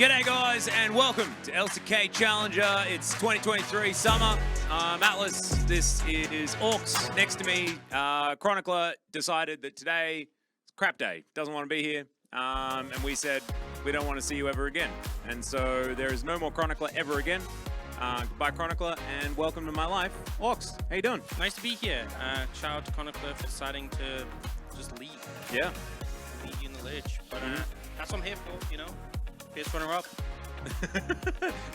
G'day guys and welcome to LCK Challenger. It's 2023 summer. Atlas, this is Orcs next to me. Chronicler decided that today is crap day, doesn't want to be here. And we said we don't want to see you ever again. And so there is no more Chronicler ever again. Goodbye Chronicler and welcome to my life. Orcs, how you doing? Nice to be here. Shout out to Chronicler for deciding to just leave. Yeah. Leave you in the lurch. But that's what I'm here for, you know? Fierce runner-up.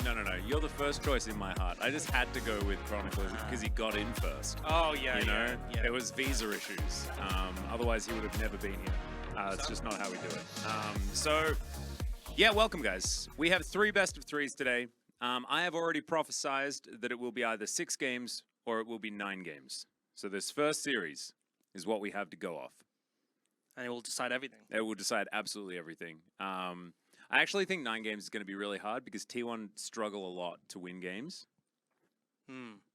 No. You're the first choice in my heart. I just had to go with Chronicler because he got in first. Oh, yeah, you know? Yeah. There was visa issues. Otherwise, he would have never been here. It's just not how we do it. So, yeah, welcome, guys. We have 3 best of 3s today. I have already prophesized that it will be either 6 games or it will be 9 games. So this first series is what we have to go off. And it will decide everything. It will decide absolutely everything. I actually think 9 games is going to be really hard because T1 struggle a lot to win games.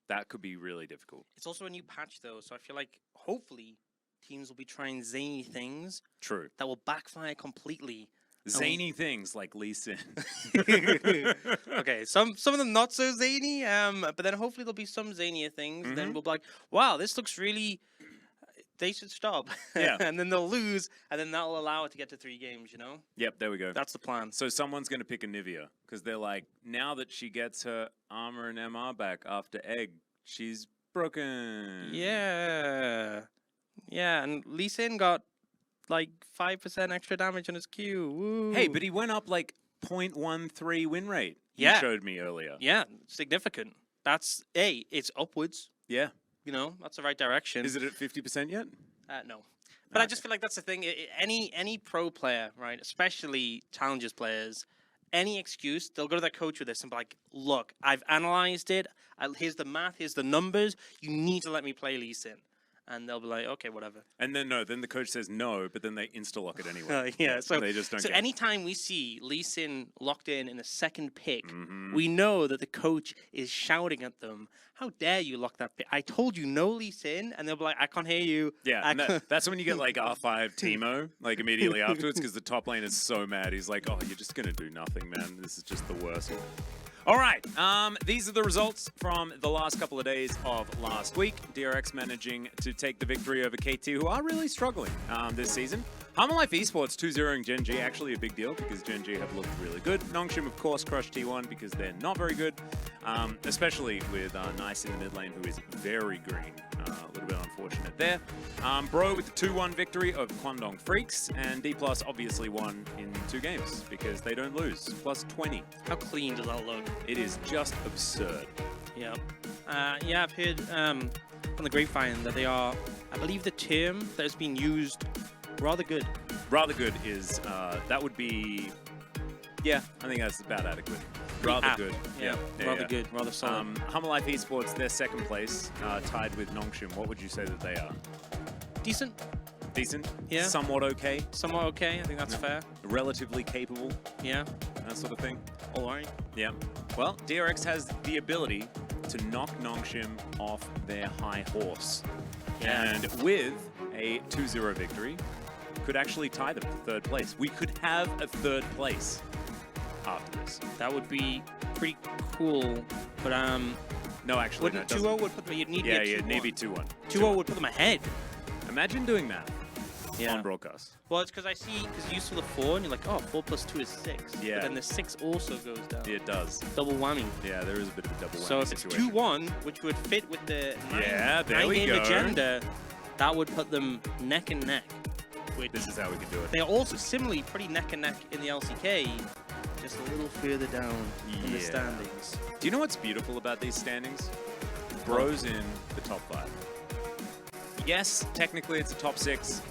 That could be really difficult. It's also a new patch, though, so I feel like, hopefully, teams will be trying zany things. True. That will backfire completely. Zany things like Lee Sin. Okay, some of them not so zany, but then hopefully there'll be some zanier things. Then we'll be like, wow, this looks really... They should stop. Yeah. And then they'll lose, and then that'll allow it to get to 3 games, you know? Yep, there we go. That's the plan. So someone's going to pick a Nivea because they're like, now that she gets her armor and MR back after Egg, she's broken. Yeah. Yeah, and Lee Sin got like 5% extra damage on his Q. Woo. Hey, but he went up like 0.13 win rate. Yeah. You showed me earlier. Yeah, significant. That's, it's upwards. Yeah. You know, that's the right direction. Is it at 50% yet? No. But I just feel like that's the thing. Any pro player, right, especially Challengers players, any excuse, they'll go to their coach with this and be like, look, I've analyzed it. Here's the math. Here's the numbers. You need to let me play Lee Sin. And they'll be like, okay, whatever. And then then the coach says no, but then they insta-lock it anyway. Yeah, so they just don't so care. anytime we see Lee Sin locked in a second pick, we know that the coach is shouting at them, how dare you lock that pick? I told you no Lee Sin, and they'll be like, I can't hear you. Yeah, and that's when you get like R5 Teemo, like immediately afterwards, because the top lane is so mad. He's like, oh, you're just going to do nothing, man. This is just the worst. All right, these are the results from the last couple of days of last week. DRX managing to take the victory over KT, who are really struggling this season. Life Esports 2-0ing Gen.G, actually a big deal because Gen.G have looked really good. Nongshim, of course, crushed T1 because they're not very good, especially with Nice in the mid lane, who is very green. A little bit unfortunate there. Bro with the 2-1 victory over Kwandong Freaks, and D+ obviously won in 2 games because they don't lose, plus 20. How clean does that look? It is just absurd. Yeah. Yeah, I've heard on the grapevine that they are, I believe the term that has been used, rather good. Rather good is, that would be, yeah, I think that's about adequate. Rather good. Yeah, rather good, rather solid. Life Esports, they're 2nd place, tied with Nongshim. What would you say that they are? Decent. Decent? Yeah. Somewhat okay? Somewhat okay, I think that's fair. Relatively capable? Yeah. That sort of thing? All right. Yeah. Well, DRX has the ability to knock Nongshim off their high horse. Yeah. And with a 2-0 victory, could actually tie them for 3rd place. We could have a 3rd place after this. That would be pretty cool, but no, actually, wouldn't 2-0 would put them? You'd need to be 2-1. Maybe 2-1. 2-0 would put them ahead. Imagine doing that on broadcast. Well, it's because you saw the 4 and you're like, oh, 4 plus 2 is 6. Yeah. But then the 6 also goes down. Yeah, it does. Double whammy. Yeah, there is a bit of a double whammy. So if it's 2-1, which would fit with the 9-game agenda, that would put them neck and neck. This is how we can do it. They are also similarly pretty neck and neck in the LCK, just a little further down in the standings. Do you know what's beautiful about these standings? Bro's in the top 5. Yes, technically it's a top 6,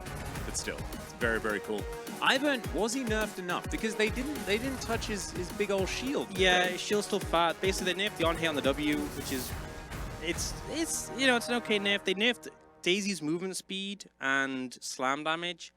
but still, it's very, very cool. Ivan, was he nerfed enough? Because they didn't touch his big old shield. Yeah, his shield's still fat. Basically, they nerfed the on-hit on the W, which is, it's you know, it's an okay nerf. They nerfed Daisy's movement speed and slam damage.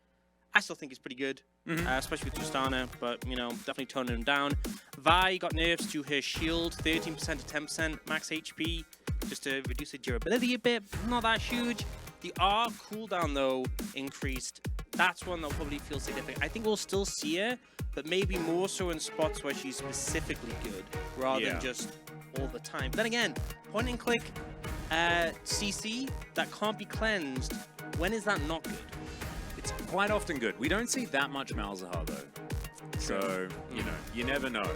I still think it's pretty good, especially with Tristana, but, you know, definitely toning him down. Vi got nerfs to her shield, 13% to 10% max HP, just to reduce the durability a bit, not that huge. The R cooldown, though, increased that's one that will probably feel significant. I think we'll still see her, but maybe more so in spots where she's specifically good, rather than just all the time. But then again, point and click CC that can't be cleansed, when is that not good? It's quite often good. We don't see that much Malzahar though. So, you know, you never know.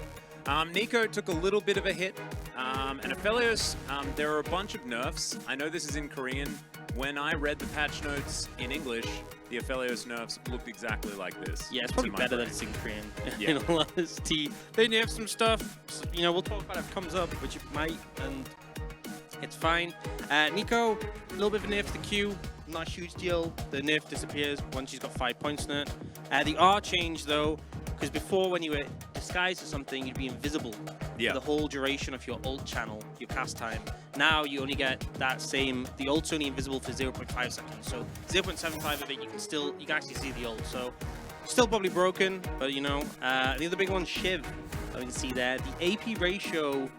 Nico took a little bit of a hit. And Aphelios, there are a bunch of nerfs. I know this is in Korean. When I read the patch notes in English, the Aphelios nerfs looked exactly like this. Yeah, it's probably better that it's in Korean. In all honesty. They nerf some stuff. You know, we'll talk about it if it comes up, which it might, and it's fine. Nico, a little bit of a nerf to the Q. Not a huge deal. The nerf disappears once she's got 5 points in it. The R change, though, because before when you were disguised as something, you'd be invisible for the whole duration of your ult channel, your cast time. Now you only get that same, the ult's only invisible for 0.5 seconds. So 0.75 of it, you can actually see the ult. So still probably broken, but you know. The other big one, Shiv, that we can see there. The AP ratio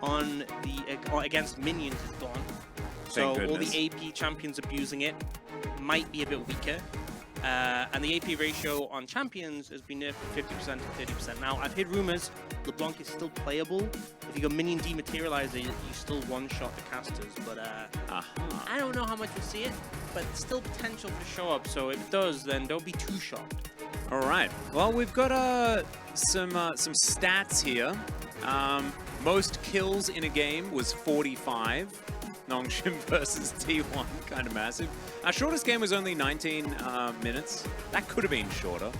on the against minions is gone. So all the AP champions abusing it might be a bit weaker. And the AP ratio on champions has been nerfed from 50% to 30%. Now, I've heard rumors LeBlanc is still playable. If you go minion dematerializer, you still one-shot the casters. But I don't know how much we'll see it, but still potential to show up. So if it does, then don't be too shocked. All right. Well, we've got some stats here. Most kills in a game was 45. Nongshim versus T1, kind of massive. Our shortest game was only 19 minutes. That could have been shorter.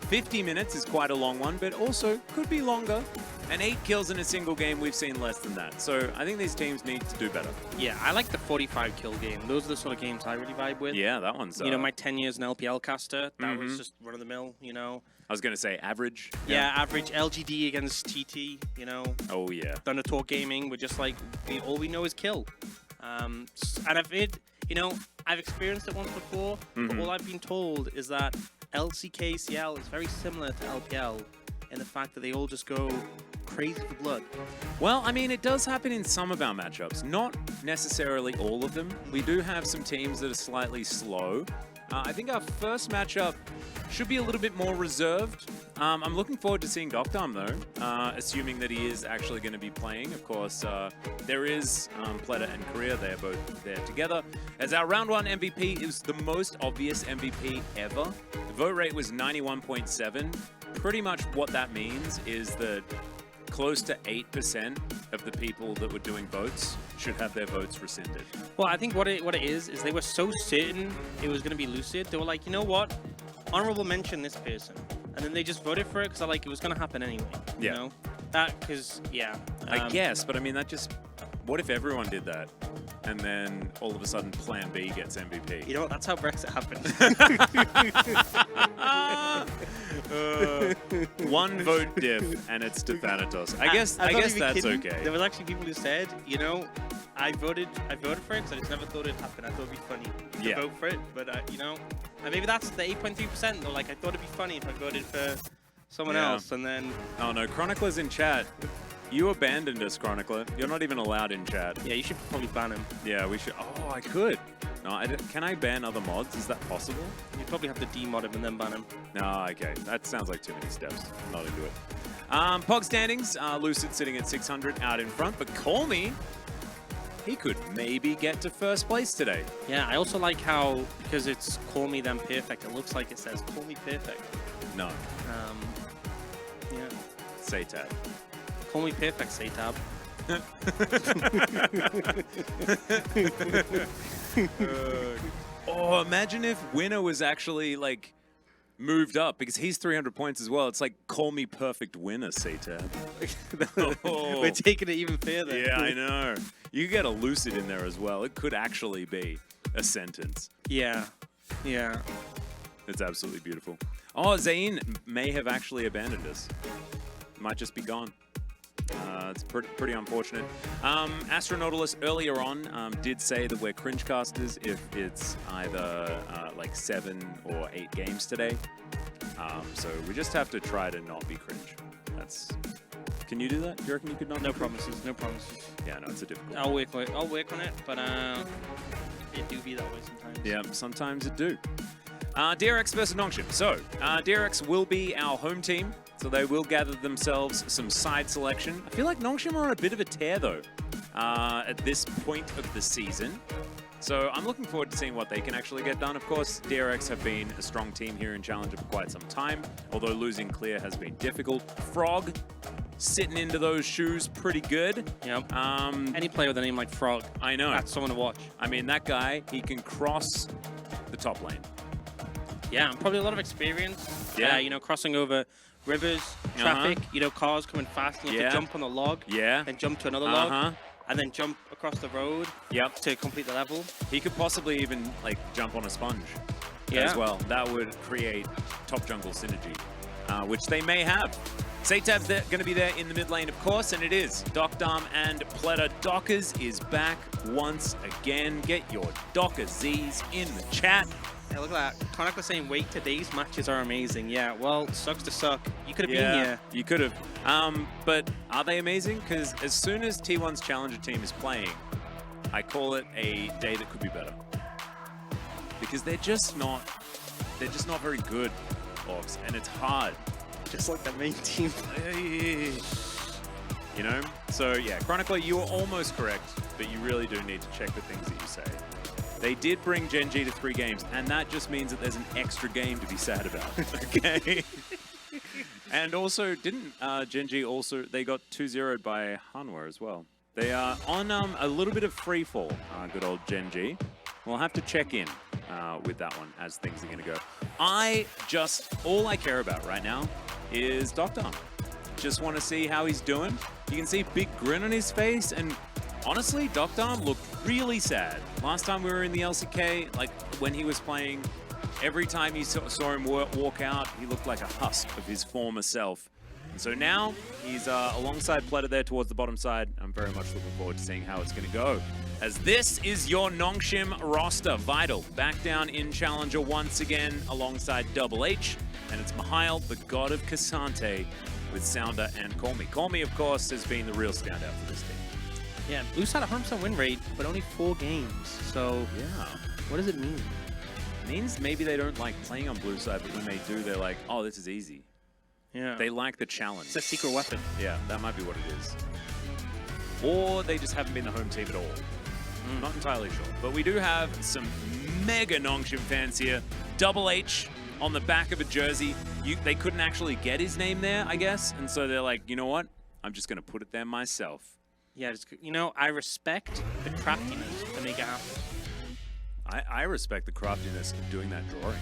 50 minutes is quite a long one, but also could be longer. And 8 kills in a single game, we've seen less than that. So I think these teams need to do better. Yeah, I like the 45 kill game. Those are the sort of games I really vibe with. Yeah, that one's... You know, my 10 years in LPL caster, that was just run-of-the-mill, you know. I was going to say average. Yeah, average LGD against TT, you know. Oh, yeah. Thunder Talk Gaming, we're just like, all we know is kill. And I've experienced it once before, but all I've been told is that LCK CL is very similar to LPL in the fact that they all just go crazy for blood. Well, I mean, it does happen in some of our matchups, not necessarily all of them. We do have some teams that are slightly slow. I think our first matchup should be a little bit more reserved. I'm looking forward to seeing Doctarm, though, assuming that he is actually going to be playing. Of course, there is Pleta and Korea. They are both there together. As our round 1 MVP, it was the most obvious MVP ever. The vote rate was 91.7. Pretty much what that means is that close to 8% of the people that were doing votes should have their votes rescinded. Well, I think what it is they were so certain it was going to be Lucid. They were like, you know what? Honorable mention this person. And then they just voted for it because it was going to happen anyway. You know? That, because, yeah. I guess, but I mean, that just... What if everyone did that? And then all of a sudden Plan B gets MVP. You know what? That's how Brexit happened. One vote diff, and it's to Thanatos. I guess that's okay. There was actually people who said, you know, I voted for it because I just never thought it'd happen. I thought it'd be funny to vote for it, but you know, and maybe that's the 8.3%. Though, like I thought it'd be funny if I voted for someone else, and then. Oh no, Chronicler's in chat. You abandoned us, Chronicler. You're not even allowed in chat. Yeah, you should probably ban him. Yeah, we should. Oh, I could. No, can I ban other mods? Is that possible? You'd probably have to demod him and then ban him. No, okay. That sounds like too many steps. I'm not into it. Pog standings. Lucid sitting at 600 out in front, but Call Me, he could maybe get to first place today. Yeah, I also like how, because it's Call Me Then Perfect, it looks like it says Call Me Perfect. No. Yeah. Say-tab. Call Me Perfect, Say-tab. Oh, imagine if Winner was actually, like, moved up, because he's 300 points as well. It's like, Call Me Perfect Winner, Say-tab. Oh. We're taking it even further. Yeah, I know. You could get a Lucid in there as well. It could actually be a sentence. Yeah. Yeah. It's absolutely beautiful. Oh, Zayn may have actually abandoned us. Might just be gone. It's pretty unfortunate. Astronautilus earlier on did say that we're cringe casters if it's either like 7 or 8 games today. So we just have to try to not be cringe. Can you do that? Do you reckon you could not? No promises. No promises. Yeah, no, it's a difficult. I'll work on it, but it do be that way sometimes. Yeah, sometimes it do. DRX versus Nongshim. So, DRX will be our home team, so they will gather themselves some side selection. I feel like Nongshim are on a bit of a tear, though, at this point of the season. So I'm looking forward to seeing what they can actually get done. Of course, DRX have been a strong team here in Challenger for quite some time, although losing clear has been difficult. Frog sitting into those shoes pretty good. Yep. Any player with a name like Frog, I know. that's someone to watch. I mean, that guy, he can cross the top lane. Yeah, and probably a lot of experience. Yeah. You know, crossing over rivers, traffic, you know, cars coming fast, and you have to jump on the log, then jump to another log, and then jump across the road to complete the level. He could possibly even, like, jump on a sponge as well. That would create top jungle synergy, which they may have. Satab's going to be there in the mid lane, of course, and it is Docdom and Pleta. Dockers is back once again. Get your Docker Z's in the chat. Yeah, look at that. Chronic was saying, wait, today's matches are amazing. Yeah, well, sucks to suck. You could have been here. You could have. But are they amazing? Because as soon as T1's Challenger team is playing, I call it a day that could be better. Because they're just not very good, Orcs, and it's hard. Just like the main team. You know? So yeah, Chronicler, you are almost correct, but you really do need to check the things that you say. They did bring Gen.G to 3 games, and that just means that there's an extra game to be sad about, okay? And also, didn't Gen.G also, they got 2-0'd by Hanwha as well. They are on a little bit of free fall, good old Gen.G. We'll have to check in with that one as things are going to go. All I care about right now is Docdom. Just want to see how he's doing. You can see a big grin on his face, and honestly, Docdom looked really sad. Last time we were in the LCK, like when he was playing, every time you saw him walk out, he looked like a husk of his former self. And so now he's alongside Pleta there towards the bottom side. I'm very much looking forward to seeing how it's going to go. As this is your Nongshim roster. Vital back down in Challenger once again alongside Double H. And it's Mihail, the god of Cassante, with Sounder and Call Me. Call Me, of course, has been the real standout for this team. Yeah, Blue's had a 100% win rate, but only 4 games. So, yeah, what does it mean? It means maybe they don't like playing on blue side, but when they do, they're like, oh, this is easy. Yeah. They like the challenge. It's a secret weapon. Yeah, that might be what it is. Or they just haven't been the home team at all. Not entirely sure. But we do have some mega Nongshim fans here. Double H on the back of a jersey. They couldn't actually get his name there, I guess. And so they're like, you know what? I'm just going to put it there myself. Yeah, you know, I respect the craftiness to make it happen. I respect the craftiness of doing that drawing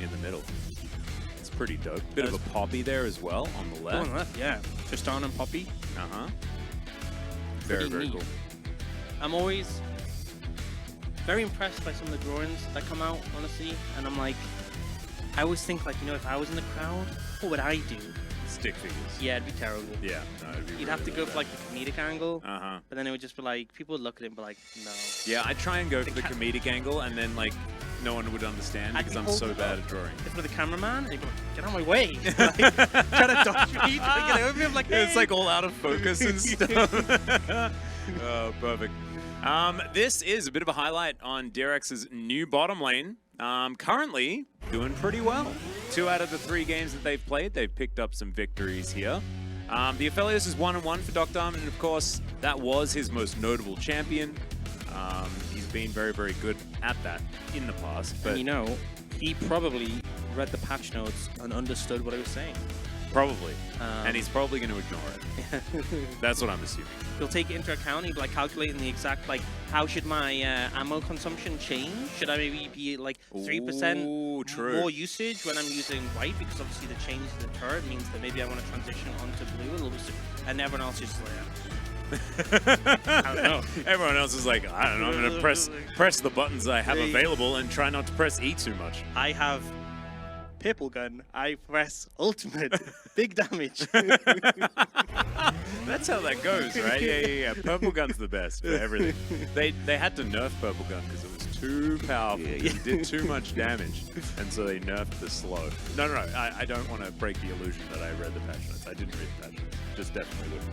in the middle. It's pretty dope. Bit of a Poppy there as well on the left. On the left, yeah. Tristan and Poppy. Very, very cool. I'm always very impressed by some of the drawings that come out, honestly. And I'm like, I always think, like, you know, if I was in the crowd, what would I do? Stick figures. Yeah, it'd be terrible. Yeah, no, it'd be You'd have to go for, like, the comedic angle. But then it would just be like, people would look at it and be like, no. Yeah, I'd try and go for the comedic angle, and then, like, no one would understand because I'm so bad at drawing. For the cameraman, and he'd go, get out of my way. Like, try to dodge me, try to get over me. I'm like, hey. It's like all out of focus and stuff. Oh, perfect. This is a bit of a highlight on DRX's new bottom lane. Currently doing pretty well. 2 out of the 3 games that they've played, they've picked up some victories here. The Aphelios is 1-1 for Docdom, and of course, that was his most notable champion. He's been very, very good at that in the past. But and you know, he probably read the patch notes and understood what I was saying. Probably. And he's probably going to ignore it. That's what I'm assuming. He'll take it into account. He'll be like calculating the exact, like, how should my ammo consumption change? Should I maybe be like 3% more usage when I'm using white? Because obviously the change to the turret means that maybe I want to transition onto blue a little bit soon. And everyone else is just like, I don't know. Everyone else is like, I don't know, I'm going to press the buttons I have available and try not to press E too much. I have Purple Gun. I press Ultimate. Big damage. That's how that goes, right? Yeah. Purple Gun's the best for everything. They had to nerf Purple Gun because it was too powerful. Yeah. He did too much damage, and so they nerfed the slow. No. I don't want to break the illusion that I read the patch notes. I didn't read the patch notes. Just definitely would.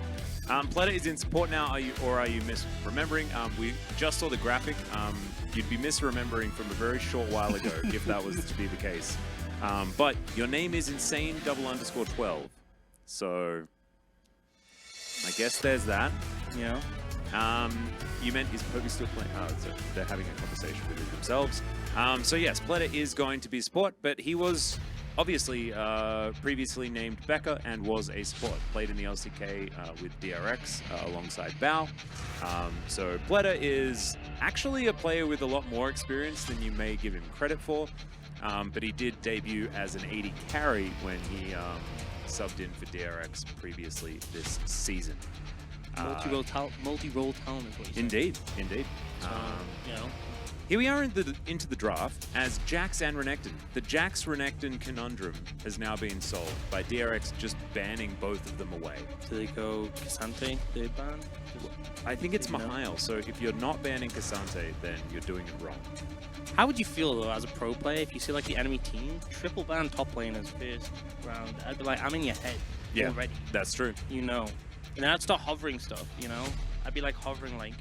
Pleta is in support now. Are you misremembering? We just saw the graphic. You'd be misremembering from a very short while ago if that was to be the case. But your name is insane_12. So I guess there's that. Yeah. You meant is Poby still playing? Oh, so they're having a conversation within themselves. So yes, Pleta is going to be support, but he was obviously previously named Becca and was a support. Played in the LCK with DRX alongside Bao. So Pleta is actually a player with a lot more experience than you may give him credit for. But he did debut as an AD carry when he subbed in for DRX previously this season. Multi-role talent is what you said. Indeed. So, you know. Here we are into the draft as Jax and Renekton. The Jax-Renekton conundrum has now been solved by DRX just banning both of them away. Do they go Cassante, they ban? I think it's Mihail, so if you're not banning Cassante, then you're doing it wrong. How would you feel, though, as a pro player, if you see, like, the enemy team triple ban top laners first round? I'd be like, I'm in your head already. That's true. You know. And then I'd start hovering stuff, you know? I'd be, like, hovering, like,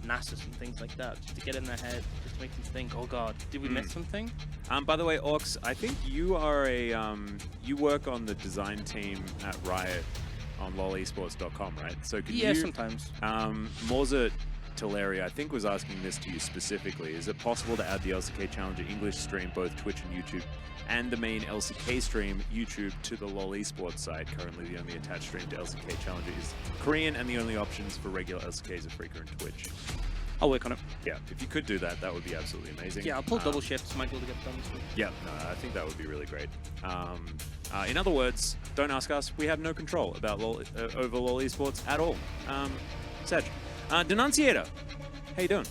Nasus and things like that, just to get in their head, just to make them think, oh god, did we miss something? By the way, Orcs, I think you are you work on the design team at Riot on lolesports.com, right? So could you, sometimes. Morza Teleria, I think, was asking this to you specifically. Is it possible to add the LCK Challenger English stream, both Twitch and YouTube, and the main LCK stream, YouTube, to the LoL Esports site? Currently, the only attached stream to LCK Challenger is Korean, and the only options for regular LCKs are Freaker and Twitch. I'll work on it. Yeah, if you could do that, that would be absolutely amazing. Yeah, I'll pull double shifts, might be able to get done this week. Yeah, no, I think that would be really great. In other words, don't ask us. We have no control about over LoL Esports at all. Sedge. Denunciator, how you doing?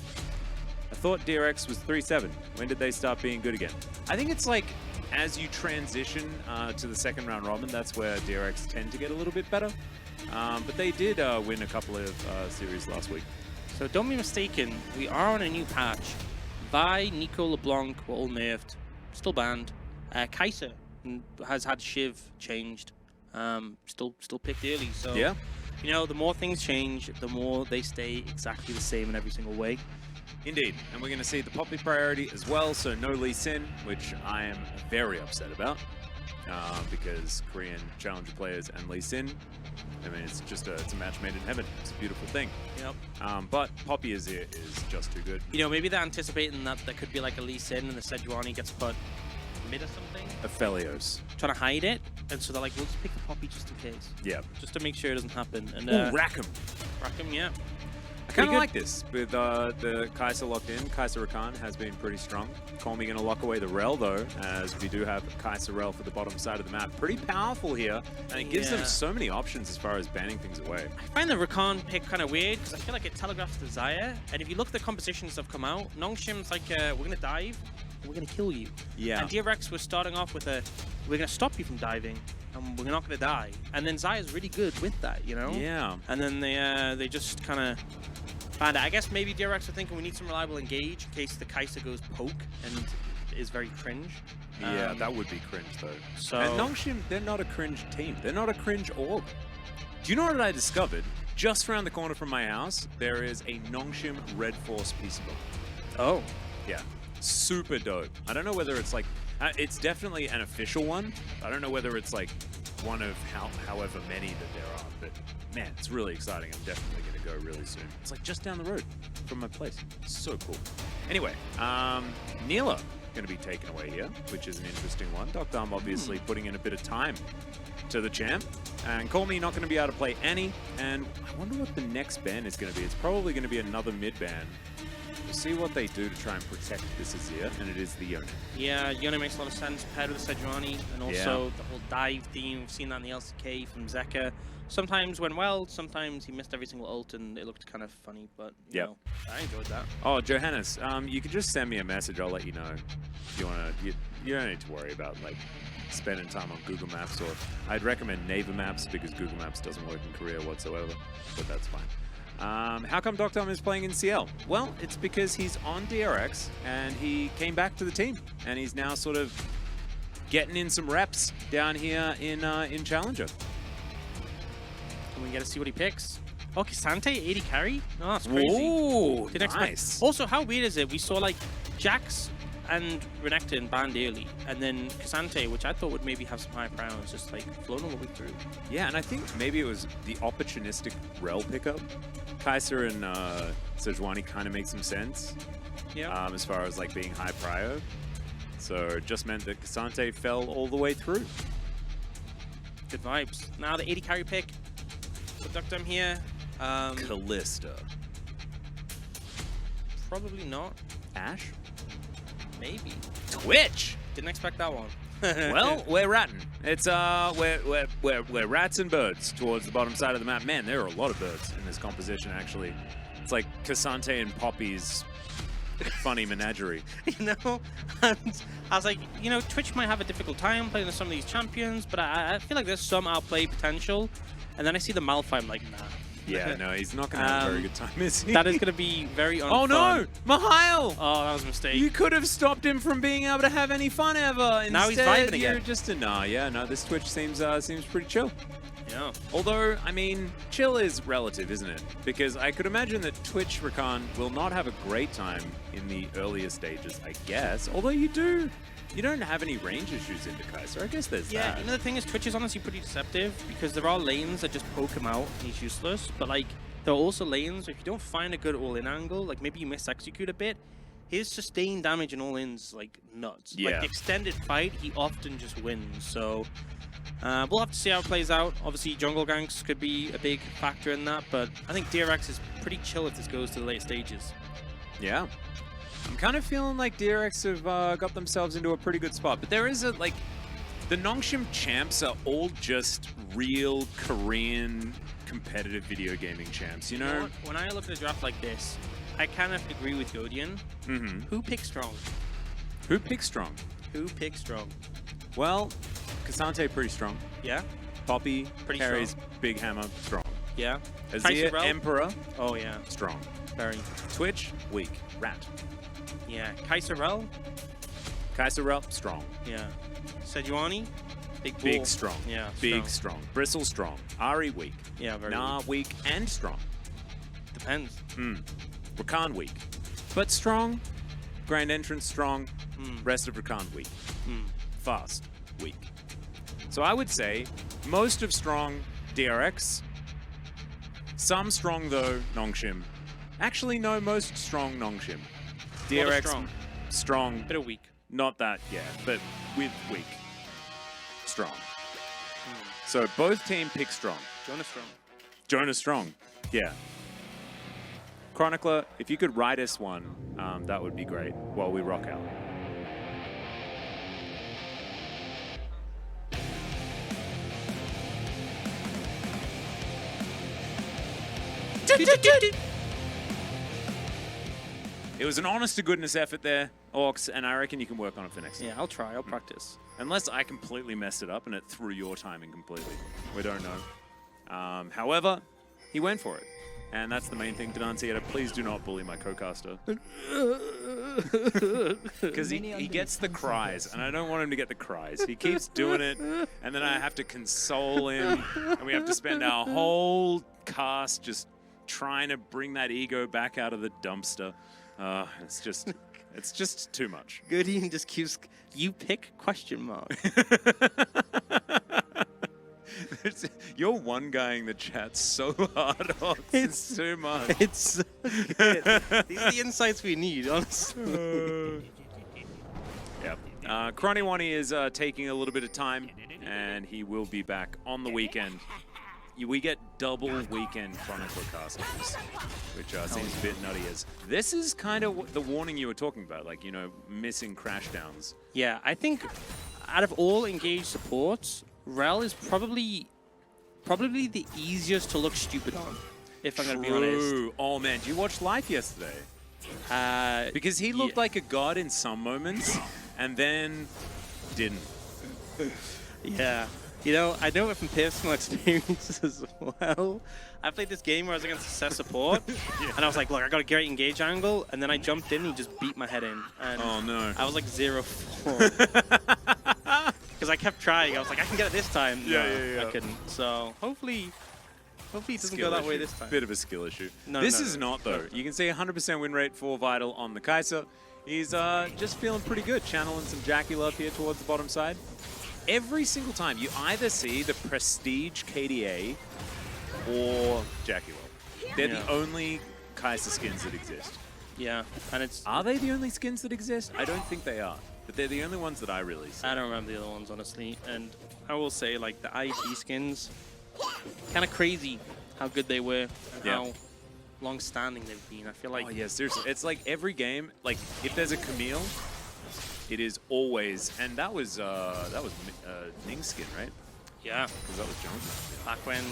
I thought DRX was 3-7. When did they start being good again? I think it's like as you transition to the second round robin, that's where DRX tend to get a little bit better. But they did win a couple of series last week. So don't be mistaken, we are on a new patch. Vi, Nico, LeBlanc were all nerfed, still banned. Kai'Sa has had Shiv changed, still picked early. So yeah. You know, the more things change, the more they stay exactly the same in every single way. Indeed, and we're going to see the Poppy priority as well, so no Lee Sin, which I am very upset about, because Korean challenger players and Lee Sin, I mean, it's a match made in heaven. It's a beautiful thing. Yep. But Poppy is just too good. You know, maybe they're anticipating that there could be like a Lee Sin and the Sejuani gets put mid or something. Aphelios. Trying to hide it, and so they're like, we'll just pick the Poppy just in case. Yeah. Just to make sure it doesn't happen. And Rackham. Rackham, yeah. I kind of like this with the Kai'Sa locked in. Kai'Sa Rakan has been pretty strong. Call me going to lock away the Rel though, as we do have Kai'Sa Rel for the bottom side of the map. Pretty powerful here, and it gives them so many options as far as banning things away. I find the Rakan pick kind of weird because I feel like it telegraphs the Xayah, and if you look at the compositions that have come out, Nongshim's like, we're going to dive, we're going to kill you. Yeah. And DRX was starting off with we're going to stop you from diving, and we're not going to die. And then Xayah's really good with that, you know? Yeah. And then they just kind of find it. I guess maybe DRX are thinking we need some reliable engage in case the Kai'Sa goes poke and is very cringe. Yeah, that would be cringe though. So and Nongshim, they're not a cringe team. They're not a cringe org. Do you know what I discovered? Just around the corner from my house, there is a Nongshim Red Force peaceable. Oh. Yeah. Super dope. I don't know whether it's like, it's definitely an official one. I don't know whether it's like one of however many that there are, but man, it's really exciting. I'm definitely going to go really soon. It's like just down the road from my place. It's so cool. Anyway, Neela going to be taken away here, which is an interesting one. Dr. Arm obviously putting in a bit of time to the champ. And Call Me not going to be able to play Annie. And I wonder what the next ban is going to be. It's probably going to be another mid ban. We'll see what they do to try and protect this Azir, and it is the Yone. Yeah, Yone makes a lot of sense paired with the Sejuani, and also the whole dive theme. We've seen that in the LCK from Zeka. Sometimes went well, sometimes he missed every single ult, and it looked kind of funny, but you know, I enjoyed that. Oh, Johannes, you could just send me a message. I'll let you know if you want to. You don't need to worry about like spending time on Google Maps, or I'd recommend Naver Maps because Google Maps doesn't work in Korea whatsoever, but that's fine. How come Dr. is playing in CL? Well, it's because he's on DRX and he came back to the team and he's now sort of getting in some reps down here in Challenger. And we get to see what he picks. Oh, K'Sante 80 carry? Oh, that's crazy. Ooh, Didn't nice. expect. Also, how weird is it? We saw like Jax and Renekton banned early, and then K'Sante, which I thought would maybe have some high rounds, just like flown all the way through. Yeah, and I think maybe it was the opportunistic rel pickup. Kaiser and Sejuani kind of make some sense. Yeah. As far as like being high prio. So it just meant that K'Sante fell all the way through. Good vibes. Now the 80 carry pick. Put Duckdom here. Callista. Probably not. Ash? Maybe. Twitch! Didn't expect that one. Well, we're ratting. It's we're rats and birds towards the bottom side of the map. Man, there are a lot of birds in this composition actually. It's like K'Sante and Poppy's funny menagerie. You know? And I was like, you know, Twitch might have a difficult time playing with some of these champions, but I feel like there's some outplay potential. And then I see the Malphite, I'm like, nah. Yeah, no, he's not going to have a very good time, is he? That is going to be very unfun. Oh no! Mihail! Oh, that was a mistake. You could have stopped him from being able to have any fun ever. Now he's Instead, vibing again. You're just a no, this Twitch seems pretty chill. Yeah. Although, I mean, chill is relative, isn't it? Because I could imagine that Twitch Rakan will not have a great time in the earlier stages, I guess. Although you don't have any range issues into Kaiser. I guess there's that. Yeah, you know, the thing is, Twitch is honestly pretty deceptive because there are lanes that just poke him out and he's useless. But, like, there are also lanes, if you don't find a good all-in angle, like maybe you mis-execute a bit, his sustained damage in all-in's, like, nuts. Yeah. Like, the extended fight, he often just wins. So, we'll have to see how it plays out. Obviously, jungle ganks could be a big factor in that, but I think DRX is pretty chill if this goes to the late stages. Yeah. I'm kind of feeling like DRX have got themselves into a pretty good spot. But there is like, the Nongshim champs are all just real Korean competitive video gaming champs, you know? You know what? When I look at a draft like this, I kind of agree with Godian. Who picks strong? Who picks strong? Who picks strong? Well, K'Sante pretty strong. Yeah? Poppy Pretty carries strong. Big Hammer strong. Yeah? Azir Kaiserel? Emperor Oh, yeah. strong. Very. Twitch weak. Rat. Yeah. Kaiserel? Kaiserel strong. Yeah. Sejuani? Big bull. Big strong. Yeah. Big strong. Bristle strong. Ari weak. Yeah, very Nah weak and strong. Depends. Rakan weak. But strong. Grand Entrance strong. Rest of Rakan weak. Fast weak. So I would say most of strong DRX. Some strong though Nongshim. Actually no, most strong Nongshim. DRX strong. Bit of weak. Not that, yeah, but with weak. Strong. So both team pick strong. Jonah strong. Jonah strong. Yeah. Chronicler, if you could write us one, that would be great while we rock out. It was an honest-to-goodness effort there, Orcs, and I reckon you can work on it for next time. Yeah, I'll try. I'll practice. Unless I completely messed it up and it threw your timing completely. We don't know. However, he went for it. And that's the main thing, Denunciator. Please do not bully my co-caster. Because he gets the cries, and I don't want him to get the cries. He keeps doing it, and then I have to console him, and we have to spend our whole cast just trying to bring that ego back out of the dumpster. It's just too much. Godian just keeps, you pick ? You're one-guying the chat so hard, Ox. It's too much. It's so good. These are the insights we need, honestly. Yep. Kroniwani is taking a little bit of time, and he will be back on the weekend. We get double weekend Chronicler casters, which seems a bit nutty. As this is kind of the warning you were talking about, like, you know, missing crash downs. Yeah, I think out of all engaged supports, Rel is probably the easiest to look stupid on, if I'm going to be honest. Oh man, did you watch Life yesterday? Because he looked like a god in some moments, and then didn't. Yeah. You know, I know it from personal experience as well. I played this game where I was against a set support, and I was like, look, I got a great engage angle, and then I jumped in and he just beat my head in. And Oh, no. I was like 0-4. Because I kept trying. I was like, I can get it this time. Yeah, No, yeah. I couldn't. So hopefully it doesn't Skill go that way issue. this time. Bit of a skill issue. No, this no, is no. not, though. You can see 100% win rate for Vital on the Kai'Sa. He's just feeling pretty good, channeling some Jackie love here towards the bottom side. Every single time, you either see the Prestige KDA or Jackie love. They're the only Kai'Sa skins that exist. Yeah, and it's... Are they the only skins that exist? I don't think they are. But they're the only ones that I really see. I don't remember the other ones, honestly. And I will say, like, the IEP skins, kind of crazy how good they were and how long-standing they've been. I feel like... Oh, yeah, seriously. It's like every game, like, if there's a Camille, it is always... And that was Ning's skin, right? Yeah. Because that was Jungle. Back when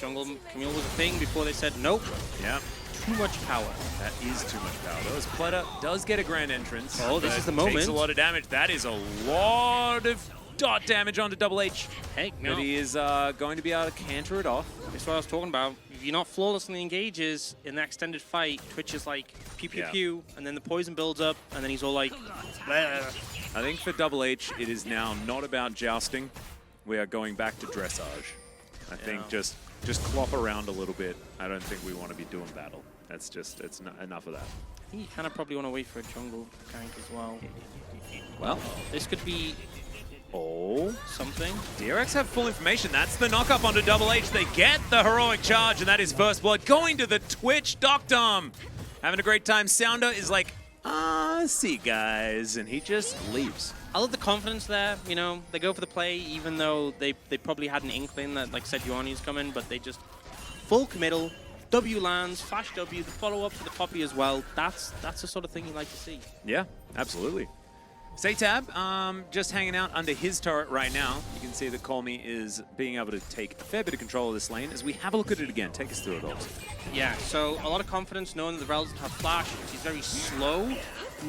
Jungle Camille was a thing, before they said, nope, Yeah. too much power. That is too much power. Though, as Pleta does get a grand entrance. Oh, this but is the moment. Takes a lot of damage. That is a lot of dot damage onto Double H. Hey, no. But he is going to be able to canter it off. That's what I was talking about. If you're not flawless in the engages in that extended fight, Twitch is like pew pew pew, and then the poison builds up, and then he's all like, bleh. I think for Double H, it is now not about jousting. We are going back to dressage. I think just clop around a little bit. I don't think we want to be doing battle. That's just, it's enough of that. I think you kind of probably want to wait for a jungle gank as well. Well, This could be something. DRX have full information. That's the knock-up onto Double H. They get the heroic charge, and that is first blood going to the Twitch Doctum. Having a great time. Sounder is like, see guys, and he just leaves. I love the confidence there. You know, they go for the play, even though they probably had an inkling that like Sejuani's coming, but they just full committal. W lands, flash W, the follow-up to the Poppy as well. That's the sort of thing you like to see. Yeah, absolutely. Saytab, just hanging out under his turret right now. You can see that Colmy is being able to take a fair bit of control of this lane. As we have a look at it again, take us through it, also. Yeah, so a lot of confidence knowing that the Rel doesn't have flash. She's very slow,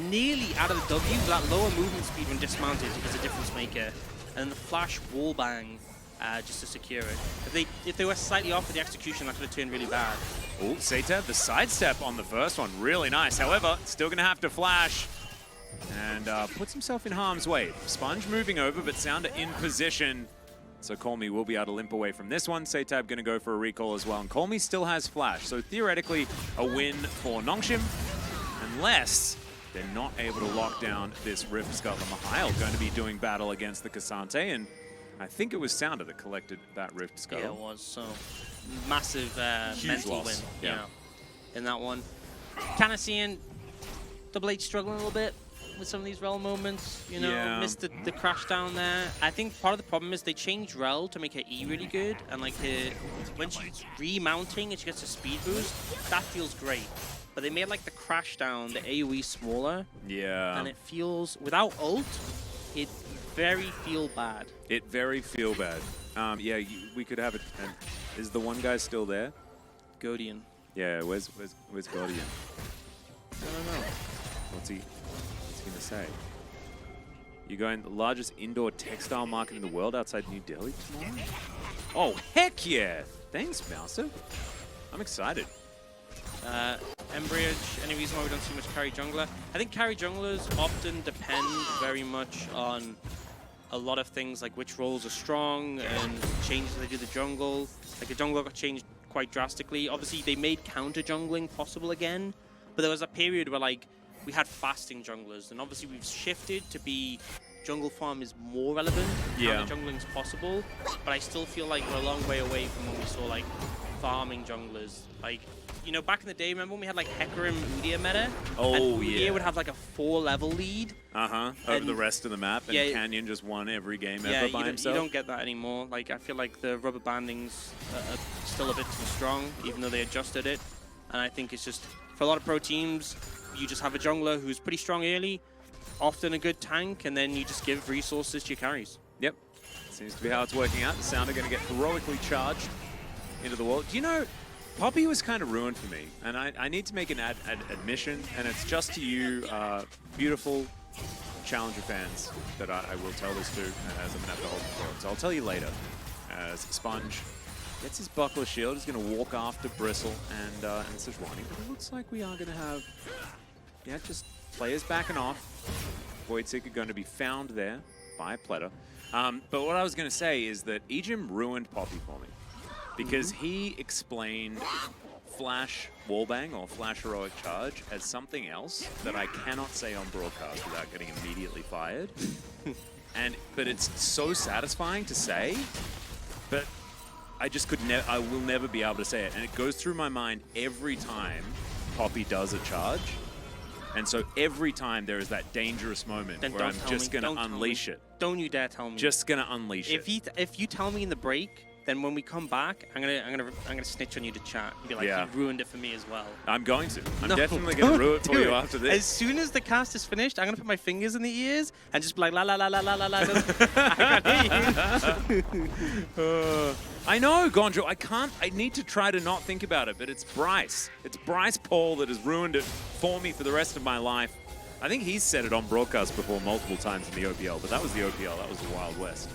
nearly out of the W, but that lower movement speed when dismounted is a difference maker. And the flash wall bang just to secure it. If they were slightly off with the execution, that could have turned really bad. Oh, Saytab, the sidestep on the first one, really nice. However, still going to have to flash. And puts himself in harm's way. Sponge moving over, but Sounder in position. So Colmy will be able to limp away from this one. Saytab going to go for a recall as well. And Colmy still has flash. So theoretically, a win for Nongshim. Unless they're not able to lock down this Rift Scuttle. Mihail going to be doing battle against the Cassante. And I think it was Sounder that collected that Rift Scuttle. Yeah, it was. So massive mental loss. win. Yeah. In that one. Kind of seeing Double H struggling a little bit with some of these Rel moments, you know, missed the crash down there. I think part of the problem is they changed Rel to make her E really good, and like when she's remounting and she gets a speed boost, that feels great. But they made like the crash down, the AoE smaller, Yeah. and it feels, without ult, it very feel bad. It very feel bad. Yeah, we could have it. Is the one guy still there? Godian. Yeah, where's Guardian? I don't know. What's he gonna say? You're going the largest indoor textile market in the world outside New Delhi tomorrow? Oh, heck yeah! Thanks, Mouser. I'm excited. Embridge, any reason why we don't see much carry jungler? I think carry junglers often depend very much on a lot of things like which roles are strong and changes they do the jungle. Like the jungle got changed quite drastically. Obviously, they made counter jungling possible again, but there was a period where like we had fasting junglers, and obviously we've shifted to be jungle farm is more relevant. Counter jungling is possible, but I still feel like we're a long way away from when we saw like farming junglers. Like, you know, back in the day, remember when we had like Hecarim Udyr meta? Oh, and Udyr would have like a 4-level lead. Over the rest of the map, and Canyon just won every game ever by himself. You don't get that anymore. Like, I feel like the rubber bandings are still a bit too strong, even though they adjusted it. And I think it's just, for a lot of pro teams, you just have a jungler who's pretty strong early, often a good tank, and then you just give resources to your carries. Yep. Seems to be how it's working out. The Sounder going to get heroically charged into the wall. Do you know, Poppy was kind of ruined for me, and I need to make an admission, and it's just to you, beautiful Challenger fans, that I will tell this to, as I'm going to have to hold the phone. So I'll tell you later. as Sponge gets his buckler shield. He's going to walk after Bristle and Sejuani. But it looks like we are going to have, just players backing off. Voidseeker going to be found there by Pleta. But what I was going to say is that Ejim ruined Poppy for me because he explained Flash Wallbang or Flash Heroic Charge as something else that I cannot say on broadcast without getting immediately fired. But it's so satisfying to say, but I just I will never be able to say it. And it goes through my mind every time Poppy does a charge. And so every time there is that dangerous moment where I'm just going to unleash it. Don't you dare tell me. Just going to unleash it. If you tell me in the break, then when we come back, I'm gonna snitch on you to chat and be like, you ruined it for me as well. I'm going to. I'm definitely going to ruin it for you after this. As soon as the cast is finished, I'm gonna put my fingers in the ears and just be like, la la la la la la la. I can't hear you. I know, Gonjo. I need to try to not think about it, but it's Bryce. It's Bryce Paul that has ruined it for me for the rest of my life. I think he's said it on broadcast before multiple times in the OPL, but that was the OPL. That was the Wild West.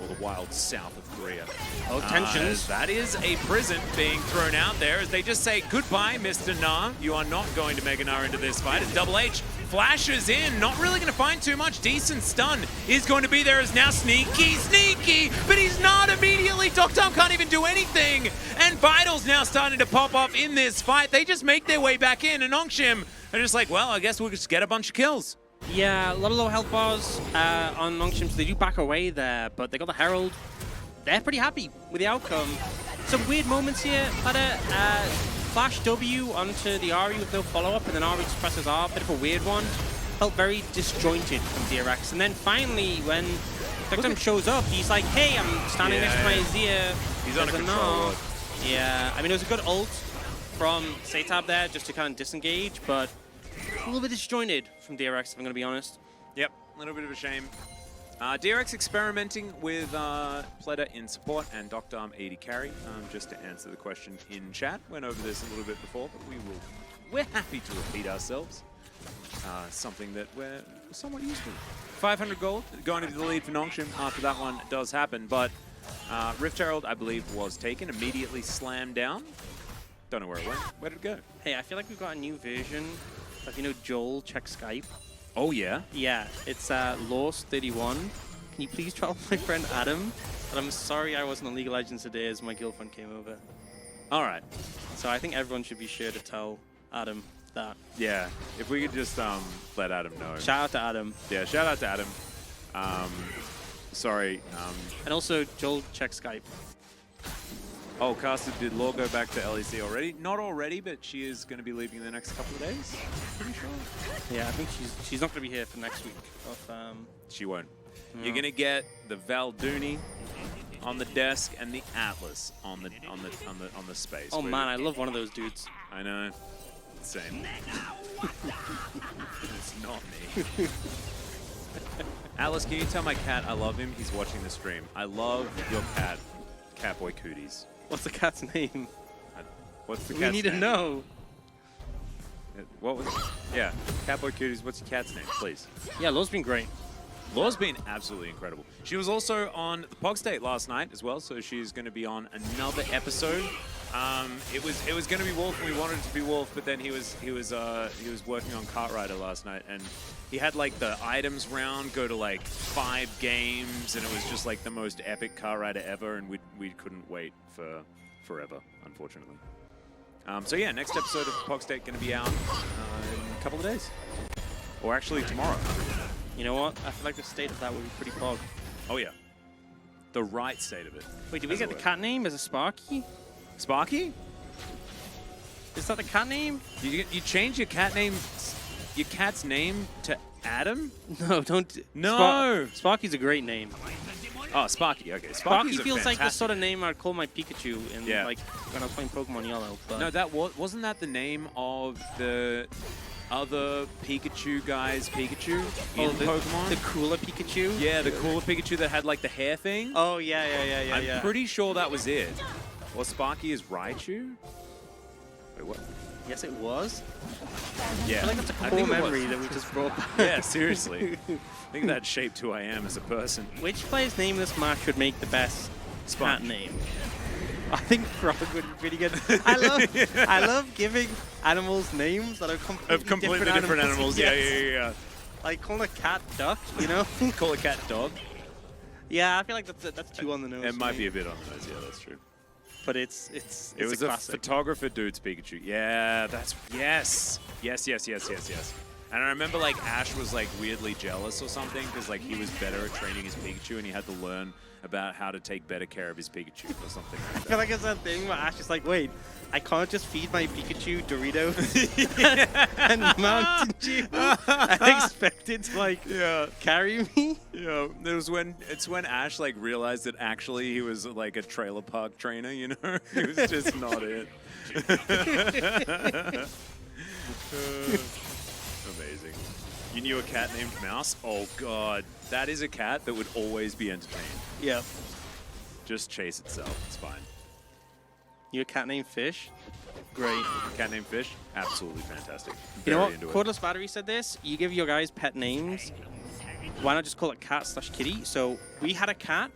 Or the wild south of Korea. Oh, tensions. That is a prison being thrown out there as they just say, goodbye, Mr. Na. You are not going to make an R into this fight. As Double H flashes in, not really going to find too much. Decent stun is going to be there as now sneaky, but he's not immediately. Doctom can't even do anything. And Vital's now starting to pop up in this fight. They just make their way back in, and Nongshim are just like, well, I guess we'll just get a bunch of kills. Yeah, a lot of low health bars on Nongshim, so they do back away there, but they got the Herald. They're pretty happy with the outcome. Some weird moments here. Had a flash W onto the Ari with no follow-up, and then Ari just presses R. Bit of a weird one. Felt very disjointed from DRX. And then finally, when Doctom shows up, he's like, hey, I'm standing next to my Azir. He's on a control. Yeah, I mean, it was a good ult from Satab there just to kind of disengage, but a little bit disjointed from DRX, if I'm going to be honest. Yep, a little bit of a shame. DRX experimenting with Pleta in support and Doctom AD carry. Just to answer the question in chat, went over this a little bit before, but we're happy to repeat ourselves. Something that we're somewhat used to. 500 gold going into the lead for Nongshim after that one does happen, but Rift Herald, I believe, was taken, immediately slammed down. Don't know where it went. Where did it go? Hey, I feel like we've got a new version of, you know, Joel check Skype. Oh, yeah? Yeah, it's Lost31. Can you please tell my friend Adam that I'm sorry I wasn't on League of Legends today as my girlfriend came over. All right. So I think everyone should be sure to tell Adam that. Yeah, if we could just let Adam know. Shout out to Adam. Yeah, shout out to Adam. Sorry. And also, Joel check Skype. Oh, Caster, did Law go back to LEC already? Not already, but she is going to be leaving in the next couple of days. Pretty sure. Yeah, I think she's not going to be here for next week. She won't. No. You're going to get the Valdooni on the desk and the Atlas on the space. Oh man, I love one of those dudes. I know. Same. It's not me. Atlas, can you tell my cat I love him? He's watching the stream. I love your cat, Catboy Cooties. What's the cat's name? What's the cat's name? We need to know. What was it? Yeah, Catboy Cooties, what's your cat's name, please? Yeah, Law's been great. Law's been absolutely incredible. She was also on the Pog State last night as well, so she's going to be on another episode. It was going to be Wolf, and we wanted it to be Wolf, but then he was working on Kartrider last night, and he had like the items round go to like 5 games, and it was just like the most epic Kartrider ever, and we couldn't wait for forever, unfortunately. So yeah, next episode of Pog State going to be out in a couple of days, or actually tomorrow. You know what? I feel like the state of that would be pretty pog. Oh yeah, the right state of it. Wait, did we get the cat name as a Sparky? Sparky? Is that the cat name? You change your cat's name to Adam? No, don't. No. Sparky's a great name. Oh, Sparky. Okay, Sparky feels like the sort of name I'd call my Pikachu in like when I was playing Pokemon Yellow. But no, that wasn't that the name of the other Pikachu guy's Pikachu in Pokemon? The cooler Pikachu? Yeah, the cooler Pikachu that had like the hair thing. Oh yeah. I'm pretty sure that was it. Or Sparky is Raichu? Wait, what? Yes, it was. Yeah. I feel like that's a cool memory that we just brought back. Yeah, seriously. I think that shaped who I am as a person. Which player's name in this match would make the best Sponge. cat name. I think frog would be pretty good. I love giving animals names that are completely different animals. Yeah, Yes. yeah. Like calling a cat duck, you know? Call a cat dog. Yeah, I feel like that's too on the nose. It for might me. be a bit on the nose. Yeah, that's true. But it's It was a a classic. photographer dude's Pikachu. Yeah, that's yes. And I remember like Ash was like weirdly jealous or something because like he was better at training his Pikachu and he had to learn about how to take better care of his Pikachu or something like I that. feel like it's that thing where Ash is like, wait, I can't just feed my Pikachu Doritos and Mountain Dew and expect it to like carry me. Yeah, it's when Ash like realized that actually he was like a trailer park trainer, you know? He was just not it. Amazing. You knew a cat named Mouse? Oh god, that is a cat that would always be entertained. Yeah. Just chase itself, it's fine. You a cat named Fish? Great. Cat named Fish? Absolutely fantastic. You know Very what? into it. Cordless Battery said this. You give your guys pet names. Why not just call it cat/kitty? So we had a cat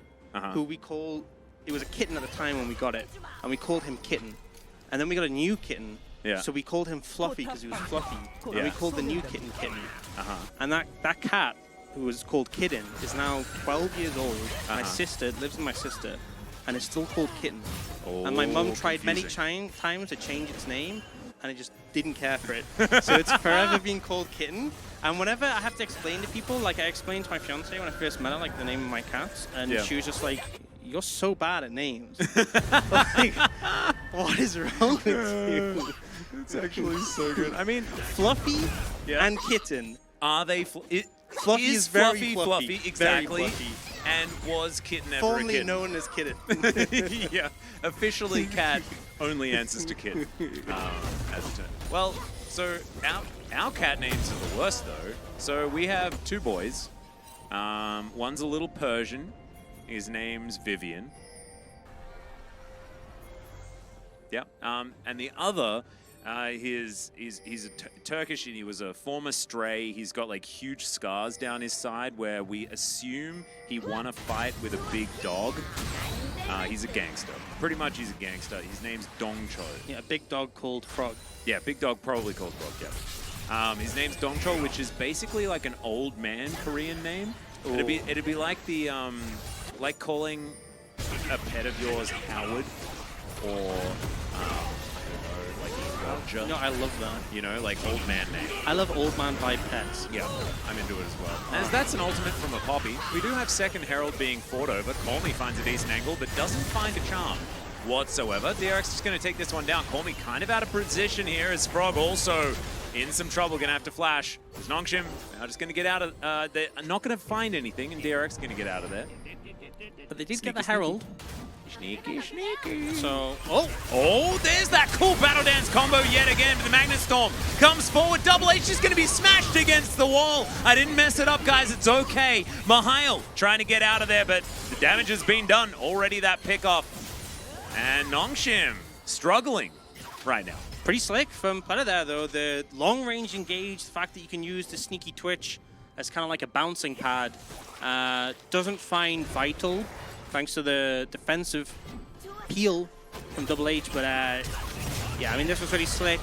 who we called. It was a kitten at the time when we got it, and we called him Kitten. And then we got a new kitten. Yeah. So we called him Fluffy because he was fluffy. And Yeah. we called the new kitten Kitten. And that cat, who was called Kitten, is now 12 years old. My sister lives with my sister, and it's still called Kitten. And my mum tried many times to change its name, and it just didn't care for it. So it's forever being called Kitten. And whenever I have to explain to people, like I explained to my fiance when I first met her, like the name of my cats, and she was just like, "You're so bad at names. Like, what is wrong with you?" It's actually so good. I mean, Fluffy and Kitten. are they? Fluffy is very fluffy. Exactly. Very fluffy. And was Kitten ever Formerly a kitten? known as Kitten. Yeah, officially cat only answers to kitten. As it turns. Well, so our cat names are the worst though. So we have two boys. One's a little Persian. His name's Vivian. Yeah. And the other, he's a Turkish and he was a former stray. He's got like huge scars down his side where we assume he won a fight with a big dog. He's a gangster. Pretty much he's a gangster. His name's Dongcho. Yeah, a big dog called Frog. Yeah, big dog probably called Frog, yeah. His name's Dongcho, which is basically like an old man Korean name. It'd be like the like calling a pet of yours Howard or like Roger. No, I love that. You know, like old man name. I love old man vibe pets. Yeah, I'm into it as well. As that's an ultimate from a Poppy. We do have second Herald being fought over. Call Me finds a decent angle, but doesn't find a charm whatsoever. DRX is going to take this one down. Call Me kind of out of position here as Frog also in some trouble, going to have to flash. Nongshim now just going to get out of, they're not going to find anything, and DRX is going to get out of there. But they did get the Herald. Sneaky, sneaky. So, Oh, there's that cool Battle Dance combo yet again, but the Magnet Storm comes forward. Double H is going to be smashed against the wall. I didn't mess it up, guys. It's okay. Mihail trying to get out of there, but the damage has been done. Already that pick off. And Nongshim struggling right now. pretty slick from Planet there, though. The long-range engage, the fact that you can use the sneaky twitch as kind of like a bouncing pad, doesn't find vital, thanks to the defensive peel from Double H. But yeah, I mean, this was really slick.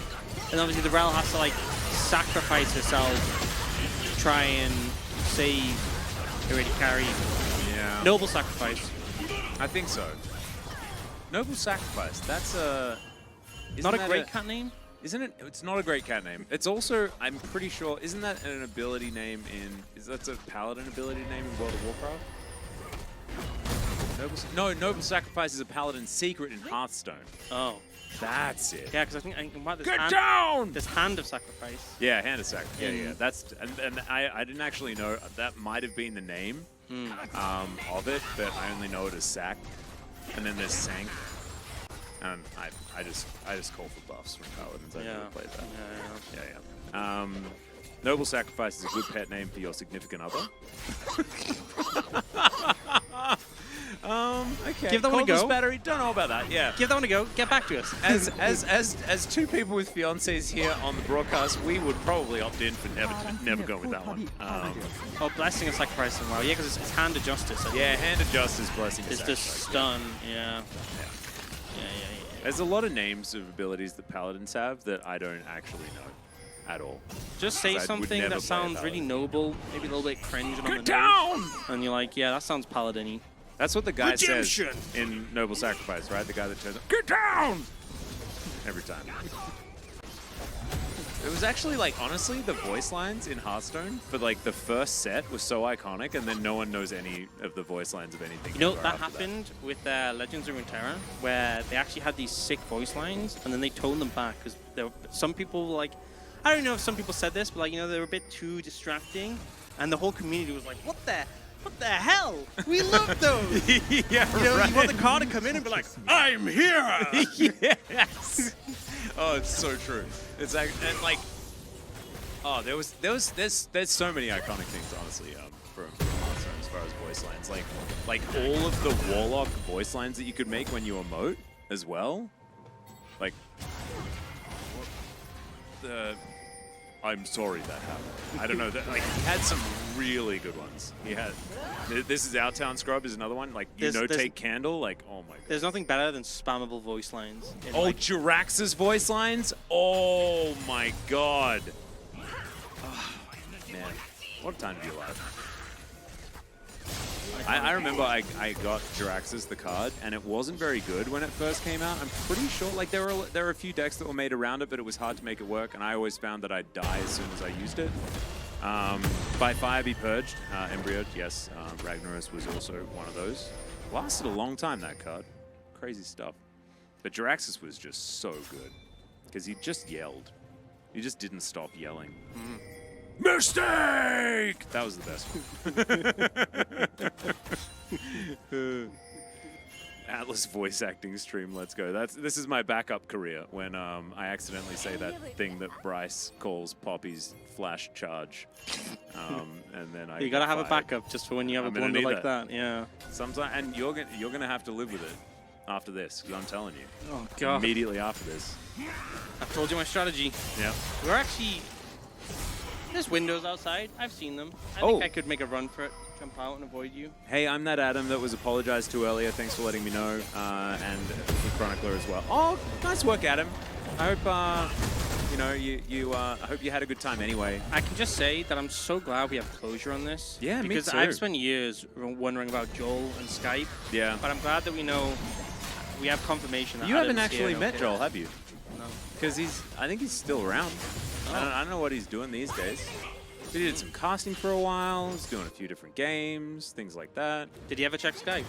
And obviously the Rel has to like sacrifice herself to try and save the ready carry. Yeah. Noble sacrifice. I think so. Noble sacrifice. That's a... Not a great cat name? Isn't it? It's not a great cat name. It's also, I'm pretty sure, isn't that an ability name in... That's a paladin ability name in World of Warcraft? Noble Sacrifice is a paladin secret in Hearthstone. Oh. That's it. Yeah, because I think there's Get down! There's Hand of Sacrifice. Yeah, Hand of Sacrifice. Yeah. That's and I didn't actually know that might have been the name of it, but I only know it as Sack. And then there's Sank. And I just call for buffs from paladins. I've never played that. Yeah. Noble Sacrifice is a good pet name for your significant other. Okay. Give that one a Cordless go. battery. Don't know about that. Yeah. Give that one a go. Get back to us. As two people with fiancés here on the broadcast, we would probably opt in for never go with that one. Oh, blessing and sacrifice. Wow. Yeah, because it's hand of justice. Yeah, hand of justice, blessing. It's just stun. Yeah. There's a lot of names of abilities that paladins have that I don't actually know at all. Just say something that sounds really noble, maybe a little bit cringe and on the nose. Down! And you're like, yeah, that sounds paladin-y. That's what the guy says in Noble Sacrifice, right? The guy that turns up, get down! Every time. It was actually, like, honestly, the voice lines in Hearthstone for, like, the first set was so iconic, and then no one knows any of the voice lines of anything. You know, that happened with Legends of Runeterra, where they actually had these sick voice lines, and then they toned them back, because some people were like, I don't know if some people said this, but, like, you know, they were a bit too distracting, and the whole community was like, what the hell? We love those! Yeah, you know, right. You want the car to come in and be like, I'm here! Yes! Oh, it's so true. It's like, and like, oh, there's so many iconic things, honestly, from Hearthstone as far as voice lines. Like all of the Warlock voice lines that you could make when you emote as well. Like, I'm sorry that happened. I don't know. Like, he had some really good ones. He had, this is Our Town Scrub is another one. Like, take Candle. Like, oh my god. There's nothing better than spammable voice lines. Oh, like, DRX's voice lines? Oh my god. Oh, man, what a time to be alive. I remember I got DRX's the card, and it wasn't very good when it first came out. I'm pretty sure, like, there were a few decks that were made around it, but it was hard to make it work, and I always found that I'd die as soon as I used it. By Fire Be Purged, Embryoed, yes. Ragnaros was also one of those. Lasted a long time, that card. Crazy stuff. But DRX's was just so good, because he just yelled. He just didn't stop yelling. Mistake! That was the best one. Atlas voice acting stream, let's go. This is my backup career when I accidentally say that thing that Bryce calls Poppy's flash charge. And then you gotta have a backup just for when you have a blunder like that. Yeah. Sometimes, and you're gonna have to live with it after this, because I'm telling you. Oh god. Immediately after this. I've told you my strategy. Yeah. We're actually. There's windows outside. I've seen them. I think I could make a run for it, jump out and avoid you. Hey, I'm that Adam that was apologized to earlier. Thanks for letting me know. And the Chronicler as well. Oh, nice work, Adam. I hope, you know, I hope you had a good time anyway. I can just say that I'm so glad we have closure on this. Yeah, because me too. I've spent years wondering about Joel and Skype. Yeah. But I'm glad that we know, we have confirmation that You haven't Adam's actually here, met Joel, have you? No. Because I think he's still around. Oh. I don't know what he's doing these days. He did some casting for a while. He's doing a few different games, things like that. Did he ever check Skype?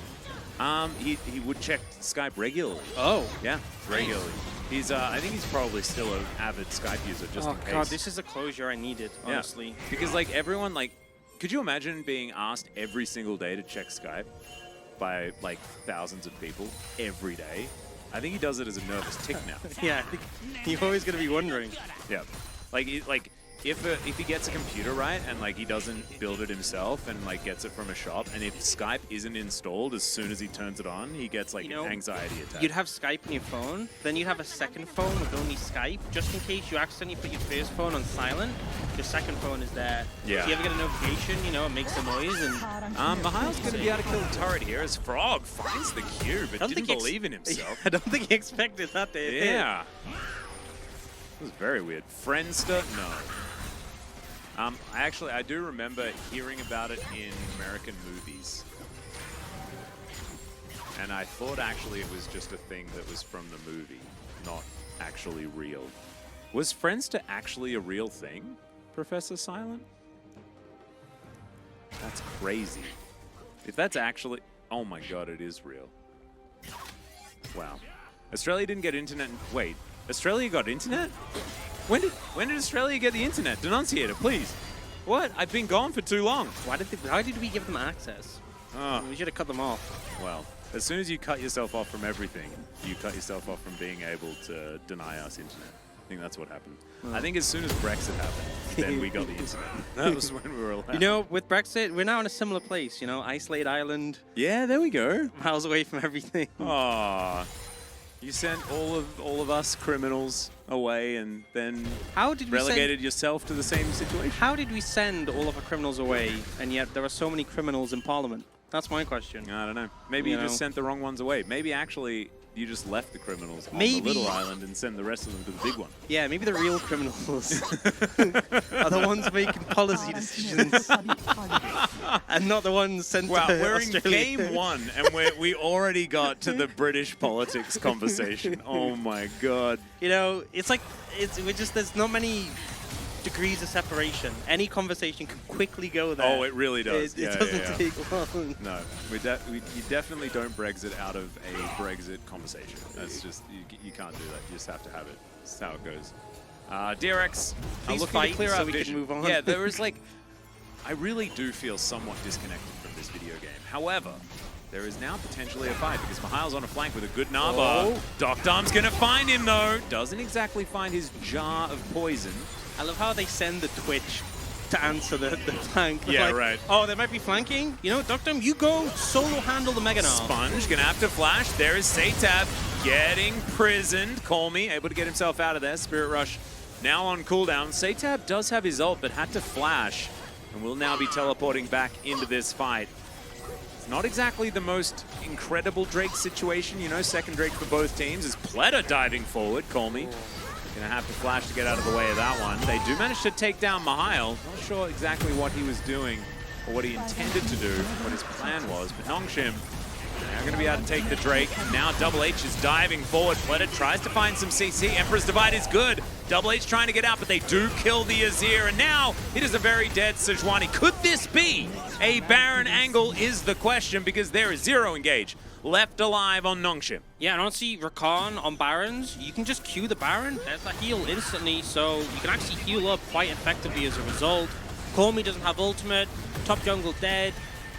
He would check Skype regularly. Oh. Yeah, regularly. He's I think he's probably still an avid Skype user, just in case. Oh god, this is a closure I needed, honestly. Yeah. Because like everyone, like, could you imagine being asked every single day to check Skype by like thousands of people every day? I think he does it as a nervous tick now. Yeah, you're always gonna be wondering. Yeah, like if he gets a computer right and like he doesn't build it himself and like gets it from a shop, and if Skype isn't installed as soon as he turns it on, he gets like an anxiety attack. You'd have Skype on your phone, then you'd have a second phone with only Skype, just in case you accidentally put your first phone on silent. Your second phone is there. Yeah. If you ever get a notification, you know, it makes a noise and... Mihail's going to be able to kill the turret here as Frog finds the cube, but didn't believe in himself. I don't think he expected that to hit. Yeah. It was very weird. Friendster? No. I do remember hearing about it in American movies. And I thought actually it was just a thing that was from the movie, not actually real. Was Friendster actually a real thing, Professor Silent? That's crazy. If that's actually... Oh my god, it is real. Wow. Australia didn't get internet... Wait, Australia got internet? When did Australia get the internet? Denunciator, please. What? I've been gone for too long. Why did we give them access? Oh. We should have cut them off. Well, as soon as you cut yourself off from everything, you cut yourself off from being able to deny us internet. think that's what happened. I think as soon as Brexit happened, then we got the internet. That was when we were allowed. You know, with Brexit, we're now in a similar place. You know, isolated island. Yeah, there we go. Miles away from everything. Aww. You sent all of us criminals away and then relegated yourself to the same situation. How did we send all of our criminals away, and yet there are so many criminals in Parliament? That's my question. I don't know. Maybe you just sent the wrong ones away. Maybe actually you just left the criminals on the little island and sent the rest of them to the big one. Yeah, maybe the real criminals are the ones making policy decisions and not the ones sent to Australia. We're in game 1 and we already got to the British politics conversation. Oh my god. You know, it's like there's not many degrees of separation. Any conversation can quickly go there. Oh, it really does. It doesn't take long. No, you definitely don't Brexit out of a Brexit conversation. That's just, you can't do that. You just have to have it. That's how it goes. DRX, please looking fight to clear so out we vision. can move on. Yeah, there is like, I really do feel somewhat disconnected from this video game. However, there is now potentially a fight because Mihail's on a flank with a good Naba. Oh. Doctor's gonna find him though. Doesn't exactly find his jar of poison. I love how they send the Twitch to answer the flank. Yeah, like, right. Oh, they might be flanking. You know, Doctor, you go solo handle the Mega Gnar. Sponge gonna have to flash. There is Satab getting prisoned. Call me, able to get himself out of there. Spirit Rush now on cooldown. Satab does have his ult, but had to flash and will now be teleporting back into this fight. It's not exactly the most incredible Drake situation, you know, second Drake for both teams. Is Pleta diving forward, Call me. Gonna have to flash to get out of the way of that one. They do manage to take down Mihail. Not sure exactly what he was doing or what he intended to do, what his plan was, but Nongshim now gonna be able to take the Drake. Now Double H is diving forward. Pleta tries to find some CC. Emperor's Divide is good. Double H trying to get out, but they do kill the Azir, and now it is a very dead Sejuani. Could this be a Baron angle is the question, because there is 0 engage left alive on Nongshim. Yeah, and honestly, Rakan on Barons, you can just Q the Baron. There's a heal instantly, so you can actually heal up quite effectively as a result. Call Me doesn't have ultimate. Top jungle dead.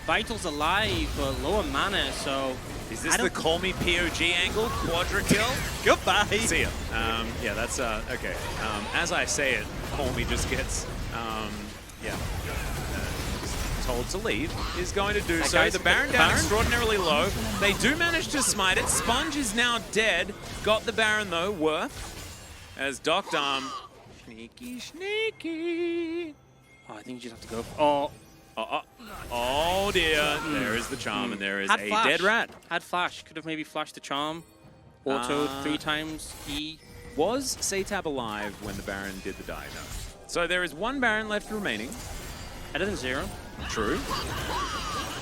Vital's alive, but lower mana, so... Is this the Call Me POG angle? Quadra kill? Goodbye! See ya. Yeah, that's, okay. As I say it, Call Me just gets, told to leave, is going to do so. The Baron down extraordinarily low. They do manage to smite it. Sponge is now dead. Got the Baron though, Worth. As Docdarm, sneaky. Oh, I think you just have to go. Oh. Oh dear. There is the charm, and there is a dead rat. Had flash. Could have maybe flashed the charm. Autoed 3 times. E. Was Satab alive when the Baron did the dive? No. So there is 1 Baron left remaining. Better than 0. True.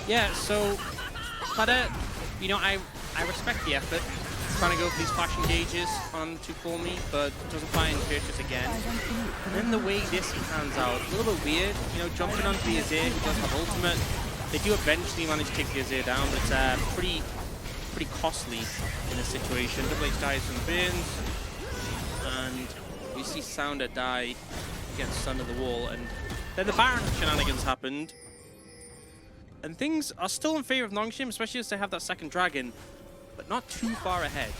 Yeah, so, but, you know, I respect the effort. Trying to go for these flash engages on to Call Me, but doesn't find Purchase again. And then the way this pans out, a little bit weird. You know, jumping onto the Azir, who does have ultimate. They do eventually manage to take the Azir down, but it's pretty costly in this situation. Double H dies from the burns, and you see Sounder die, gets stunned to the wall, and then the Baron shenanigans happened. And things are still in favor of Nongshim, especially as they have that second dragon, but not too far ahead.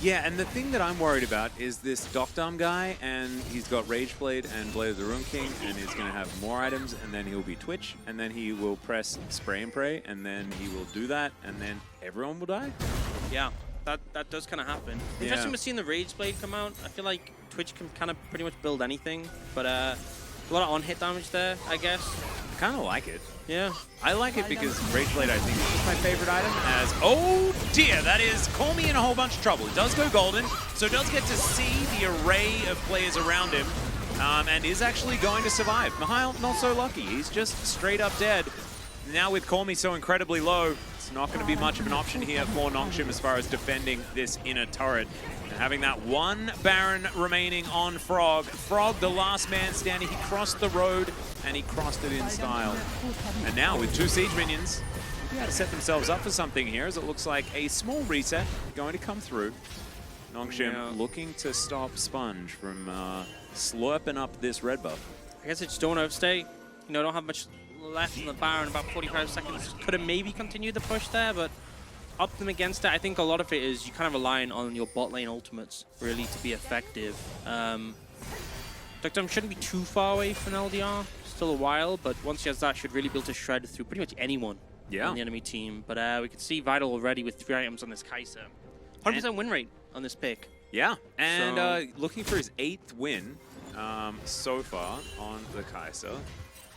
Yeah, and the thing that I'm worried about is this Docdarm guy, and he's got Rage Blade and Blade of the Rune King, and he's going to have more items, and then he'll be Twitch, and then he will press Spray and Pray, and then he will do that, and then everyone will die? Yeah, that does kind of happen. Interesting with seeing the Rage Blade come out. I feel like Twitch can kind of pretty much build anything, but a lot of on-hit damage there, I guess. I kind of like it. Yeah. I like it because Rage Blade, I think, is my favorite item. As, oh dear, that is Call Me in a whole bunch of trouble. It does go golden, so does get to see the array of players around him, and is actually going to survive. Mihail, not so lucky. He's just straight up dead. Now with Call Me so incredibly low, it's not going to be much of an option here for Nongshim as far as defending this inner turret. And having that 1 Baron remaining on Frog. Frog, the last man standing, he crossed the road, and he crossed it in style. And now with 2 Siege Minions, they got to set themselves up for something here, as it looks like a small reset going to come through. Nongshim looking to stop Sponge from slurping up this red buff. I guess it's don't overstay. You know, don't have much left in the Baron, about 45 seconds. Could have maybe continued the push there, but up them against it. I think a lot of it is you kind of relying on your bot lane ultimates really to be effective. Dr. shouldn't be too far away from LDR. Still a while, but once he has that, should really be able to shred through pretty much anyone on the enemy team. But we can see Vital already with 3 items on this Kai'Sa. 100% win rate on this pick. Yeah, and looking for his 8th win so far on the Kai'Sa.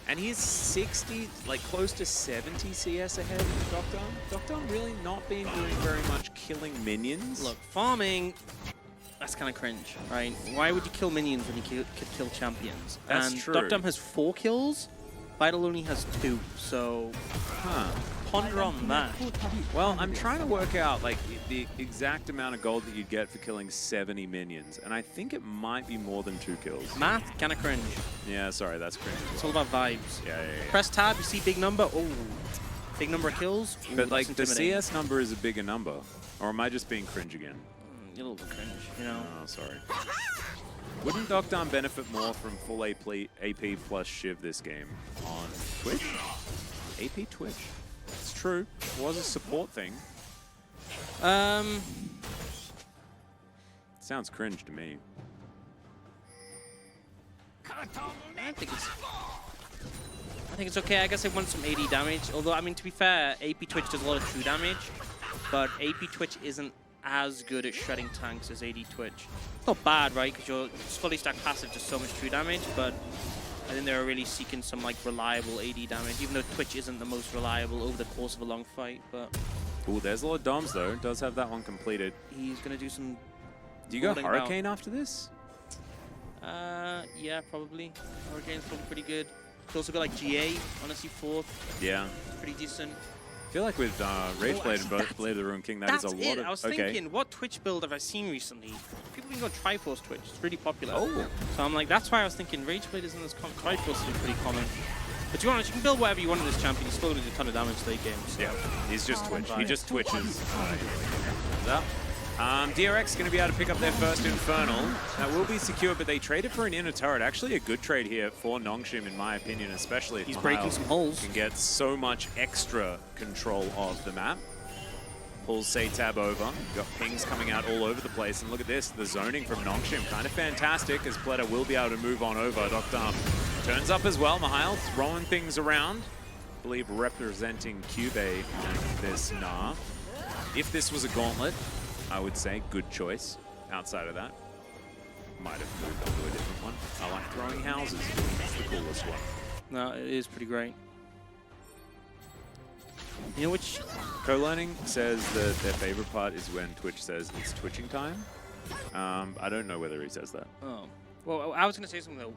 And he's 60, like close to 70 CS ahead of Dr. Dr. really not been doing very much killing minions. Look, farming, that's kind of cringe, right? Why would you kill minions when you could kill champions? That's true. Dr. has 4 kills, Vital only has 2, so ponder on that. Well, I'm trying to work out like the exact amount of gold that you'd get for killing 70 minions, and I think it might be more than 2 kills. Math, kind of cringe. Yeah, sorry, that's cringe. It's all about vibes. Yeah. Press tab, you see big number. Oh, big number of kills. Ooh, but like the CS number is a bigger number, or am I just being cringe again? You're a little bit cringe, you know. Oh, sorry. Wouldn't Doctor benefit more from full AP plus Shiv this game on Twitch? AP Twitch. It's true. It was a support thing. Sounds cringe to me. I think it's okay. I guess I want some AD damage. Although, I mean, to be fair, AP Twitch does a lot of true damage, but AP Twitch isn't as good at shredding tanks as AD Twitch. It's not bad, right? Because your fully stacked passive does so much true damage, but I think they're really seeking some like reliable AD damage, even though Twitch isn't the most reliable over the course of a long fight. But ooh, there's a lot of doms though. Does have that one completed. He's gonna do some. Do you go Hurricane after this? Yeah, probably. Hurricane's probably pretty good. He's also got like GA, honestly, 4th. Yeah. Pretty decent. I feel like with Rageblade and Blade of the Ruined King, that is a lot of... I was thinking, what Twitch build have I seen recently? People can go Triforce Twitch. It's really popular. Oh. So I'm like, that's why I was thinking Rageblade isn't as common. Triforce is pretty common. But to be honest, you can build whatever you want in this champion. He's still going to do a ton of damage late game. So. Yeah, he's just Twitch. He just twitches. DRX going to be able to pick up their first Infernal. That will be secure, but they traded for an inner turret. Actually a good trade here for Nongshim, in my opinion, especially if he's Mahal breaking some holes. Can get so much extra control of the map. Pulls Tab over. You've got pings coming out all over the place. And look at this, the zoning from Nongshim. Kind of fantastic, as Pleta will be able to move on over. Dr. turns up as well. Mahal throwing things around. I believe representing Cube and this Nah. If this was a gauntlet, I would say good choice. Outside of that, might have moved on to a different one. I like throwing houses. That's the coolest one. No, it is pretty great. You know which? Co-learning says that their favorite part is when Twitch says it's twitching time. I don't know whether he says that. Oh. Well, I was going to say something though.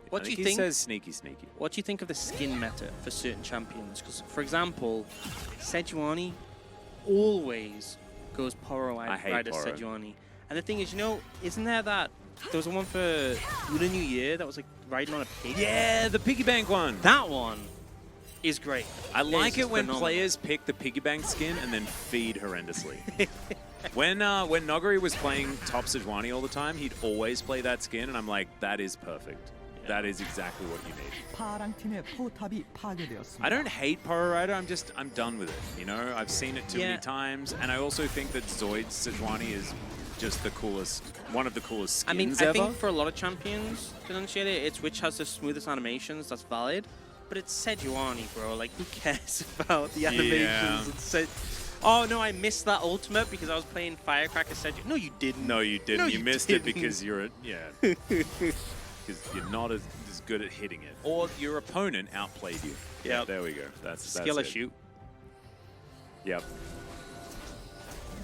What do you think? He says sneaky, sneaky. What do you think of the skin meta for certain champions? Because, for example, Sejuani always goes Poro Rider Sejuani. And the thing is, you know, isn't there that... There was one for Lunar New Year that was like riding on a pig? Yeah, the piggy bank one. That one is great. I like it when players pick the piggy bank skin and then feed horrendously. When Nogari was playing top Sejuani all the time, he'd always play that skin, and I'm like, that is perfect. Yeah. That is exactly what you need. I don't hate Poro Rider, I'm done with it. You know, I've seen it too many times, and I also think that Zoid's Sejuani is just the coolest, one of the coolest skins ever. I think for a lot of champions, to enunciate it, it's which has the smoothest animations, that's valid. But it's Sejuani, bro. Like, who cares about the animations? Yeah. Oh, no, I missed that ultimate because I was playing Firecracker Sejuani. No, you didn't. No, you didn't. No, you missed it because you're, because you're not as good at hitting it. Or your opponent outplayed you. Yeah, there we go. That's skill shoot. Yep.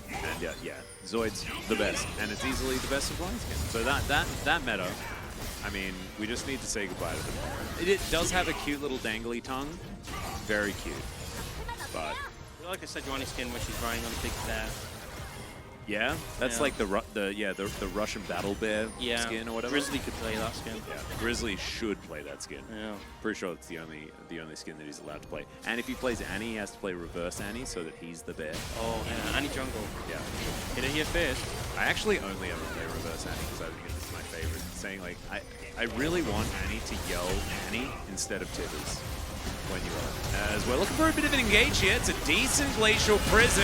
And yeah, Zoid's the best, and it's easily the best Sejuani skin. So that meta, I mean, we just need to say goodbye to them. It does have a cute little dangly tongue, very cute. But I like a Sejuani skin where she's riding on a big bear. Yeah, that's like the Russian battle bear skin or whatever. Grizzly could play that skin. Yeah, Grizzly should play that skin. Yeah, pretty sure it's the only skin that he's allowed to play. And if he plays Annie, he has to play reverse Annie so that he's the bear. Oh, yeah, Annie jungle. Yeah, hit it here first. I actually only ever play reverse Annie because I think it's my favorite. Saying like I really want Annie to yell Annie instead of Tibbers. when you are. As we're looking for a bit of an engage here. It's a decent glacial prison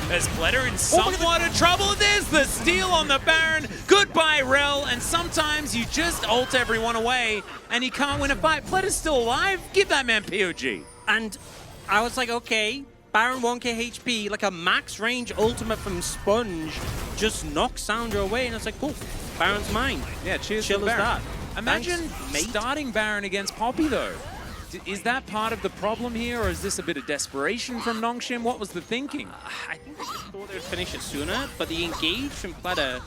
as Pletter in somewhat of trouble. There's the steal on the Baron. Goodbye, Rel. And sometimes you just ult everyone away and you can't win a fight. Pletter's still alive. Give that man POG. And I was like, okay, Baron 1k HP, like a max range ultimate from Sponge just knocks Sounder away. And it's like, cool, Baron's mine. Yeah, cheers Chill to as Baron. that. Imagine Thanks, starting Baron against Poppy, though. Is that part of the problem here, or is this a bit of desperation from Nongshim? What was the thinking? I think they just thought they would finish it sooner, but the engage from Pletter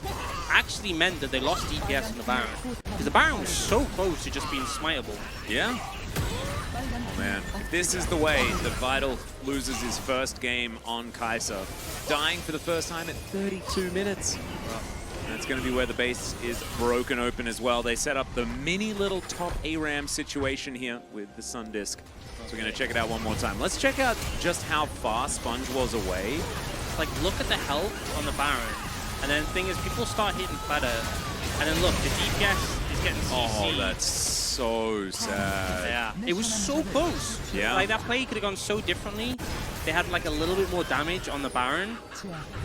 actually meant that they lost DPS on the Baron. Because the Baron was so close to just being smiteable. Yeah. Oh, man. If this is the way that Vital loses his first game on Kai'Sa, dying for the first time at 32 minutes. That's going to be where the base is broken open as well. They set up the mini little top ARAM situation here with the Sun Disc. So we're going to check it out one more time. Let's check out just how far Sponge was away. Like, look at the health on the Baron. And then the thing is, people start hitting Pletter. And then look, the DPS is getting CC. Oh, that's so sad. Yeah, it was so close. Yeah. Like, that play could have gone so differently. They had like a little bit more damage on the Baron.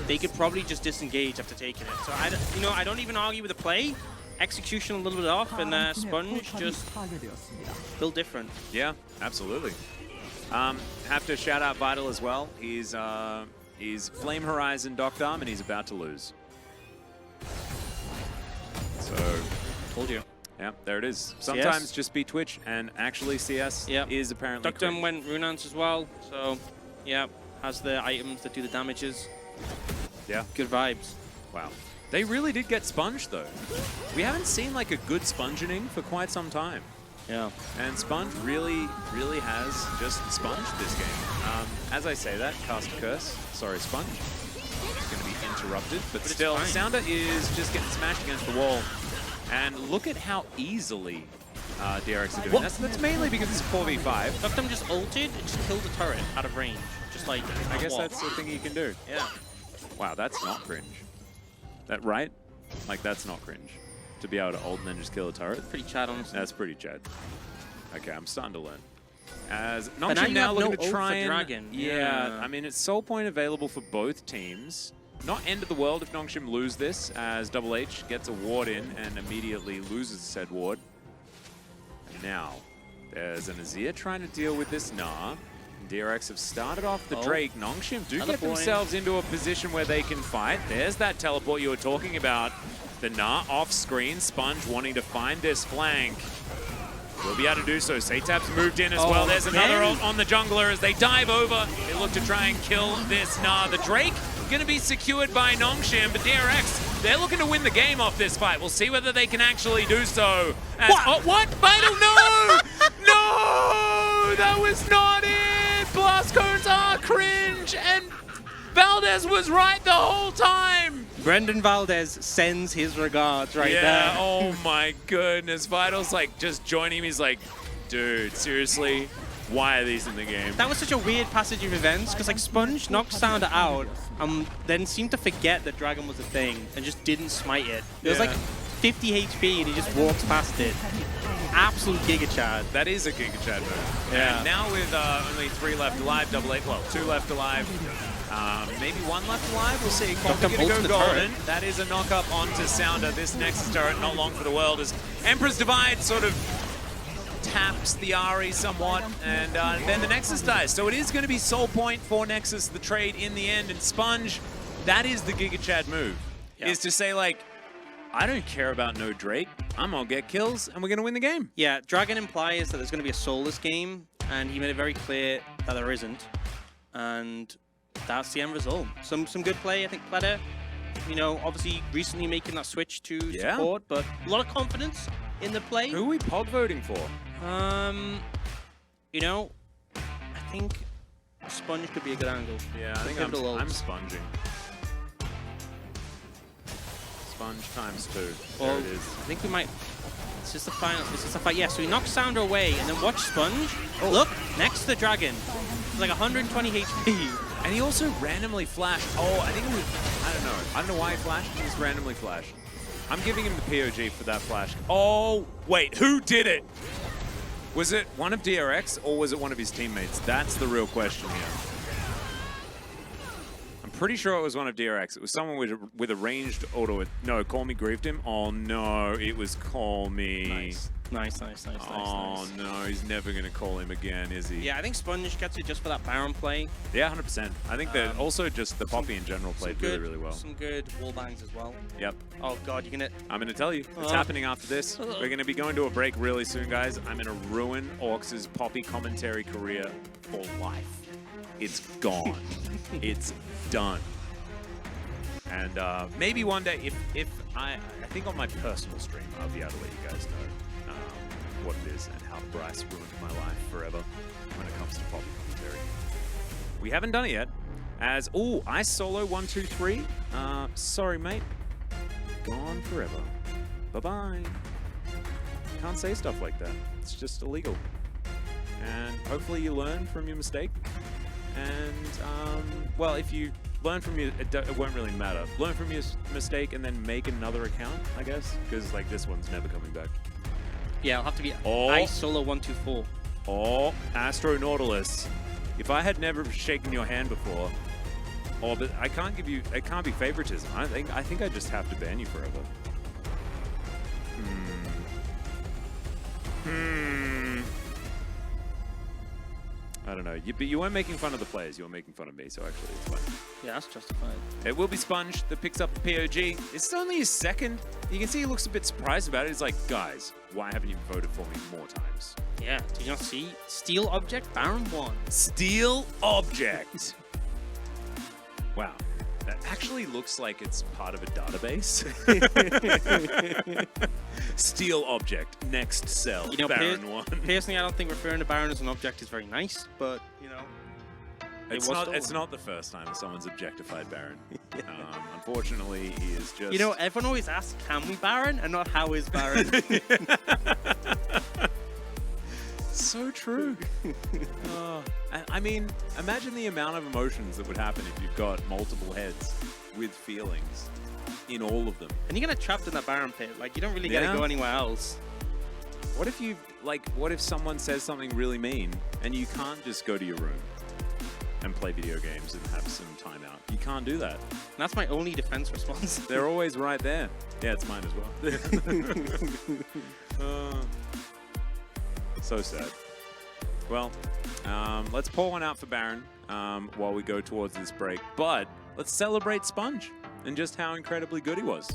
They could probably just disengage after taking it. So I don't even argue with the play. Execution a little bit off, and Sponge just built different. Yeah, absolutely. Have to shout out Vital as well. He's Flame Horizon Docked Arm, and he's about to lose. So, Told you. yeah, there it is. Sometimes just be Twitch, and actually CS is apparently Docked Arm went Runance as well, so yeah, has the items that do the damages. Yeah. Good vibes. Wow. They really did get sponged, though. We haven't seen like a good sponging for quite some time. Yeah. And Sponge really has just sponged this game. As I say that, cast a curse. Sorry, Sponge. It's going to be interrupted, but still, Sounder is just getting smashed against the wall. And look at how easily DRX are doing. That's mainly because it's a 4v5. Docked Arm just ulted and just killed the turret out of range. Just like, I guess that's the thing you can do. Yeah. Wow, that's not cringe. That right? Like, that's not cringe. To be able to ult and then just kill a turret. Pretty Chad, honestly. That's pretty Chad. Okay, I'm starting to learn. As But Nongshim now looking to ult try for and... Dragon. Yeah, I mean, it's soul point available for both teams. Not end of the world if Nongshim lose this, as Double H gets a ward in and immediately loses said ward. And now, there's an Azir trying to deal with this Gnar. DRX have started off the Drake. Nongshim do get themselves into a position where they can fight. There's that teleport you were talking about. The Gnar off screen. Sponge wanting to find this flank. Will be able to do so. Satab's moved in as well. There's another ult on the jungler as they dive over. They look to try and kill this Gnar. The Drake going to be secured by Nongshim, but DRX, they're looking to win the game off this fight. We'll see whether they can actually do so. As, what? Vital, no! No! That was not it! Blast cones are cringe, and Valdez was right the whole time! Brendan Valdez sends his regards right there. Yeah, oh my goodness. Vital's like just joining him. He's like, dude, seriously? Why are these in the game? That was such a weird passage of events, because like Sponge knocked Sounder out, then seemed to forget that Dragon was a thing, and just didn't smite it. It was like 50 HP and he just walks past it. Absolute Giga Chad. That is a Giga Chad move. Yeah. And now with only 3 left alive, Double H, well, 2 left alive, maybe 1 left alive, we'll see. Comp gonna go golden. That is a knock-up onto Sounder. This Nexus turret, not long for the world, as Emperor's Divide sort of taps the Ahri somewhat, and then the Nexus dies. So it is going to be soul point for Nexus, the trade in the end, and Sponge, that is the Giga Chad move, is to say like, I don't care about no Drake, I'm going to get kills, and we're going to win the game. Yeah, Dragon implies that there's going to be a soulless game, and he made it very clear that there isn't, and that's the end result. Some good play, I think Pletter, you know, obviously recently making that switch to support, but a lot of confidence in the play. Who are we pod voting for? You know, I think Sponge could be a good angle. Yeah, I think I'm sponging. Sponge times 2. Well, there it is. I think we might. It's just the final. This is the fight. Yeah, so he knocks Sounder away, and then watch Sponge. Oh, look, next to the Dragon. It's like 120 HP. And he also randomly flashed. Oh, I think it was, I don't know. I don't know why he flashed. He just randomly flashed. I'm giving him the POG for that flash. Oh, wait, who did it? Was it one of DRX or was it one of his teammates? That's the real question here. I'm pretty sure it was one of DRX. It was someone with a ranged auto. No, Call Me griefed him. Oh no, it was Call Me. Nice. Oh no, he's never going to call him again, is he? Yeah, I think Sponge gets it just for that Baron play. Yeah, 100%. I think that also just the Poppy in general played really well. Some good wall bangs as well. Yep. Oh god, you're gonna... I'm going to tell you. It's happening after this. We're going to be going to a break really soon, guys. I'm going to ruin Orcs' Poppy commentary career for life. It's gone. It's done. And maybe one day, if I think on my personal stream, I'll be able to let you guys know what it is and how Bryce ruined my life forever when it comes to Poppy commentary. We haven't done it yet. As, I solo 1, 2, 3. Sorry, mate. Gone forever. Bye-bye. Can't say stuff like that. It's just illegal. And hopefully you learn from your mistake. And, well, if you learn from your, it won't really matter. Learn from your mistake and then make another account, I guess. Because, like, this one's never coming back. Yeah, it'll have to be Ice Solo 124. Oh, Astro Nautilus. If I had never shaken your hand before, but I can't give you. It can't be favoritism. I think I just have to ban you forever. I don't know. But you weren't making fun of the players. You were making fun of me. So actually, it's fine. Yeah, that's justified. It will be Sponge that picks up the POG. It's only his second. You can see he looks a bit surprised about it. He's like, guys, why haven't you voted for me more times? Yeah, did you not see? Steel Object, Baron 1. Steel Object. Wow. That actually looks like it's part of a database. Steel Object, next cell, you know, Baron 1. Personally, I don't think referring to Baron as an object is very nice, but, you know. It's not the first time someone's objectified Baron. Unfortunately, he is just... You know, everyone always asks, can we Baron? And not how is Baron? So true. I mean, imagine the amount of emotions that would happen if you've got multiple heads with feelings in all of them. And you're gonna trapped in that Baron pit. Like, you don't really get to go anywhere else. What if you, like, what if someone says something really mean and you can't just go to your room and play video games and have some time out? You can't do that. And that's my only defense response. They're always right there. Yeah, it's mine as well. So sad. Well, let's pour one out for Baron while we go towards this break. But let's celebrate Sponge and just how incredibly good he was.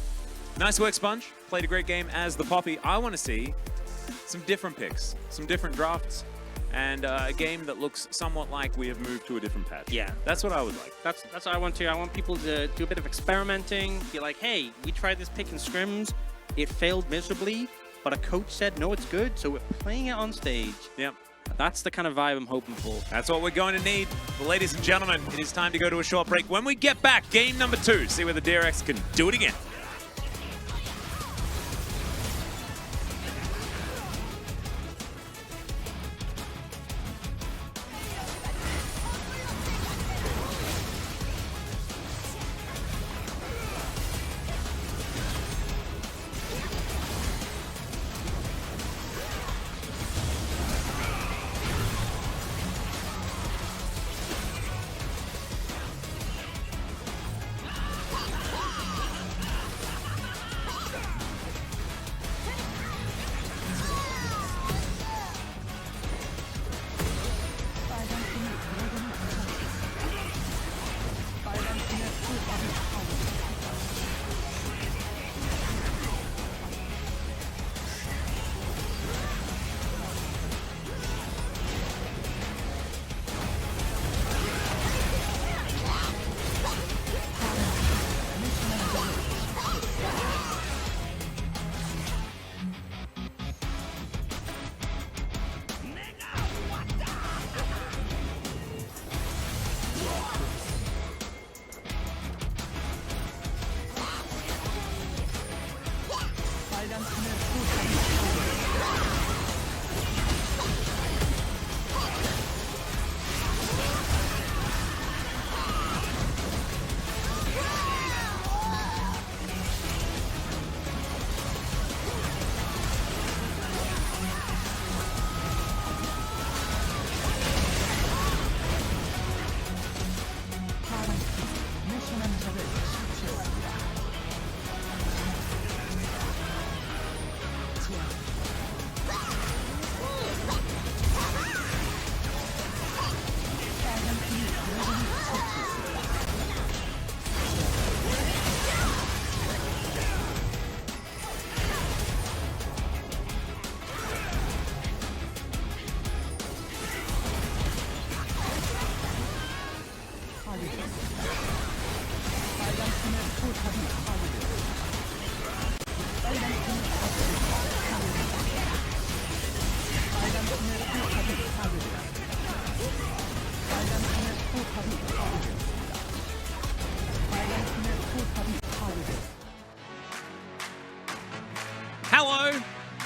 Nice work, Sponge. Played a great game as the Poppy. I want to see some different picks, some different drafts, and a game that looks somewhat like we have moved to a different patch. Yeah. That's what I would like. That's what I want to. I want people to do a bit of experimenting. Be like, hey, we tried this pick in scrims. It failed miserably. But a coach said, no, it's good, so we're playing it on stage. Yep. That's the kind of vibe I'm hoping for. That's what we're going to need. Well, ladies and gentlemen, it is time to go to a short break. When we get back, game number 2, see whether DRX can do it again.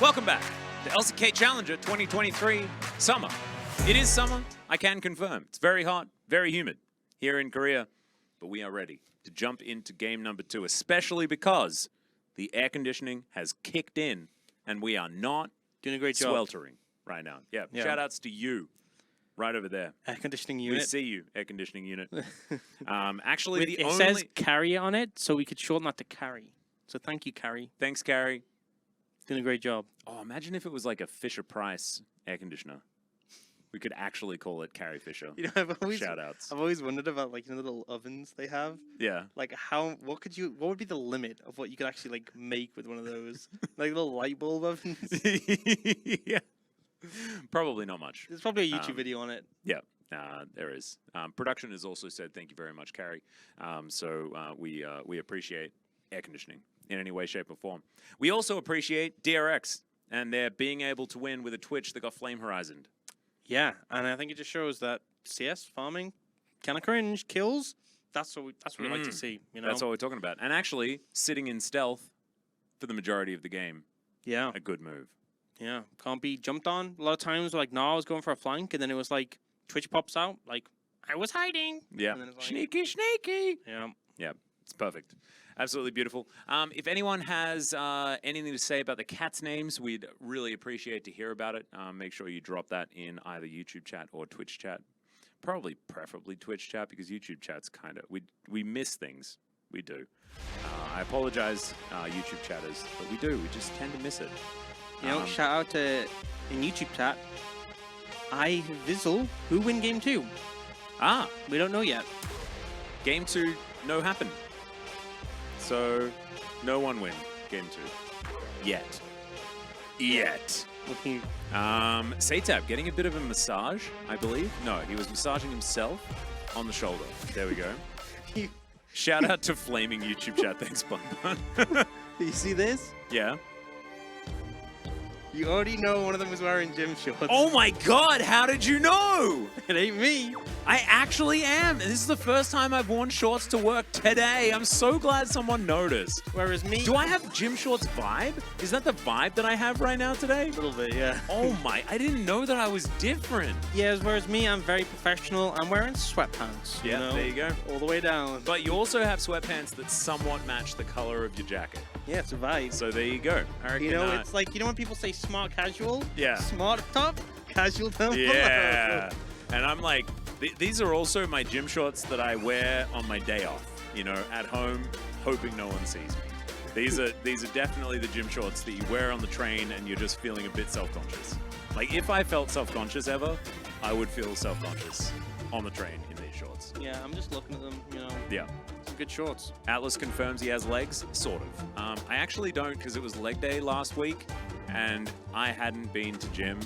Welcome back to LCK Challenger 2023 Summer. It is summer, I can confirm. It's very hot, very humid here in Korea, but we are ready to jump into game number 2, especially because the air conditioning has kicked in and we are not doing a great job. Sweltering right now. Yeah, shout outs to you right over there. Air conditioning unit. We see you, air conditioning unit. Actually, it says carry on it, so we could shorten that to carry. So thank you, Carrie. Thanks, Carrie. Doing a great job. Oh, imagine if it was like a Fisher-Price air conditioner. We could actually call it Carrie Fisher. You know, I've always wondered about like the little ovens they have. Yeah. Like what would be the limit of what you could actually like make with one of those? Like little light bulb ovens? Yeah. Probably not much. There's probably a YouTube video on it. Yeah. There is. Production has also said thank you very much, Carrie. We appreciate air conditioning in any way, shape, or form. We also appreciate DRX and their being able to win with a Twitch that got flame horizoned. Yeah, and I think it just shows that CS farming kind of cringe kills. That's what we like to see. You know, that's what we're talking about. And actually, sitting in stealth for the majority of the game. Yeah, a good move. Yeah, can't be jumped on. A lot of times, like, no, I was going for a flank, and then it was like Twitch pops out, like I was hiding. Yeah, and then it's like, sneaky, sneaky. Yeah, yeah, it's perfect. Absolutely beautiful. If anyone has anything to say about the cats' names, we'd really appreciate to hear about it. Make sure you drop that in either YouTube chat or Twitch chat. Preferably Twitch chat, because YouTube chat's kind of... We miss things. We do. I apologize, YouTube chatters, but we do. We just tend to miss it. You know, shout out to in YouTube chat, Vizzle, who win game 2? We don't know yet. Game 2, no happen. So, no one win game 2. Yet. Satab getting a bit of a massage, I believe. No, he was massaging himself on the shoulder. There we go. Shout out to flaming YouTube chat. Thanks, Bun Bun. You see this? Yeah. You already know one of them is wearing gym shorts. Oh my god, how did you know? It ain't me. I actually am. This is the first time I've worn shorts to work today. I'm so glad someone noticed. Whereas me... Do I have gym shorts vibe? Is that the vibe that I have right now today? A little bit, yeah. Oh my, I didn't know that I was different. Yeah, whereas me, I'm very professional. I'm wearing sweatpants. Yeah, you know, there you go. All the way down. But you also have sweatpants that somewhat match the color of your jacket. Yeah, it's a vibe. So there you go. I reckon, you know, it's like, you know when people say smart casual? Yeah. Smart top, casual down below. Yeah. And I'm like, these are also my gym shorts that I wear on my day off, you know, at home, hoping no one sees me. These are definitely the gym shorts that you wear on the train and you're just feeling a bit self-conscious. Like, if I felt self-conscious ever, I would feel self-conscious on the train in these shorts. Yeah, I'm just looking at them, you know. Yeah. Some good shorts. Atlas confirms he has legs, sort of. I actually don't, because it was leg day last week, and I hadn't been to gym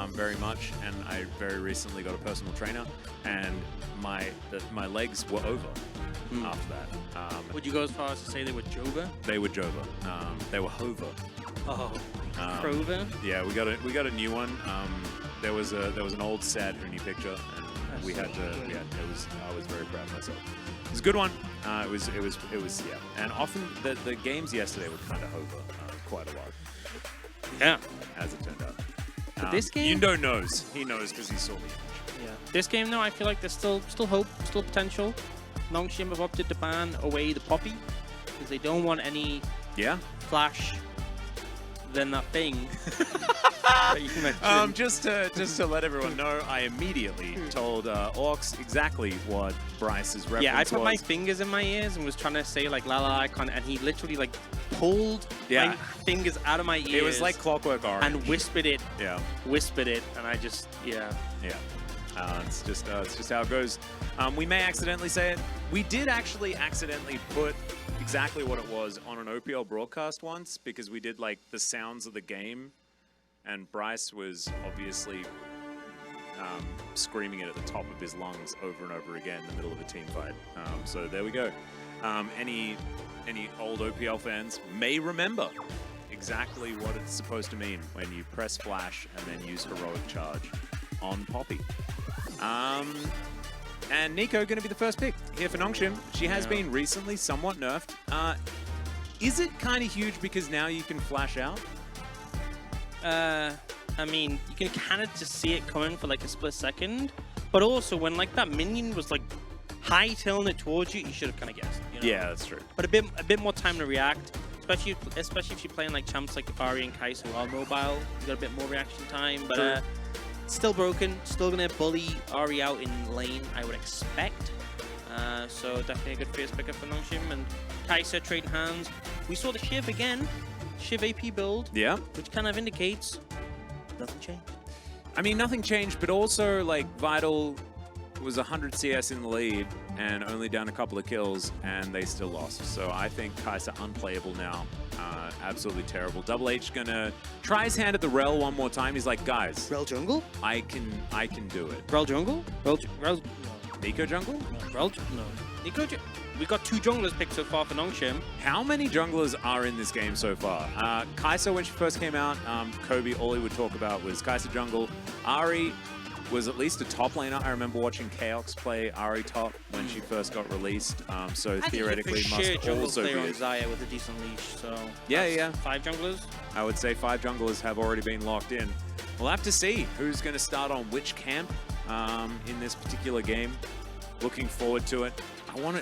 very much, and I very recently got a personal trainer, and my legs were over after that. Would you go as far as to say they were Jova? They were Jova. They were Hova. Oh, Krover? Yeah, we got a new one. There was an old sad Uni picture, and I was very proud of myself. It was a good one. It was yeah. And often the games yesterday were kind of Hova quite a lot. Yeah, as it turned out. This game, Yundo knows. He knows because he saw me. Yeah. This game, though, I feel like there's still hope, still potential. Nongshim have opted to ban away the Poppy because they don't want any flash. Then that thing. That you mentioned. Just to let everyone know, I immediately told Orcs exactly what Bryce's reference was. Yeah, I put my fingers in my ears and was trying to say like la la icon, and he literally like pulled my fingers out of my ears. It was like Clockwork Orange. And whispered it. Yeah. Whispered it, and I just Yeah. It's just how it goes. We may accidentally say it. We did actually accidentally put exactly what it was on an OPL broadcast once, because we did like the sounds of the game, and Bryce was obviously screaming it at the top of his lungs over and over again in the middle of a team fight. So there we go. Any old OPL fans may remember exactly what it's supposed to mean when you press flash and then use heroic charge on Poppy. And Nico going to be the first pick here for Nongshim. She has been recently somewhat nerfed. Is it kind of huge because now you can flash out? I mean, you can kind of just see it coming for like a split second, but also when like that minion was like high-tailing it towards you, you should have kind of guessed. You know? Yeah, that's true. But a bit more time to react, especially if you're playing like champs like Ari and Kai'Sa who are mobile. You got a bit more reaction time, but still broken. Still gonna bully Ari out in lane, I would expect. So definitely a good first pickup for Nongshim, and Kai'Sa trading hands. We saw the Shiv again, Shiv AP build. Yeah. Which kind of indicates nothing changed. I mean, nothing changed, but also like Vital was 100 CS in the lead and only down a couple of kills, and they still lost. So I think Kai'Sa unplayable now. Absolutely terrible. Double H gonna try his hand at the Rel one more time. He's like, guys, Rel jungle? I can do it. Rel jungle? Rel no. Nico jungle? No. Rel no. Nico we got 2 junglers picked so far for Nongshim. How many junglers are in this game so far? Kai'Sa, when she first came out, Kobe, all he would talk about was Kai'Sa jungle. Ari was at least a top laner. I remember watching Chaos play Ari top when she first got released. So theoretically must also be on Xayah with a decent leash. So yeah. 5 junglers. I would say 5 junglers have already been locked in. We'll have to see who's going to start on which camp in this particular game. Looking forward to it.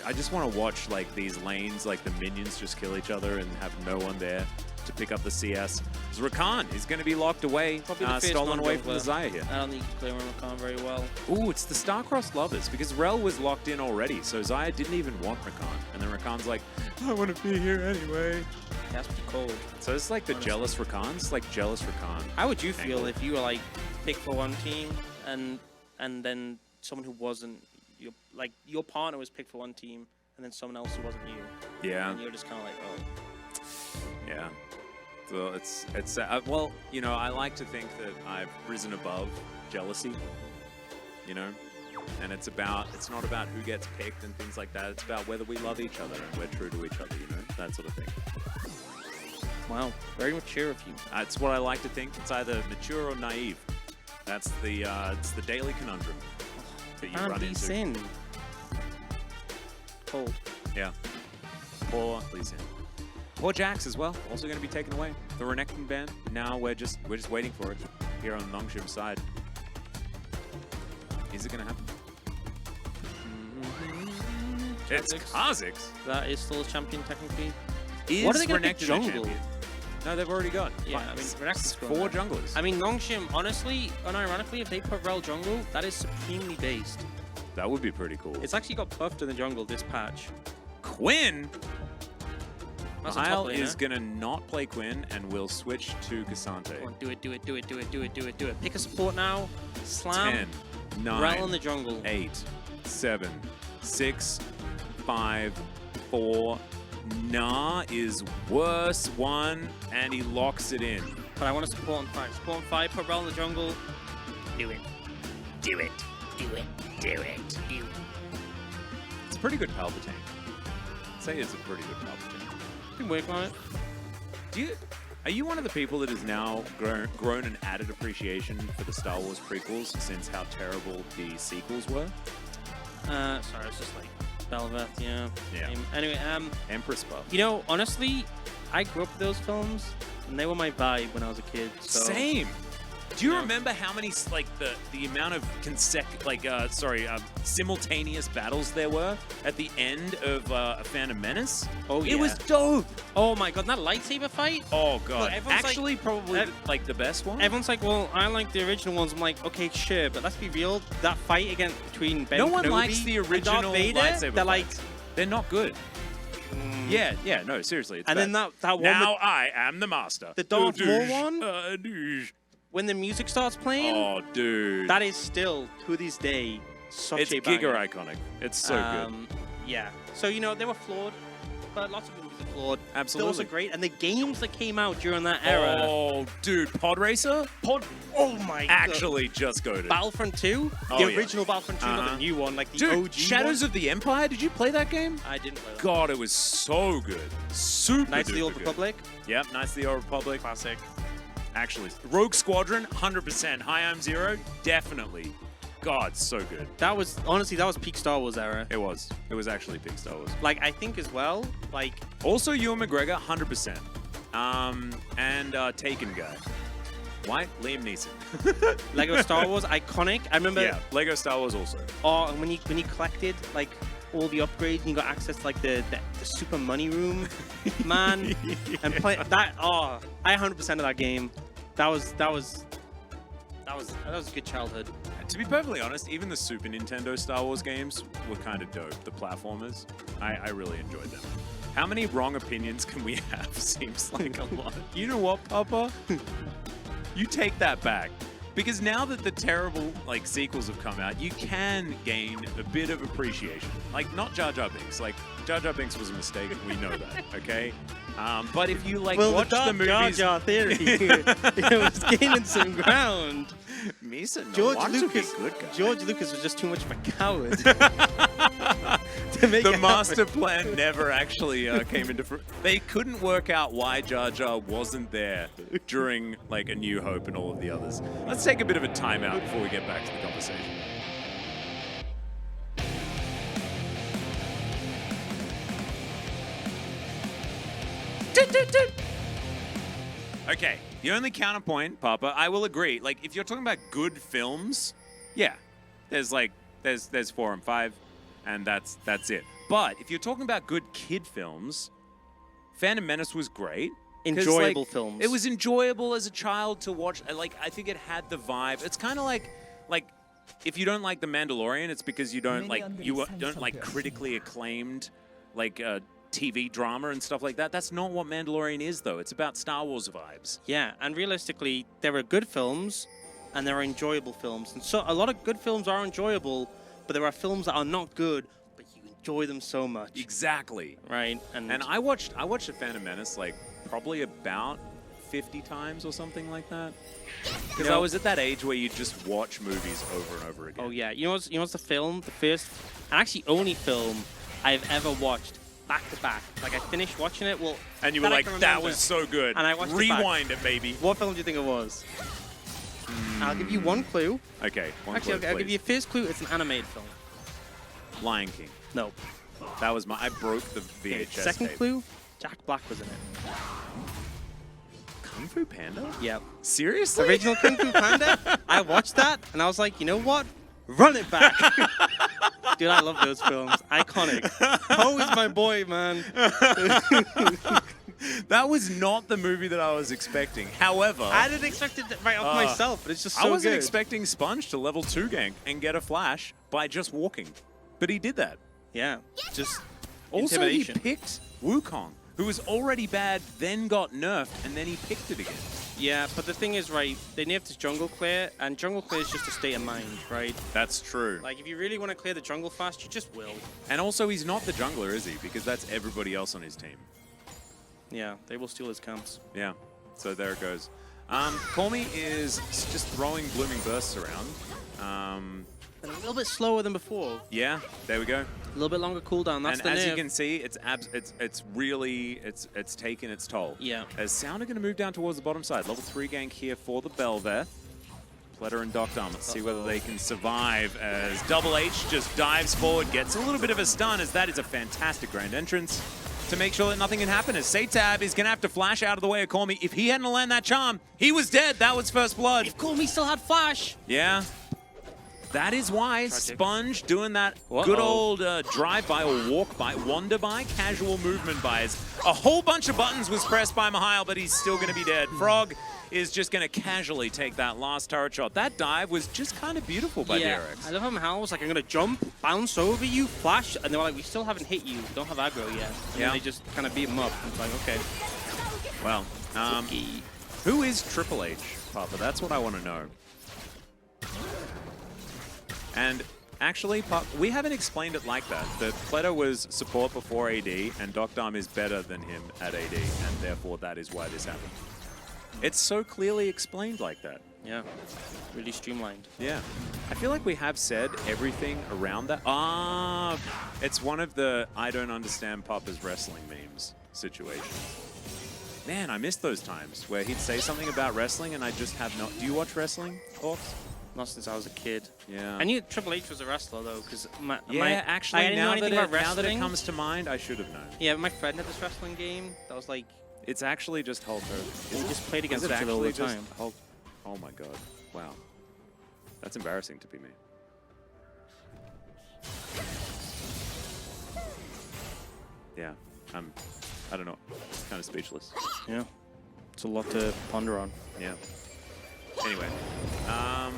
I just want to watch like these lanes, like the minions just kill each other and have no one there to pick up the CS. So Rakan is going to be locked away, stolen away from the Xayah here. I don't think you can play Rakan very well. Ooh, it's the star-crossed lovers, because Rel was locked in already, so Xayah didn't even want Rakan. And then Rakan's like, I want to be here anyway. That's pretty cold. So it's like the jealous Rakan. It's like jealous Rakan. How would you feel if you were like picked for one team and then someone who wasn't your partner was picked for one team and then someone else who wasn't you? Yeah. And you're just kind of like, oh. Yeah. So it's well, you know, I like to think that I've risen above jealousy, you know, and it's not about who gets picked and things like that. It's about whether we love each other and we're true to each other, you know, that sort of thing. Wow, very mature of you. That's what I like to think. It's either mature or naive. That's it's the daily conundrum that you run into. Sin. Cold. Yeah. Poor Lee Sin. Poor Jax as well, also going to be taken away. The Renekton ban. Now we're just waiting for it here on Nongshim's side. Is it going to happen? It's Kha'Zix. That is still a champion technically. What are they going to Renekton jungle? No, they've already got. Yeah, I mean, Renekton's 4 junglers. I mean, Nongshim, honestly, unironically, if they put Rel jungle, that is supremely based. That would be pretty cool. It's actually got buffed in the jungle this patch. Quinn? Kyle is going to not play Quinn and will switch to Cassante. Come on, do it. Pick a support now. Slam. 10, 9, Rel in the jungle. 8, 7, 6, 5, 4. Nah is worse 1, and he locks it in. But I want to support on 5. Support on 5, put Rel in the jungle. Do it. It's a pretty good Palpatine. I'd say it's a pretty good Palpatine. Been working on it. Are you one of the people that has now grown an added appreciation for the Star Wars prequels since how terrible the sequels were? Sorry, it's just like Belveth, yeah. Anyway, Empress buff. You know, honestly, I grew up with those films, and they were my vibe when I was a kid. So. Same. Do you remember how many, like, the amount of simultaneous battles there were at the end of A Phantom Menace? Oh, yeah. It was dope. Oh, my God, that lightsaber fight? Oh, God. Look, actually, probably, like, the best one. Everyone's like, well, I like the original ones. I'm like, okay, sure, but let's be real. That fight between Ben No one Kenobi likes the original and Darth Vader, lightsaber they're like... They're not good. Yeah, no, seriously. It's and bad. then that one... Now I am the master. The Darth Maul one? When the music starts playing, oh, dude, that is still to this day such a banger. It's Giga iconic. It's so good. Yeah. So you know they were flawed, but lots of movies are flawed. Absolutely. Those are great, and the games that came out during that era. Oh, dude, Pod Racer. Oh my God. Actually, just go to Battlefront 2, the original Battlefront 2, not the new one, like the dude, OG. Shadows one. of the Empire. Did you play that game? I didn't play that. God, it was so good. Super. Knights of the Old good. Republic. Yep, Knights of the Old Republic. Classic. Actually, Rogue Squadron, 100%. High Arm Zero, definitely. God, so good. That was, honestly, that was peak Star Wars era. It was. It was actually peak Star Wars. Like, I think as well, like... Also, Ewan McGregor, 100%. And Taken guy. Why? Liam Neeson. Lego Star Wars, iconic. I remember. Yeah, Lego Star Wars also. Oh, and when you collected like all the upgrades and you got access to like the super money room, man, and play that. Oh, I 100% of that game. That was a good childhood. To be perfectly honest, even the Super Nintendo Star Wars games were kind of dope. The platformers, I really enjoyed them. How many wrong opinions can we have? Seems like a lot. You know what, Papa? You take that back. Because now that the terrible like sequels have come out, you can gain a bit of appreciation. Like, not Jar Jar Binks. Like, Jar Jar Binks was a mistake. We know that, okay? But if you like watch the movies, Jar Jar theory, it was gaining some ground. Misa, no, George Lucas was just too much of a coward. The master plan never actually came into fruition. They couldn't work out why Jar Jar wasn't there during like A New Hope and all of the others. Let's take a bit of a timeout before we get back to the conversation. Okay, the only counterpoint, Papa, I will agree. Like, if you're talking about good films, yeah, there's 4 and 5, and that's it. But if you're talking about good kid films, Phantom Menace was great. Enjoyable films. It was enjoyable as a child to watch. Like, I think it had the vibe. It's kind of like if you don't like The Mandalorian, it's because you don't like critically acclaimed like TV drama and stuff like that. That's not what Mandalorian is, though. It's about Star Wars vibes. Yeah, and realistically, there are good films and there are enjoyable films. And so a lot of good films are enjoyable, but there are films that are not good, but you enjoy them so much. Exactly. Right. And I watched The Phantom Menace like probably about 50 times or something like that. Because I was at that age where you just watch movies over and over again. Oh yeah, you know what's the film, the first and actually only film I've ever watched back to back. Like, I finished watching it, and you were like, that was so good. And I watched Rewind it, baby. What film do you think it was? I'll give you one clue. Okay, I'll give you a first clue. It's an animated film. Lion King. No. That was I broke the VHS Second tape. clue, Jack Black was in it. Kung Fu Panda? Yep. Seriously? Original Kung Fu Panda. I watched that, and I was like, you know what? Run it back. Dude, I love those films. Iconic. Poe is my boy, man. That was not the movie that I was expecting. However, I didn't expect it right off myself, but it's just so good. I wasn't expecting Sponge to level 2 gank and get a flash by just walking. But he did that. Yeah. Just also, he intimidation. picked Wukong, who was already bad, then got nerfed, and then he picked it again. Yeah, but the thing is, right, they nerfed his jungle clear, and jungle clear is just a state of mind, right? That's true. Like, if you really want to clear the jungle fast, you just will. And also, he's not the jungler, is he? Because that's everybody else on his team. Yeah, they will steal his camps. Yeah, so there it goes. Call Me is just throwing Blooming Bursts around. A little bit slower than before. Yeah, there we go. A little bit longer cooldown. That's the nerf. And as you can see, it's really taken its toll. Yeah. As Sound are going to move down towards the bottom side. Level 3 gank here for the Belveth. Pletter and Doctor, let's see whether they can survive as Double H just dives forward, gets a little bit of a stun, as that is a fantastic grand entrance to make sure that nothing can happen, as Satab is going to have to flash out of the way of Call Me. If he hadn't landed that charm, he was dead. That was first blood. If Call Me still had flash. Yeah. That is why Sponge doing that good old drive-by or walk-by, wander-by, casual movement-by. A whole bunch of buttons was pressed by Mihail, but he's still going to be dead. Frog is just going to casually take that last turret shot. That dive was just kind of beautiful by DRX. I love how Mihail was like, I'm going to jump, bounce over you, flash, and they were like, we still haven't hit you. We don't have aggro yet. And then they just kind of beat him up. It's like, okay. Well, who is Triple H, Papa? That's what I want to know. And actually, we haven't explained it like that. That Pletter was support before AD, and Docdom is better than him at AD, and therefore that is why this happened. It's so clearly explained like that. Yeah, really streamlined. Yeah. I feel like we have said everything around that. It's one of the I don't understand Papa's wrestling memes situation. Man, I miss those times where he'd say something about wrestling and I just have not... Do you watch wrestling, Orcs? Not since I was a kid. Yeah. I knew Triple H was a wrestler, though, because actually, now that it comes to mind, I should have known. Yeah, but my friend had this wrestling game that was like... It's actually just Hulk Hogan. We just played against each other all the time. Oh my god. Wow. That's embarrassing to be me. Yeah. I don't know. Kind of speechless. Yeah. It's a lot to ponder on. Yeah. Anyway. At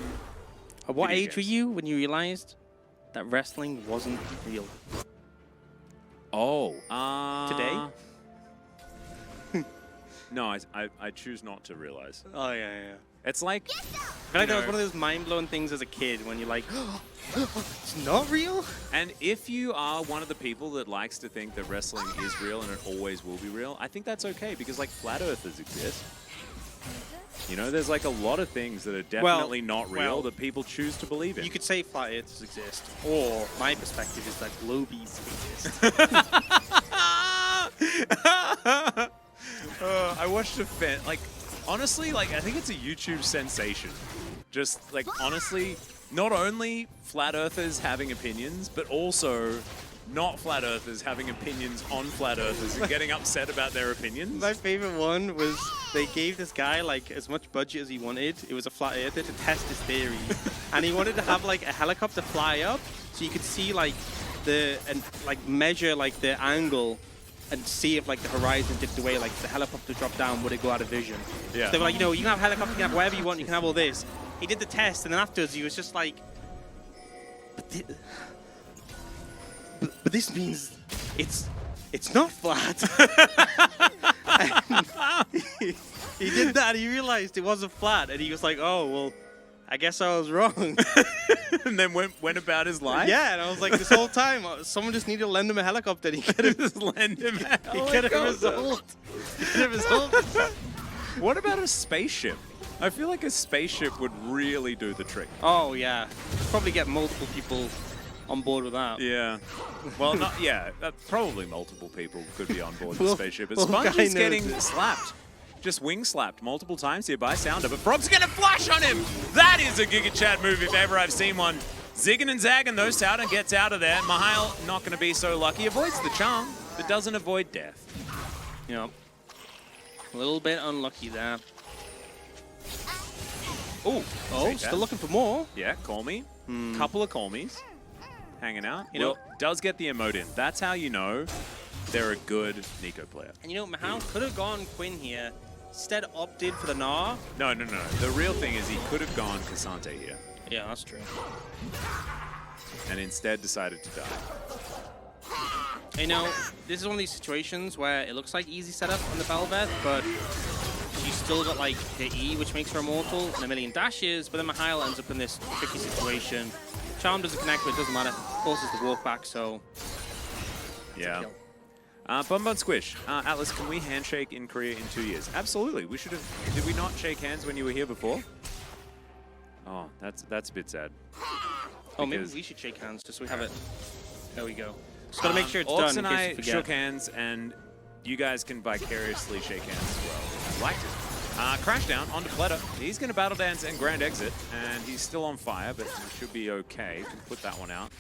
what video age were games. you when you realized that wrestling wasn't real? Oh. Today? No, I choose not to realize. Oh, yeah. It's like... I feel like that was one of those mind-blowing things as a kid when you're like, oh, it's not real? And if you are one of the people that likes to think that wrestling is real and it always will be real, I think that's okay because like flat earthers exist. You know, there's like a lot of things that are definitely not real that people choose to believe in. You could say flat earthers exist, or my perspective is that globies exist. I watched a fan, like, honestly, like, I think it's a YouTube sensation. Just, like, honestly, not only flat earthers having opinions, but also not flat earthers having opinions on flat earthers and getting upset about their opinions. My favorite one was they gave this guy like as much budget as he wanted. It was a flat earther to test his theory, and he wanted to have like a helicopter fly up so you could see like measure like the angle and see if like the horizon dipped away, like the helicopter dropped down, would it go out of vision? Yeah. So they were like, you know, you can have helicopter, you can have whatever you want, you can have all this. He did the test, and then afterwards he was just like, but this means it's not flat. he did that, and he realized it wasn't flat, and he was like, oh, well, I guess I was wrong. And then went about his life? Yeah, and I was like, this whole time, someone just needed to lend him a helicopter, and he could have Just lend him a result. He could have result. What about a spaceship? I feel like a spaceship would really do the trick. Oh, yeah. Probably get multiple people on board with that. Yeah. Well, probably multiple people could be on board the Well, spaceship. But well, Sponge guy is getting knows it. slapped. Just wing slapped multiple times here by Sounder, but Frog's gonna flash on him! That is a Giga Chad move if ever I've seen one. Zigging and zagging though, Sounder gets out of there. Mihail not gonna be so lucky. Avoids the charm, but doesn't avoid death. You know, a little bit unlucky there. Ooh, Oh, still looking for more. Yeah, call me. Couple of call me's. Hanging out. You know, does get the emote in. That's how you know they're a good Nico player. And you know, Mihail could have gone Quinn here. Instead opted for the Gnar. No. The real thing is he could have gone Cassante here. Yeah, that's true. And instead decided to die. You know, this is one of these situations where it looks like easy setup on the Belveth, but she's still got like the E, which makes her immortal, and a million dashes, but then Mihail ends up in this tricky situation. Charm doesn't connect, but it doesn't matter. Forces the walk back, so... Yeah. Bun Bun Squish. Atlas, can we handshake in Korea in 2 years? Absolutely. We should have... Did we not shake hands when you were here before? Oh, that's a bit sad. Oh, maybe we should shake hands just so we have it. There we go. Just gotta make sure it's done in and case I you forget. shook hands, and you guys can vicariously shake hands as well. I liked it. Crashdown onto Pleta. He's going to battle dance and grand exit, and he's still on fire, but he should be okay. Can put that one out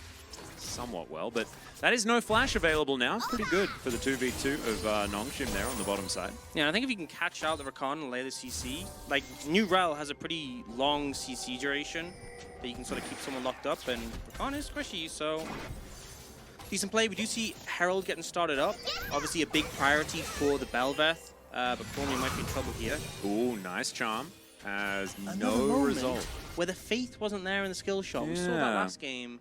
somewhat well, but that is no flash available now. Pretty good for the 2v2 of Nongshim there on the bottom side. Yeah, I think if you can catch out the Rakan and lay the CC, like New Rel has a pretty long CC duration that you can sort of keep someone locked up, and Rakan is squishy, so decent play. We do see Herald getting started up. Obviously a big priority for the Belveth. But Cormier might be in trouble here. Ooh, nice charm. Has Another no moment result. Where the faith wasn't there in the skill shot. We saw that Yeah. last game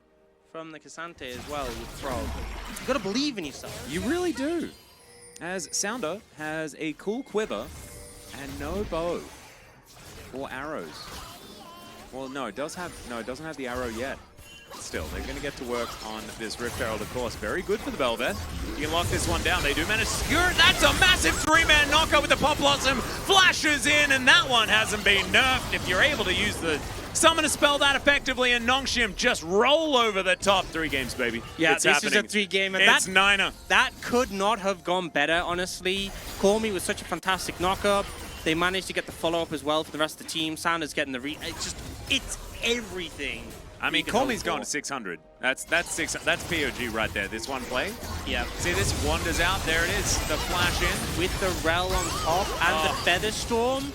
from the Cassante as well with Frog. You gotta believe in yourself. You really do. As Sounder has a cool quiver and no bow or arrows. Well, no, it doesn't have the arrow yet. Still, they're going to get to work on this Rift Herald, of course. Very good for the Belveth. You can lock this one down. They do manage to secure it. That's a massive three-man knockout with the Pop Blossom. Flashes in, and that one hasn't been nerfed. If you're able to use the summon to spell that effectively, and Nongshim just roll over the top. 3 games, baby. Yeah, it's this happening. is a 3-game. It's Niner. That could not have gone better, honestly. Cormier was such a fantastic knockup. They managed to get the follow-up as well for the rest of the team. Sounder's getting the it's everything. I mean, Cormier's gone to 600. That's POG right there. This one play. Yeah. See, this wanders out. There it is. The flash in. With the Rel on top and the Feather Storm.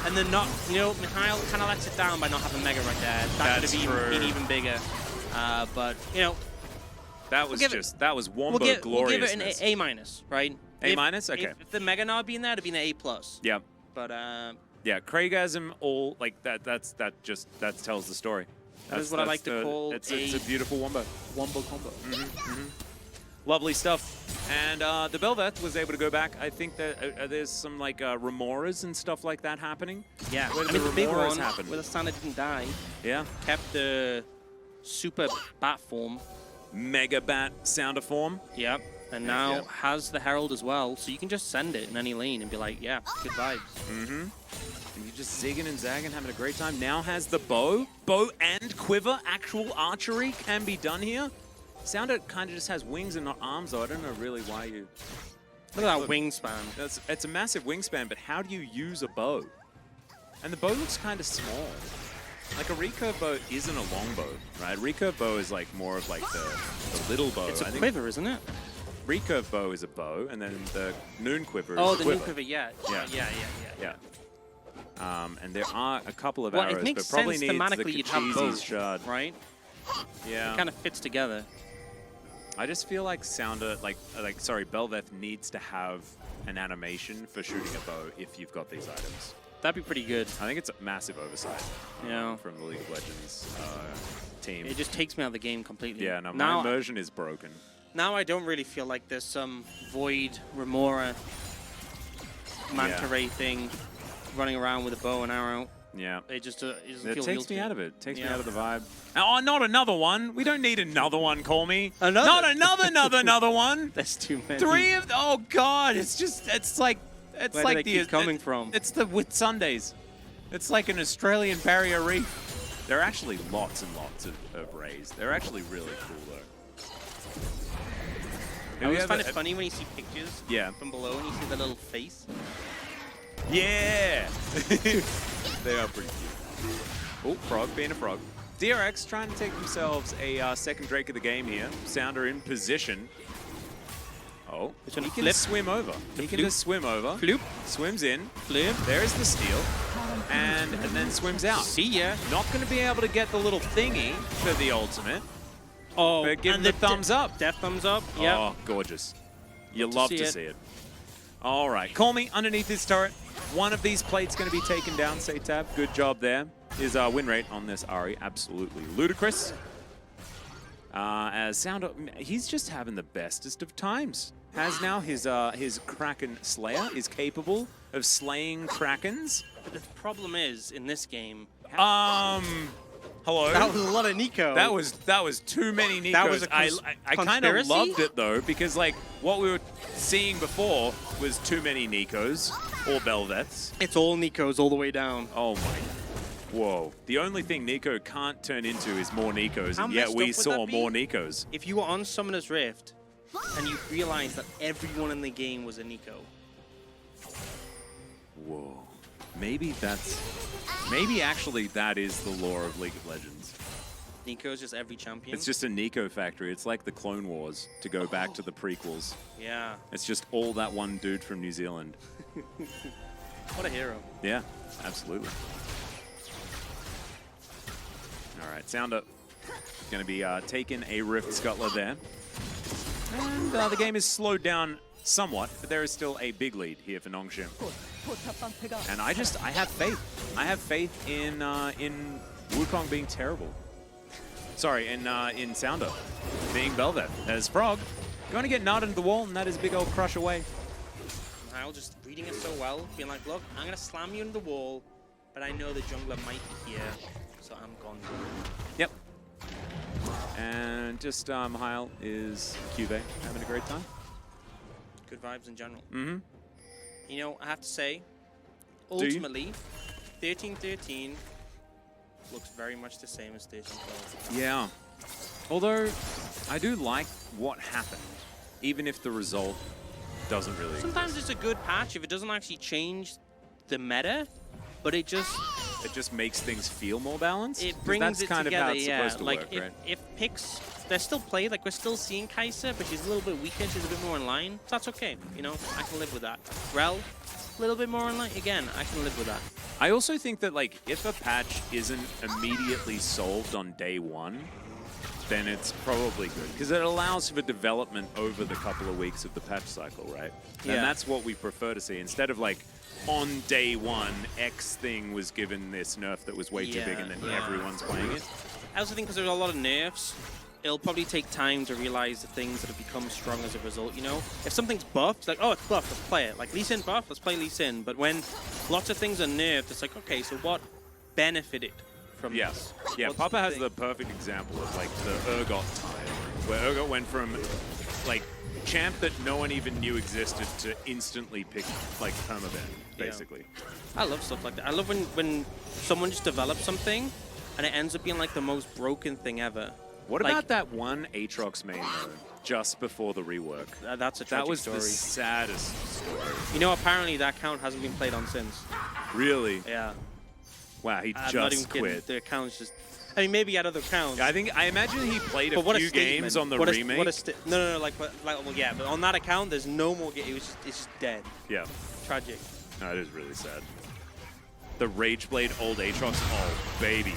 And then not, you know, Mikhail kind of lets it down by not having Mega right there. That could have been even bigger. But, you know. That was that was Wombo gloriousness. We'll give it an A-, right? A-? Okay. If the Mega Nod being there, it'd be an A+. Yep. But, yeah, Craigasm, all, like, that tells the story. That's what I like to call it's a beautiful Wombo combo. Lovely stuff. And the Belveth was able to go back. I think that there's some like remoras and stuff like that happening. Yeah, where I mean, the big one happened. where the standard didn't die. Yeah. Kept the super bat form. Mega bat sounder form. Yep. And now has the Herald as well, so you can just send it in any lane and be like, yeah, good vibes. And you're just zigging and zagging, having a great time. Now has the bow. Bow and quiver. Actual archery can be done here. Sounder kind of just has wings and not arms, though. I don't know really why you... Look at that wingspan. It's a massive wingspan, but how do you use a bow? And the bow looks kind of small. Like a recurve bow isn't a long bow, right? Recurve bow is like more of like the little bow. It's a quiver, isn't it? Recurve bow is a bow, and then the noon quiver is a quiver. noon quiver, yeah. And there are a couple of arrows, it makes but probably sense needs the thematically you'd have both, shard. Right? Yeah. It kind of fits together. I just feel like Sounder, Belveth needs to have an animation for shooting a bow if you've got these items. That'd be pretty good. I think it's a massive oversight from the League of Legends team. It just takes me out of the game completely. Yeah, no, my immersion is broken. Now I don't really feel like there's some Void, Remora, Manta Ray thing running around with a bow and arrow. Yeah. It just it takes me out of it. It takes me out of the vibe. Oh, not another one. We don't need another one, call me. Another? Not another one. That's too many. 3 of oh god, it's like Where like the coming from. It's the Whitsundays. It's like an Australian barrier reef. There are actually lots and lots of rays. They're actually really cool though. I always find it funny when you see pictures from below and you see the little face. Yeah! They are pretty cute. Oh, Frog being a frog. DRX trying to take themselves a second Drake of the game here. Sounder in position. Oh, he can swim over. He can just swim over. Floop. Swims in. Flip. There's the steal. And then swims out. See ya. Not going to be able to get the little thingy for the ultimate. Oh, but give him the thumbs up. Death thumbs up. Yeah. Oh, gorgeous. You love to see it. All right. Call me underneath this turret. One of these plates going to be taken down, say tab. Good job there. His win rate on this Ari absolutely ludicrous. As Sounder, he's just having the bestest of times. Has now his Kraken Slayer is capable of slaying Krakens. But the problem is in this game. Hello. That was a lot of Nico. That was too many Nikos. That was I kind of loved it though because like what we were seeing before was too many Nikos or Belveths. It's all Nikos all the way down. Oh my. Whoa. The only thing Nico can't turn into is more Nikos, and yet we saw more Nikos. If you were on Summoner's Rift and you realized that everyone in the game was a Nico. Whoa. Maybe actually that is the lore of League of Legends. Nico's just every champion? It's just a Nico factory. It's like the Clone Wars, to go back to the prequels. Yeah. It's just all that one dude from New Zealand. What a hero. Yeah, absolutely. All right, Sounder going to be taking a Rift Scuttler there. And the game is slowed down somewhat, but there is still a big lead here for Nongshim. And I have faith. I have faith in Wukong being terrible. Sorry, in Sounder being Belveth. As Frog going to get nut into the wall, and that is a big old crush away. Kyle just reading it so well, being like, look, I'm going to slam you into the wall, but I know the jungler might be here, so I'm gone. Yep. And just Mihail is QV having a great time. Good vibes in general. Mm-hmm. You know, I have to say, ultimately, 13-13 looks very much the same as 13-12. Yeah. Although, I do like what happened, even if the result doesn't really Sometimes it's a good patch if it doesn't actually change the meta, but it just makes things feel more balanced. It brings that's it kind together, of how it's supposed to like work, right? If picks, they're still played, like we're still seeing Kai'Sa, but she's a little bit weaker, she's a bit more in line. So that's okay, you know, I can live with that. Rel, a little bit more online, again, I can live with that. I also think that, like, if a patch isn't immediately solved on day one, then it's probably good. Because it allows for development over the couple of weeks of the patch cycle, right? Yeah. And that's what we prefer to see. Instead of, like, on day one, X thing was given this nerf that was way too big and then everyone's playing it. I also think because there's a lot of nerfs, it'll probably take time to realize the things that have become strong as a result, you know? If something's buffed, it's like, oh, it's buffed, let's play it. Like, Lee Sin buff, let's play Lee Sin. But when lots of things are nerfed, it's like, okay, so what benefited from this? Yeah, What's Papa the has thing? the perfect example of, like, the Urgot time, where Urgot went from, like, champ that no one even knew existed to instantly pick, like, permaban, basically. I love stuff like that. I love when someone just develops something and it ends up being, like, the most broken thing ever. What Like- about that one Aatrox main though, just before the rework? That's a tragic That was story. the saddest story. You know, apparently that account hasn't been played on since. Really? Yeah. Wow, he I'm not even just kidding. quit. The account's just... I mean, maybe he had other accounts. I imagine he played a But what few games statement. on the What a- remake. no, like, well, yeah, but on that account, there's no more it's just dead. Yeah, Tragic. no, it is really sad. The Rageblade old Aatrox, oh baby,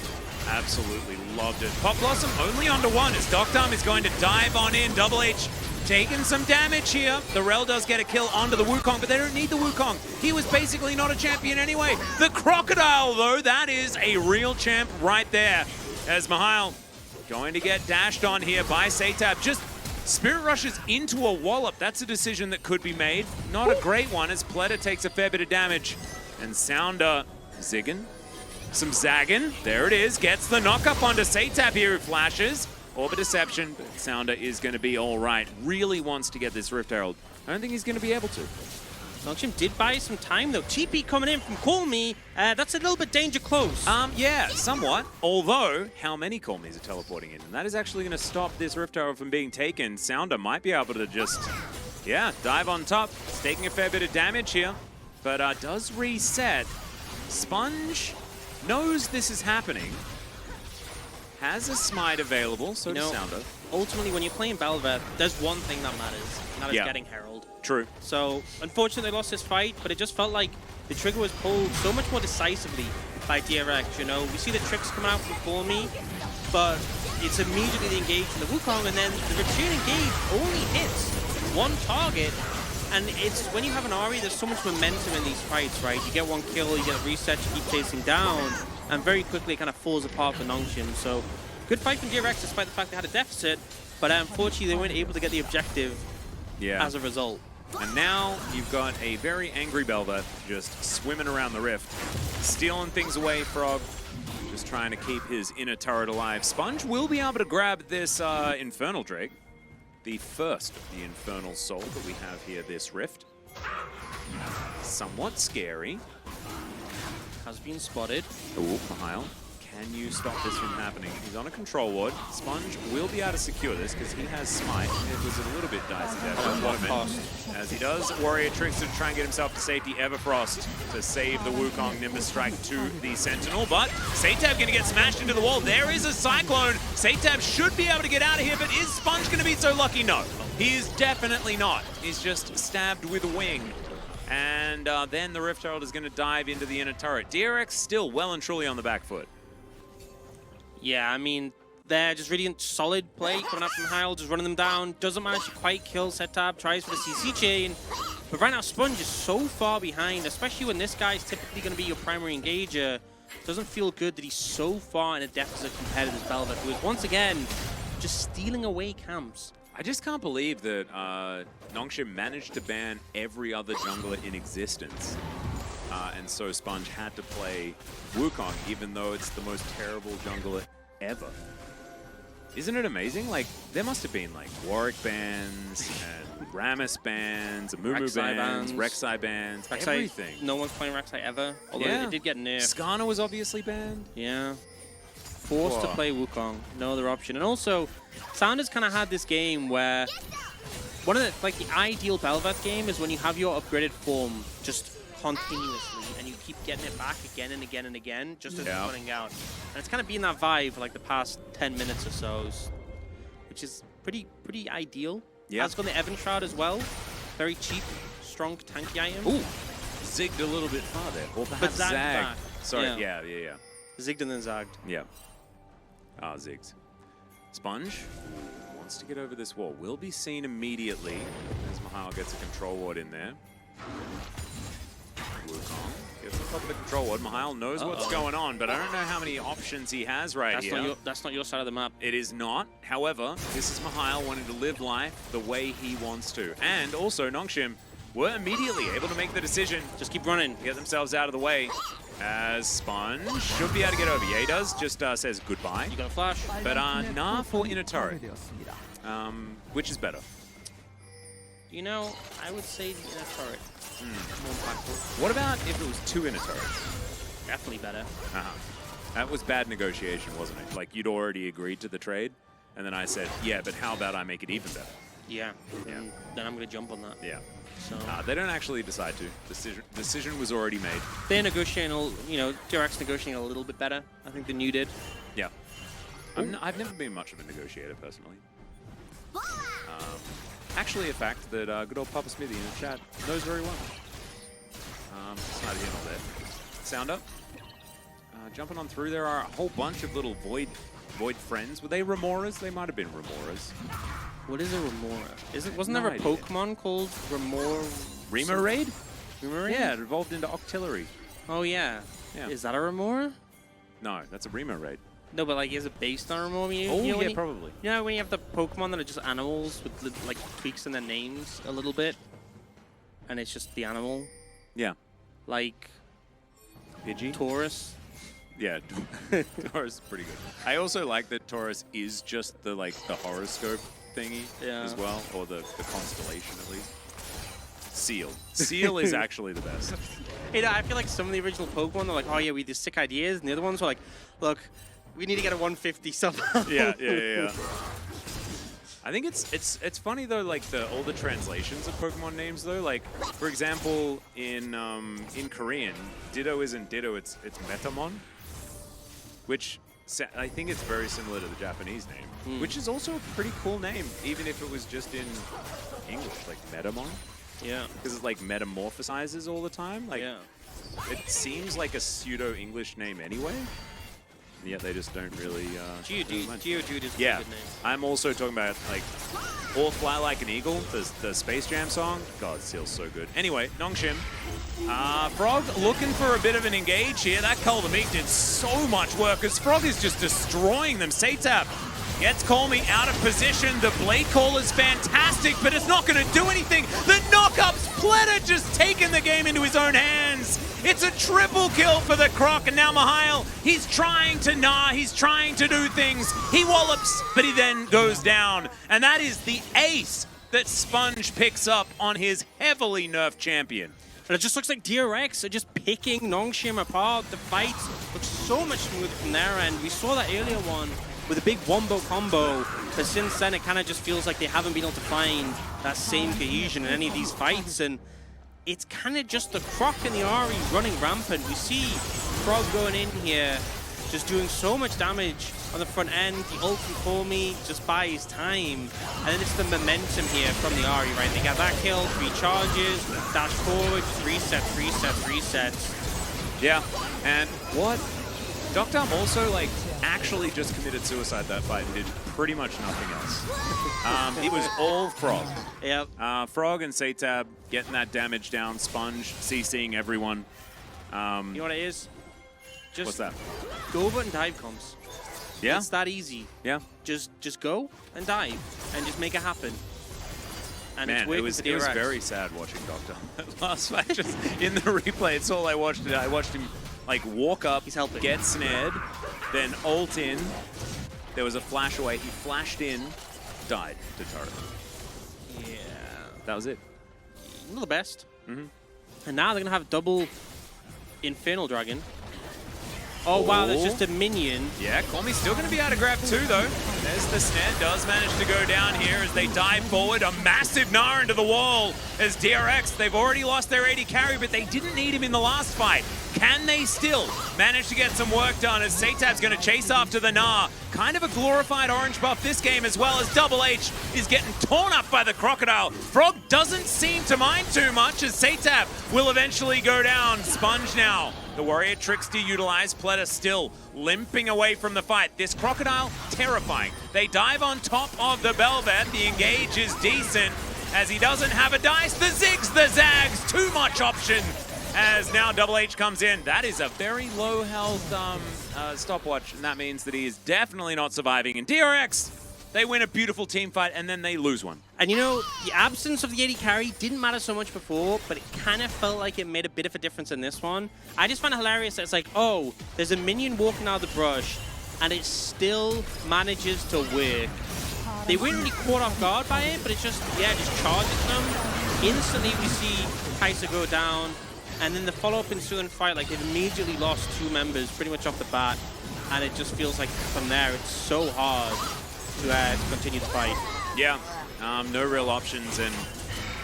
absolutely loved it. Pop Blossom only onto one as Doctarm is going to dive on in. Double H taking some damage here. The Rel does get a kill onto the Wukong, but they don't need the Wukong. He was basically not a champion anyway. The Crocodile, though, that is a real champ right there. As Mihail going to get dashed on here by Satab. Just Spirit Rushes into a wallop. That's a decision that could be made. Not a great one as Pleta takes a fair bit of damage. And Sounder zigging. Some zagging. There it is. Gets the knock-up onto Satab here who flashes. Orbit Deception, but Sounder is going to be all right. Really wants to get this Rift Herald. I don't think he's going to be able to. Nongshim did buy some time, though. TP coming in from Call Me. That's a little bit danger close. Yeah, somewhat. Although, how many Call Me's are teleporting in? And that is actually going to stop this Rift Herald from being taken. Sounder might be able to just, dive on top. It's taking a fair bit of damage here, but does reset. Sponge knows this is happening. Has a smite available, so does Sounder. Ultimately, when you're playing Bel'Veth, there's one thing that matters, and that is getting Herald. True. So, unfortunately, they lost this fight, but it just felt like the trigger was pulled so much more decisively by DRX, you know? We see the tricks come out from For Me, but it's immediately the engage from the Wukong, and then the return engage only hits one target. And it's when you have an Ahri, there's so much momentum in these fights, right? You get one kill, you get a reset, you keep chasing down, and very quickly it kind of falls apart for Nongshim. So, good fight from DRX despite the fact they had a deficit, but unfortunately they weren't able to get the objective as a result. And now you've got a very angry Bel'Veth just swimming around the rift, stealing things away, Frog, just trying to keep his inner turret alive. Sponge will be able to grab this Infernal Drake, the first of the Infernal Soul that we have here this rift. Somewhat scary. Has been spotted. Oh, Mihail. Can you stop this from happening? He's on a control ward. Sponge will be able to secure this because he has smite. It was a little bit dicey there for a moment. As he does Warrior Tricks to try and get himself to safety. Everfrost to save the Wukong Nimbus Strike to the Sentinel. But Satab going to get smashed into the wall. There is a Cyclone. Satab should be able to get out of here, but is Sponge going to be so lucky? No, he is definitely not. He's just stabbed with a wing. And then the Rift Herald is going to dive into the inner turret. DRX still well and truly on the back foot. Yeah, I mean, they're just really solid play coming up from Heil, just running them down. Doesn't manage to quite kill Setab, tries for the CC chain. But right now, Sponge is so far behind, especially when this guy's typically going to be your primary engager. Doesn't feel good that he's so far in a deficit compared to this Bel'Veth, who is once again just stealing away camps. I just can't believe that Nongshim managed to ban every other jungler in existence. And so Sponge had to play Wukong, even though it's the most terrible jungler ever. Isn't it amazing? Like, there must have been, like, Warwick bans, and Rammus bans, Amumu Rek'Sai bans, bans. Rek'Sai bans, Rek'Sai, everything. No one's playing Rek'Sai ever, although it did get nerfed. Skarner was obviously banned. Yeah. Forced to play Wukong. No other option. And also, Sounders kind of had this game where one of the, like, the ideal Bel'Veth game is when you have your upgraded form just continuously and you keep getting it back again and again and again just as it's running out. And it's kind of been that vibe for like the past 10 minutes or so, which is pretty ideal. Yeah. Has got the Evan Shroud as well. Very cheap, strong, tanky item. Ooh. zigged a little bit far there. Or perhaps zagged zagged. back. Sorry, Yeah. yeah. Zigged and then zagged. Yeah. Ah, zigged. Sponge wants to get over this wall. Will be seen immediately as Mahal gets a control ward in there. Wukong gets on top of the control ward. Mahal knows what's going on, but I don't know how many options he has here. That's not your side of the map. It is not. However, this is Mahal wanting to live life the way he wants to. And also, Nongshim were immediately able to make the decision. Just keep running. Get themselves out of the way. As Sponge should be able to get over. Yeah, he does. Just says goodbye. You got a flash. But nah for inner turret. Which is better? You know, I would say the inner turret. More impactful. What about if it was 2 inner turrets? Definitely better. That was bad negotiation, wasn't it? Like, you'd already agreed to the trade, and then I said, yeah, but how about I make it even better? Yeah. Then I'm going to jump on that. Yeah. So they don't actually decide to. Decision was already made. They're negotiating, DRX negotiating a little bit better, I think, than you did. Yeah. I've never been much of a negotiator, personally. Actually, a fact that good old Papa Smithy in the chat knows very well. It's neither here nor there. Sound up. Jumping on through, there are a whole bunch of little void friends. Were they Remoras? They might have been Remoras. What is a Remora? Wasn't there a Pokemon called Remora? Remoraid? Remoraid? Yeah, it evolved into Octillery. Oh, yeah. Is that a Remora? No, that's a Remoraid. No, but like, is it based on Remora? Yeah, probably. You know when you have the Pokemon that are just animals with like tweaks in their names a little bit, and it's just the animal? Yeah. Like Pidgey? Taurus? Yeah, Taurus is pretty good. I also like that Taurus is just the horoscope thingy as well, or the constellation at least. Seal. Seal is actually the best. I feel like some of the original Pokemon are like, oh yeah, we have these sick ideas, and the other ones are like, look, we need to get a 150 somehow. Yeah. I think it's funny though, like all the translations of Pokemon names though. Like for example, in Korean, Ditto isn't Ditto, it's Metamon, which I think it's very similar to the Japanese name, which is also a pretty cool name, even if it was just in English, like Metamon. Yeah. Because it like metamorphosizes all the time. Like, it seems like a pseudo-English name anyway. Yet they just don't really. Geodude is a yeah. good name. I'm also talking about like Or Fly Like an Eagle, the Space Jam song. God, Seal's so good. Anyway, Nongshim. Frog looking for a bit of an engage here. That Call to Meek did so much work as Frog is just destroying them. Satap gets Call Me out of position. The Blade Call is fantastic, but it's not going to do anything. The knock-ups, Pleta just taking the game into his own hands. It's a triple kill for the Croc, and now Mihail, he's trying to he's trying to do things. He wallops, but he then goes down. And that is the ace that Sponge picks up on his heavily nerfed champion. And it just looks like DRX are just picking Nongshim apart. The fight looks so much smoother from their end. We saw that earlier one with a big wombo combo, but since then it kind of just feels like they haven't been able to find that same cohesion in any of these fights, and it's kind of just the Croc and the Ari running rampant. We see Frog going in here, just doing so much damage on the front end. The ult can Call Me, just buys time, and then it's the momentum here from the Ari, right? They got that kill, 3 charges, dash forward, resets. Yeah, and what? Dr. also like actually just committed suicide that fight and did pretty much nothing else. It was all Frog. Yep. Frog and Satab getting that damage down. Sponge CCing everyone. You know what it is? Just what's that? Go over and dive comms. Yeah. It's that easy. Yeah. Just go and dive and just make it happen. And man, it's working it for DRX. was very sad watching Doctor last fight. Just in the replay, it's all I watched. I watched him like walk up, he's helping, get snared, then ult in. There was a flash away. He flashed in, died to turret. Yeah. That was it. Not the best. Mm-hmm. And now they're gonna have double Infernal Dragon. Oh wow, there's just a minion. Yeah, Call Me still going to be able to grab 2 though. There's the snare, does manage to go down here as they dive forward. A massive Gnar into the wall as DRX, they've already lost their AD carry, but they didn't need him in the last fight. Can they still manage to get some work done as Satab's going to chase after the Gnar? Kind of a glorified orange buff this game, as well as Double H is getting torn up by the Crocodile. Frog doesn't seem to mind too much as Satab will eventually go down. Sponge now. The Warrior Tricks utilized. Pleta still limping away from the fight. This Crocodile, terrifying. They dive on top of the Belvet. The engage is decent as he doesn't have a dice. The zigs, the zags, too much option as now Double H comes in. That is a very low health stopwatch, and that means that he is definitely not surviving. And DRX, they win a beautiful team fight, and then they lose one. And you know, the absence of the AD carry didn't matter so much before, but it kind of felt like it made a bit of a difference in this one. I just find it hilarious that it's like, oh, there's a minion walking out of the brush, and it still manages to work. They weren't really caught off guard by it, but it's just, yeah, just charges them. Instantly, we see Kai'Sa go down, and then the follow-up ensuing fight, like they've immediately lost 2 members pretty much off the bat, and it just feels like from there, it's so hard to continue the fight. Yeah, no real options, and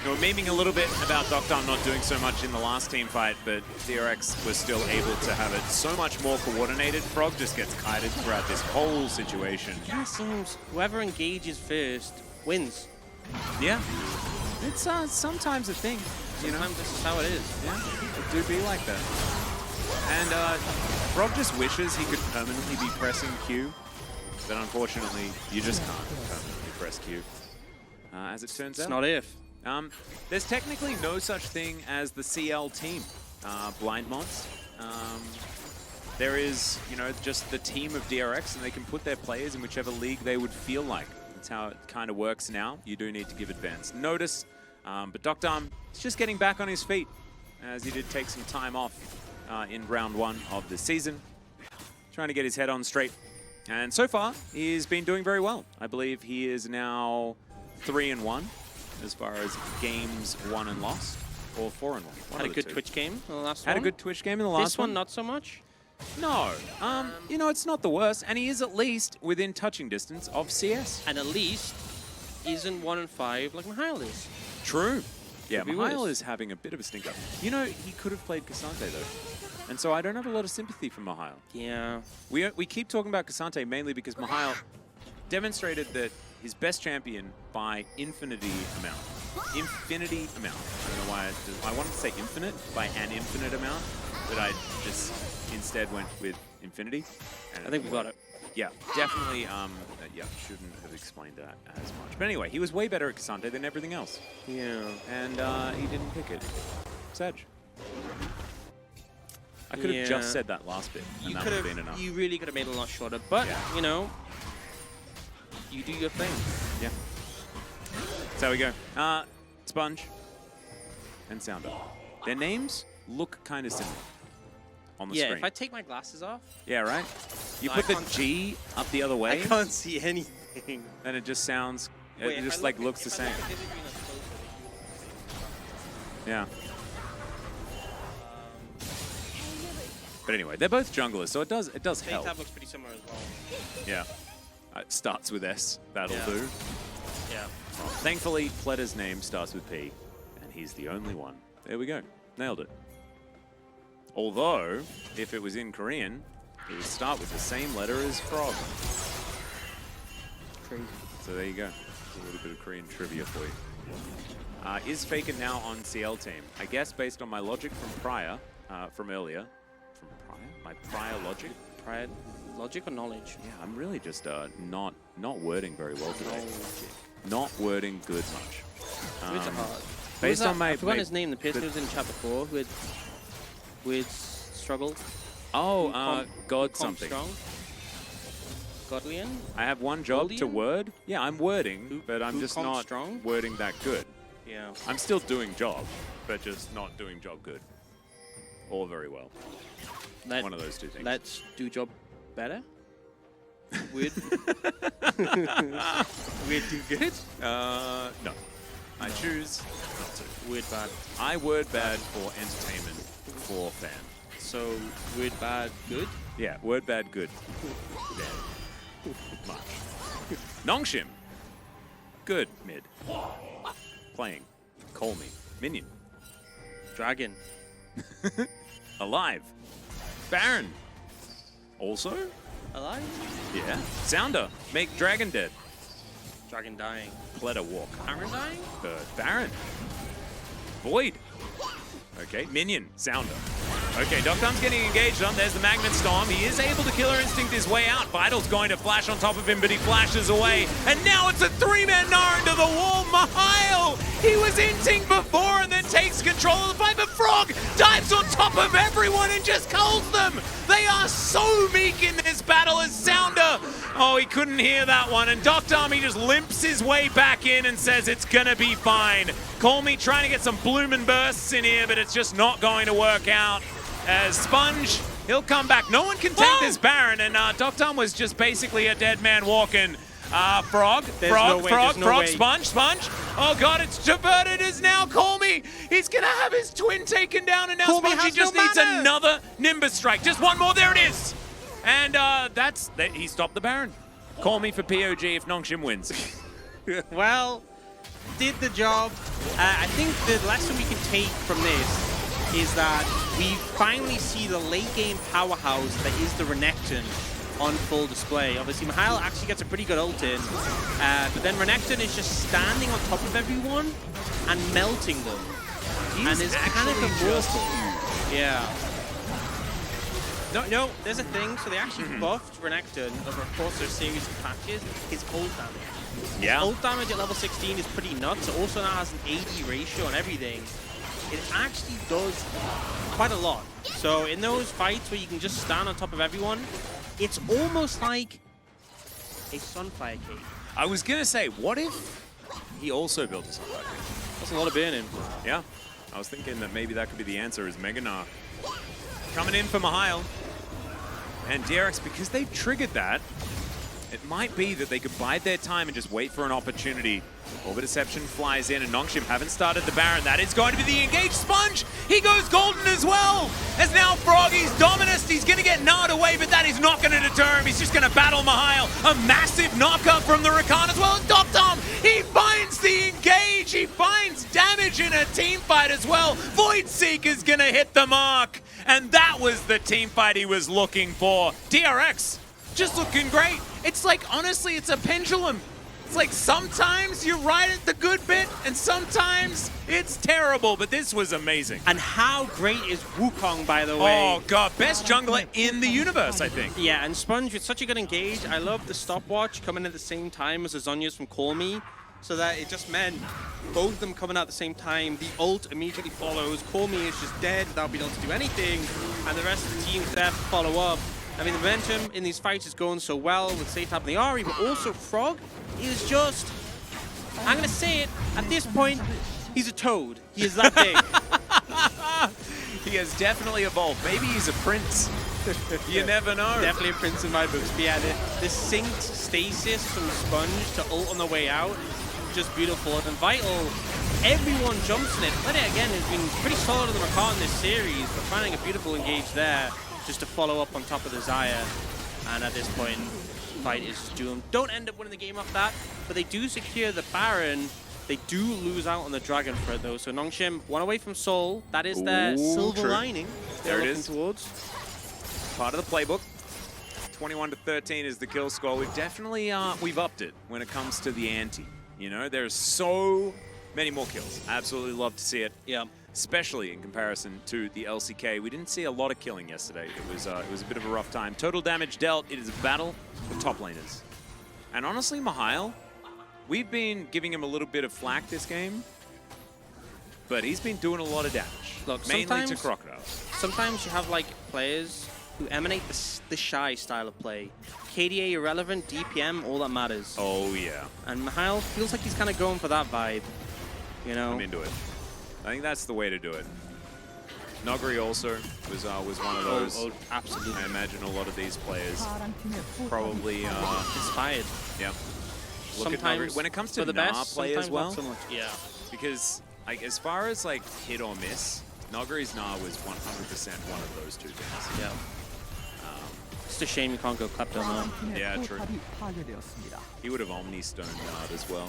we were memeing a little bit about Dr. not doing so much in the last team fight, but DRX was still able to have it so much more coordinated. Frog just gets kited throughout this whole situation. Yeah, it seems whoever engages first wins. Yeah, it's sometimes a thing. You know, sometimes this is how it is. Yeah, it do be like that. And Frog just wishes he could permanently be pressing Q, but unfortunately, you just can't permanently press Q, as it turns out. It's not if. There's technically no such thing as the CL team, blind mods. There is, you know, just the team of DRX, and they can put their players in whichever league they would feel like. That's how it kind of works now. You do need to give advance notice. But Dr. is just getting back on his feet, as he did take some time off in round 1 of the season, trying to get his head on straight. And so far, he's been doing very well. I believe he is now 3-1 as far as games won and lost, or 4-1. Had a good Twitch game in the last one. Had a good Twitch game in the last one. This one, not so much? No. You know, it's not the worst, and he is at least within touching distance of CS. And at least isn't 1-5 like Mihail is. True. Yeah, Could be Mihail worse. is having a bit of a stinker. You know, he could have played Cassante, though. And so I don't have a lot of sympathy for Mihail. Yeah. We keep talking about Cassante mainly because Mihail demonstrated that his best champion by infinity amount. Infinity amount. I don't know why I wanted to say infinite by an infinite amount, but I just instead went with infinity. And I think we got it. Yeah, definitely, yeah, shouldn't have explained that as much. But anyway, he was way better at Cassante than everything else. Yeah. And he didn't pick it. Sedge. I could have just said that last bit, and that would have been enough. You really could have made it a lot shorter, but, you know, you do your thing. Yeah. So we go. Sponge and Sounder. Their names look kind of similar on the screen. Yeah, if I take my glasses off. Yeah, right? You put the G up the other way. I can't see anything. And it just sounds, it just like looks the same. Yeah. But anyway, they're both junglers, so it does help. Tab looks pretty similar as well. Yeah. It starts with S. That'll do. Yeah. Well, thankfully, Pleta's name starts with P, and he's the only one. There we go. Nailed it. Although, if it was in Korean, it would start with the same letter as Frog. Crazy. So there you go. There's a little bit of Korean trivia for you. Is Faker now on CL team? I guess based on my logic from earlier. From prior? My prior logic? Prior logic or knowledge? Yeah, I'm really just not wording very well today. Not wording good much. Words are hard. Based on my... I forgot his name, the person who was in chat before who had struggled. Oh, God something. Strong. Godlian? I have one job to Goldian? word. Yeah, I'm wording, but I'm just not strong? wording that good. Yeah. I'm still doing job, but just not doing job good. Or very well. One of those two things. Let's do job better? Weird. Weird do good? No. I choose not to. Word bad. I word bad for entertainment for fan. So, word bad good? Yeah, word bad good. Bad. Much. Nongshim. Good mid. Playing. Call me. Minion. Dragon. alive. Baron, also? Alive? Yeah. Sounder, make Dragon dead. Dragon dying. Let her walk. Baron dying? Baron. Void. Okay, Minion, Sounder. Okay, Doctom's getting engaged on. There's the Magnet Storm. He is able to Killer Instinct his way out. Vital's going to flash on top of him, but he flashes away. And now it's a 3-man Gnar into the wall. Mihail! He was inting before and then takes control of the fight, but Frog dives on top of everyone and just culls them. They are so meek in this battle as Sounder. Oh, he couldn't hear that one. And Doctom, he just limps his way back in and says it's gonna be fine. Call me trying to get some bloomin' bursts in here, but it's just not going to work out. As Sponge, he'll come back. No one can take this Baron, and Doctom was just basically a dead man walking. Frog, Sponge. Oh god, it's diverted as now Call Me. He's gonna have his twin taken down, and now Sponge just needs another Nimbus Strike. Just one more, there it is. And he stopped the Baron. Call Me for POG if Nongshim wins. Well, did the job. I think the lesson we can take from this is that we finally see the late game powerhouse that is the Renekton on full display. Obviously, Mihail actually gets a pretty good ult in, but then Renekton is just standing on top of everyone and melting them. And is kind of immortal. Yeah. No, there's a thing. So they actually buffed Renekton over a course of a series of patches. His ult damage. Yeah. Ult damage at level 16 is pretty nuts. It also now has an AD ratio and everything. It actually does quite a lot. So in those fights where you can just stand on top of everyone, it's almost like a Sunfire Cake. I was gonna say, what if he also built a Sunfire Cake? That's a lot of burning. Yeah, I was thinking that maybe that could be the answer, is Mega Gnar. Coming in for Mihail. And DRX, because they've triggered that, it might be that they could bide their time and just wait for an opportunity. Orbit Deception flies in, and Nongshim haven't started the Baron. That is going to be the engaged Sponge. He goes golden as well. As now Froggy's Dominus, he's going to get gnawed away, but that is not going to deter him. He's just going to battle Mihail. A massive knockup from the Rakan as well as Doctom. He finds the engage. He finds damage in a team fight as well. Void Seeker's going to hit the mark. And that was the team fight he was looking for. DRX just looking great. It's like, honestly, it's a pendulum. It's like sometimes you're right at the good bit, and sometimes it's terrible, but this was amazing. And how great is Wukong, by the way? Oh god, best jungler in the universe, I think. Yeah, and Sponge with such a good engage. I love the stopwatch coming at the same time as the Zhonya's from Call Me, so that it just meant both of them coming out at the same time. The ult immediately follows. Call Me is just dead without being able to do anything, and the rest of the team's there to follow up. I mean, the momentum in these fights is going so well with Satab and the Ahri, but also Frog is just, I'm going to say it, at this point, he's a toad. He is that big. He has definitely evolved. Maybe he's a prince. You never know. Definitely a prince in my books. But yeah, the synced stasis from Sponge to ult on the way out, just beautiful. And Vital, everyone jumps in it. But it again has been pretty solid on the Rakan in this series, but finding a beautiful engage there just to follow up on top of the Xayah. And at this point, fight is doomed. Don't end up winning the game off that, but they do secure the Baron. They do lose out on the Dragon for it though. So Nongshim, one away from Seoul. That is their silver lining they're looking towards. Part of the playbook. 21-13 is the kill score. We've definitely we've upped it when it comes to the ante. You know, there's so many more kills. Absolutely love to see it. Yeah. Especially in comparison to the LCK. We didn't see a lot of killing yesterday. It was a bit of a rough time. Total damage dealt. It is a battle of top laners. And honestly, Mihail, we've been giving him a little bit of flack this game, but he's been doing a lot of damage. Look, mainly to Crocodiles. Sometimes you have like players who emanate the shy style of play. KDA irrelevant, DPM, all that matters. Oh yeah. And Mihail feels like he's kind of going for that vibe. You know? I'm into it. I think that's the way to do it. Nogri also was one of those. Oh, absolutely. I imagine a lot of these players probably inspired. Yeah. Look Sometimes at Nogri. When it comes to the Gnar best, play as well. not so much. Yeah. Because like as far as like hit or miss, Nogri's Gnar was 100% one of those two things. Yeah. It's a shame you can't go Klepto now. Yeah, true. He would have Omni Stone Gnar as well.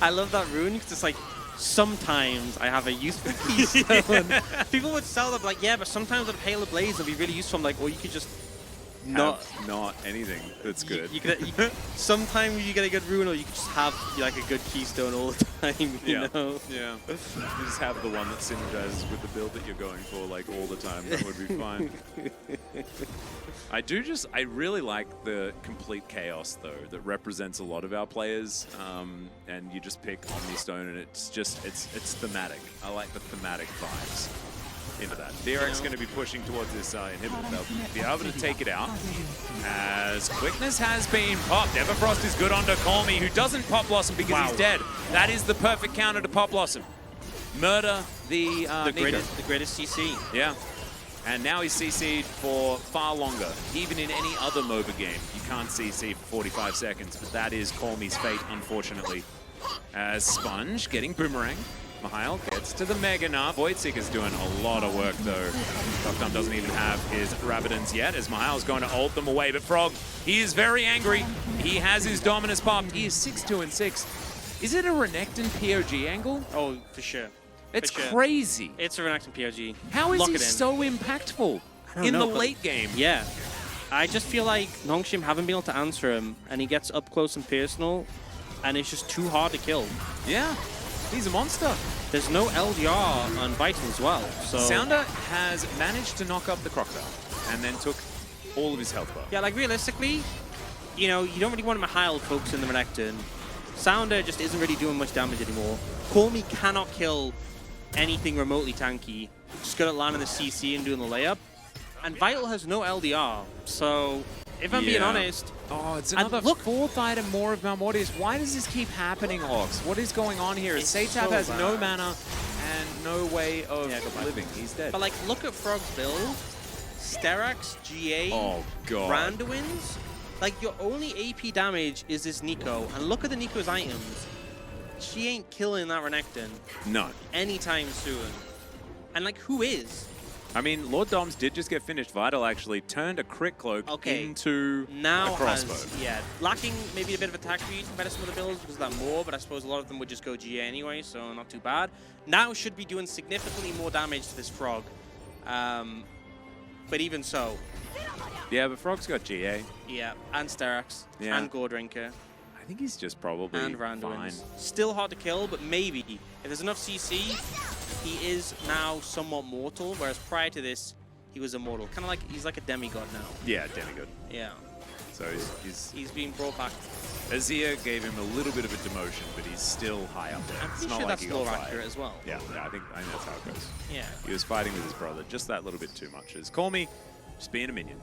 I love that rune because it's like sometimes I have a useful keystone. People would sell them like, yeah, but sometimes with Hail of Blaze would be really useful. I'm like, or you could just not anything that's good. Sometimes you get a good rune, or you could just have like a good keystone all the time. You know? Yeah. You just have the one that synergizes with the build that you're going for like all the time. That would be fine. I really like the complete chaos though that represents a lot of our players. And you just pick Omnistone and it's thematic. I like the thematic vibes into that. DRX is going to be pushing towards this inhibitor. They'll be able to take it out as quickness has been popped. Everfrost is good onto Colmy, who doesn't pop Blossom because he's dead. That is the perfect counter to pop Blossom. Murder the greatest CC. Yeah. And now he's CC'd for far longer. Even in any other MOBA game, you can't CC for 45 seconds, but that is Colmy's fate, unfortunately. As Sponge getting boomerang. Mihail gets to the Mega Gnar. Voidseeker's doing a lot of work though. Doctum doesn't even have his Rabadons yet as Mihail's going to ult them away. But Frog, he is very angry. He has his Dominus popped. He is 6-2-6. Is it a Renekton POG angle? Oh, for sure. It's crazy. It's a Renekton POG. How is he so impactful in the late game? Yeah. I just feel like Nongshim haven't been able to answer him, and he gets up close and personal, and it's just too hard to kill. Yeah. He's a monster. There's no LDR on Vital as well. So Sounder has managed to knock up the Crocodile and then took all of his health bar. Yeah, like realistically, you know, you don't really want Mihail focusing the Renekton. Sounder just isn't really doing much damage anymore. Colmy cannot kill anything remotely tanky. Just good at landing the CC and doing the layup. And Vital has no LDR, so if I'm being honest... Oh, it's another fourth item more of Malmortius. Why does this keep happening, Hawks? What is going on here? Satab has no mana and no way of living. He's dead. But like, look at Frog's build. Sterak's, GA, Randuin's. Like, your only AP damage is this Nico. And look at the Nico's items. She ain't killing that Renekton. No. Anytime soon. And like, who is? I mean, Lord Doms did just get finished. Vital actually turned a crit cloak into a crossbow. Lacking maybe a bit of attack speed compared to some of the builds because of that more, but I suppose a lot of them would just go GA anyway, so not too bad. Now should be doing significantly more damage to this Frog. But even so. Yeah, but Frog's got GA. Yeah, and Sterak's, and Gordrinker. I think he's just probably fine. Still hard to kill, but maybe. If there's enough CC, he is now somewhat mortal, whereas prior to this, he was immortal. Kind of like, he's like a demigod now. Yeah, demigod. Yeah. So he's being brought back. Azir gave him a little bit of a demotion, but he's still high up there. I'm pretty sure that's lore accurate as well. Yeah, I think that's how it goes. Yeah. He was fighting with his brother just that little bit too much. As Colmy, just being a minion.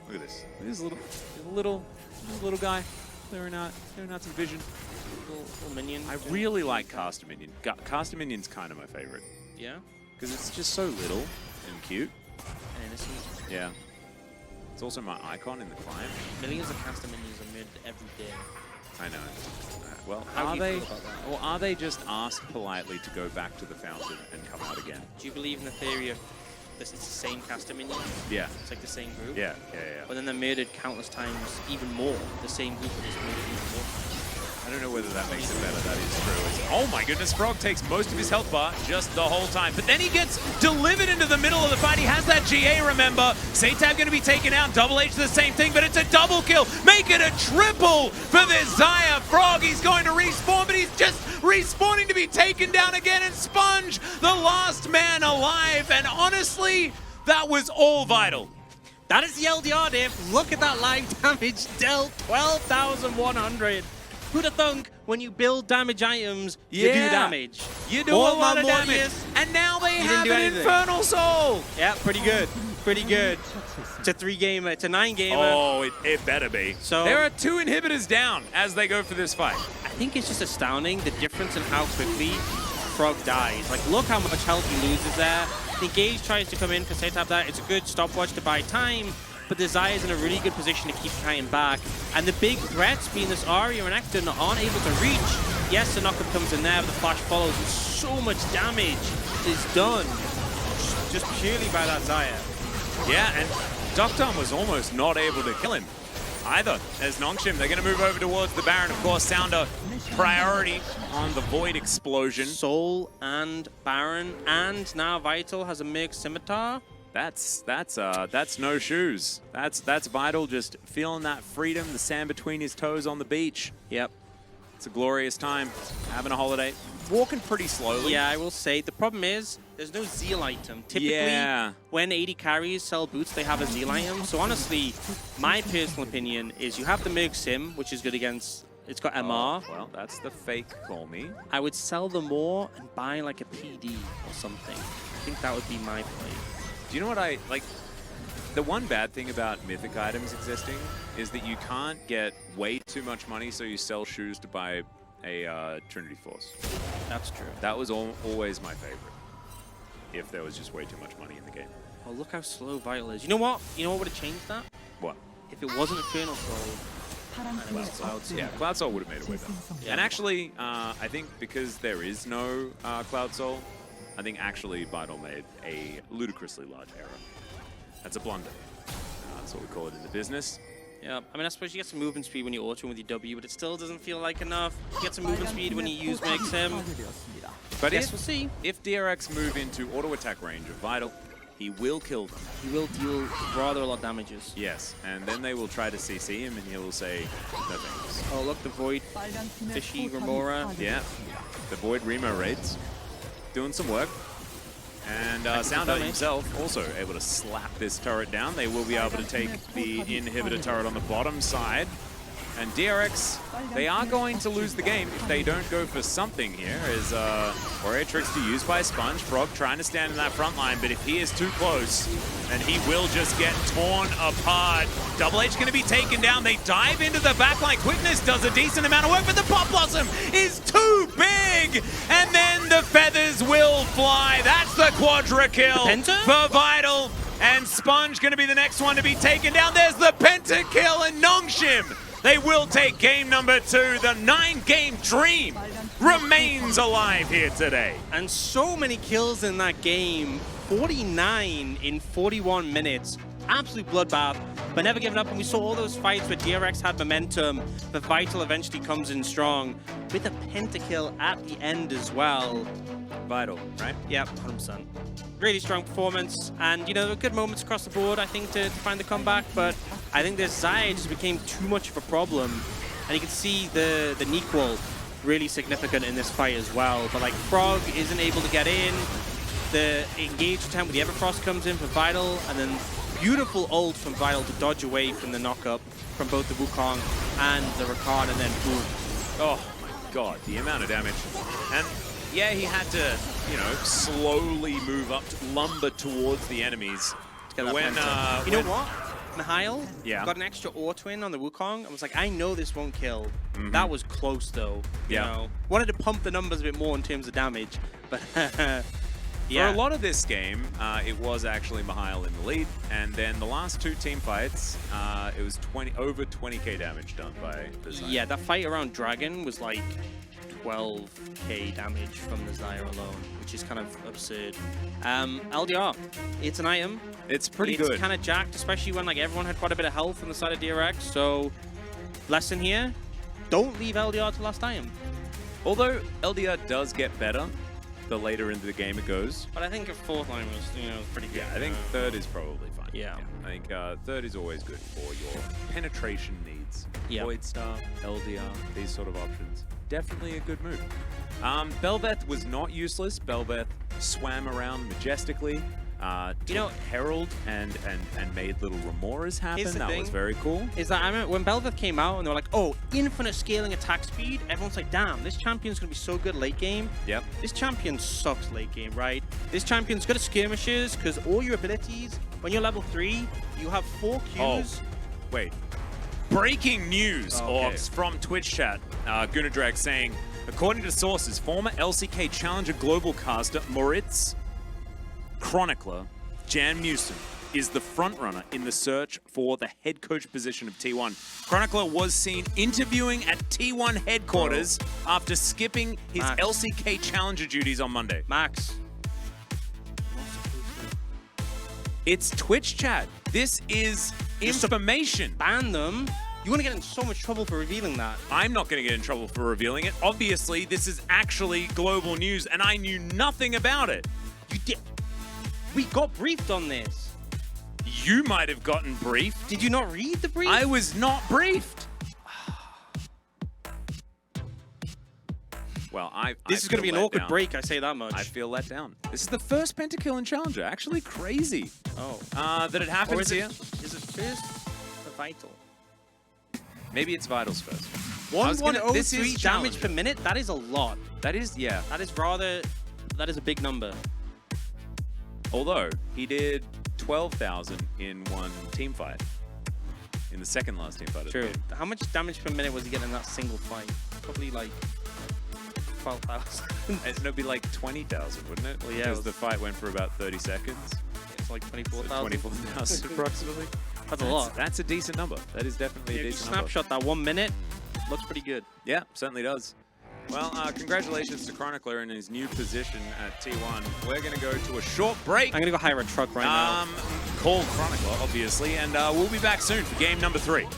Look at this. Look at this little guy. Clearing out some vision. Little minion. I really like Caster Minion. Caster Minion's kind of my favorite. Yeah? Because it's just so little and cute. And innocent. Yeah. It's also my icon in the client. Millions of Caster Minions are made every day. I know. Well, are they just asked politely to go back to the fountain and come out again? Do you believe in the theory of this is the same Caster Minion? Yeah. It's like the same group? Yeah. But then they're murdered countless times, even more. The same group is murdered even more. I don't know whether that makes it better. That is true. Oh my goodness, Frog takes most of his health bar just the whole time. But then he gets delivered into the middle of the fight. He has that GA, remember. Satab going to be taken out. Double H the same thing, but it's a double kill. Make it a triple for this Xayah. Frog, he's going to respawn, but he's just respawning to be taken down again. And Sponge, the last man alive. And honestly, that was all Vital. That is the LDR, Dave. Look at that live damage dealt. 12,100. Who'd have thunk when you build damage items, you do damage? You do a lot of damage. And now they have an Infernal Soul. Yeah, pretty good. Pretty good. It's a 3-gamer. It's a 9-gamer. Oh, it better be. So there are 2 inhibitors down as they go for this fight. I think it's just astounding the difference in how quickly Frog dies. Like, look how much health he loses there. The Engage tries to come in for Satab there. It's a good stopwatch to buy time. But the Xayah's in a really good position to keep fighting back. And the big threats, being this Arya and Ekton, aren't able to reach. Yes, the knockup comes in there, but the flash follows. And so much damage is done just purely by that Xayah. Yeah, and Doctom was almost not able to kill him. either. As Nongshim, they're going to move over towards the Baron. Of course, Sounder priority on the Void Explosion. Soul and Baron, and now Vital has a Merc Scimitar. That's no shoes. That's Vital just feeling that freedom, the sand between his toes on the beach. Yep. It's a glorious time, having a holiday. Walking pretty slowly. Yeah, I will say. The problem is, there's no Zeal item. Typically, when 80 carries sell boots, they have a Zeal item. So honestly, my personal opinion is you have the Merc Sim, which is good against, it's got MR. Well, that's the fake call me. I would sell them more and buy like a PD or something. I think that would be my play. Do you know what I, like, the one bad thing about mythic items existing is that you can't get way too much money, so you sell shoes to buy a Trinity Force. That's true. That was always my favorite, if there was just way too much money in the game. Oh, look how slow Vital is. You know what? You know what would have changed that? What? If it wasn't Infernal Soul, and it was Cloud Soul. Yeah, Cloud Soul would have made it way better. Yeah. And actually, I think because there is no Cloud Soul, I think actually Vital made a ludicrously large error. That's a blunder. That's what we call it in the business. Yeah, I mean, I suppose you get some movement speed when you auto with your W, but it still doesn't feel like enough. You get some movement speed when you use Merc Sim. But Yes, we'll see. If DRX move into auto attack range of Vital, he will kill them. He will deal rather a lot of damages. Yes, and then they will try to CC him, and he will say no thanks. Oh, look, the Void Fishy Remora. Yeah, the Void Remo raids, doing some work. And Sounder himself also able to slap this turret down. They will be able to take the inhibitor turret on the bottom side. And DRX, they are going to lose the game if they don't go for something here. As Warrior Tricks to use by Sponge. Frog trying to stand in that front line, but if he is too close, then he will just get torn apart. Double H going to be taken down. They dive into the backline. Quickness does a decent amount of work, but the Pop Blossom is too big! And then the feathers will fly. That's the Quadra kill for Vital. And Sponge going to be the next one to be taken down. There's the Penta kill, and Nongshim, they will take game number 2. The 9-game dream remains alive here today. And so many kills in that game. 49 in 41 minutes. Absolute bloodbath, but never giving up. And we saw all those fights where DRX had momentum, but Vital eventually comes in strong with a pentakill at the end as well. Vital, right? Yep, 100%. Really strong performance, and you know, good moments across the board, I think, to find the comeback, but I think this Xayah just became too much of a problem, and you can see the Nequal really significant in this fight as well, but like Frog isn't able to get in, the engage attempt with the Everfrost comes in for Vital, and then beautiful ult from Vital to dodge away from the knockup from both the Wukong and the Rakan, and then boom. Oh my god, the amount of damage. And yeah, he had to, you know, slowly move up, lumber towards the enemies. You know what? Mihail got an extra Ore-Twin on the Wukong. I was like, I know this won't kill. That was close, though. You know, wanted to pump the numbers a bit more in terms of damage, but yeah. For a lot of this game, it was actually Mihail in the lead, and then the last 2 team fights, it was over 20k damage done by the Xayah. Yeah, that fight around Dragon was like 12k damage from the Xayah alone, which is kind of absurd. LDR, it's an item. It's pretty good. It's kind of jacked, especially when like everyone had quite a bit of health on the side of DRX. So, lesson here: don't leave LDR to last item. Although LDR does get better the later into the game it goes. But I think a 4th line was, you know, pretty good. Yeah, I think 3rd is probably fine. Yeah. I think 3rd is always good for your penetration needs. Yeah. Void Star, LDR, these sort of options. Definitely a good move. Belveth was not useless. Belveth swam around majestically. You know, Herald and made little Remoras happen. That was very cool. Is that I remember when Belveth came out and they were like, oh, infinite scaling attack speed. Everyone's like, damn, this champion's gonna be so good late game. Yep. This champion sucks late game, right? This champion's good at skirmishes because all your abilities, when you're level 3, you have 4 Qs. Oh, wait. Breaking news from Twitch chat. Gunadrag saying, according to sources, former LCK Challenger Global caster Moritz Chronicler Jan Musen is the frontrunner in the search for the head coach position of T1. Chronicler was seen interviewing at T1 headquarters after skipping his LCK Challenger duties on Monday. Max. It's Twitch chat. This is information. Ban them. You're going to get in so much trouble for revealing that. I'm not going to get in trouble for revealing it. Obviously, this is actually global news, and I knew nothing about it. You did. We got briefed on this. You might have gotten briefed. Did you not read the brief? I was not briefed. Well, This is going to be an awkward break, I say that much. I feel let down. This is the first Pentakill in Challenger. Actually crazy. Oh. That it happens here. Is it first or vital? Maybe it's Vitals first. 1103 damage per minute? That is a lot. That is, yeah. That is a big number. Although, he did 12,000 in one team fight. In the second last team fight. True. How much damage per minute was he getting in that single fight? Probably like 12,000. It'd be like 20,000, wouldn't it? Well, yeah. Because the fight went for about 30 seconds. It's like 24,000. So 24,000 approximately. That's a lot. That's a decent number. That is definitely a decent number. Snapshot that 1 minute. Looks pretty good. Yeah, certainly does. Well, congratulations to Chronicler in his new position at T1. We're going to go to a short break. I'm going to go hire a truck right now. Call Chronicler, obviously, and we'll be back soon for game number 3.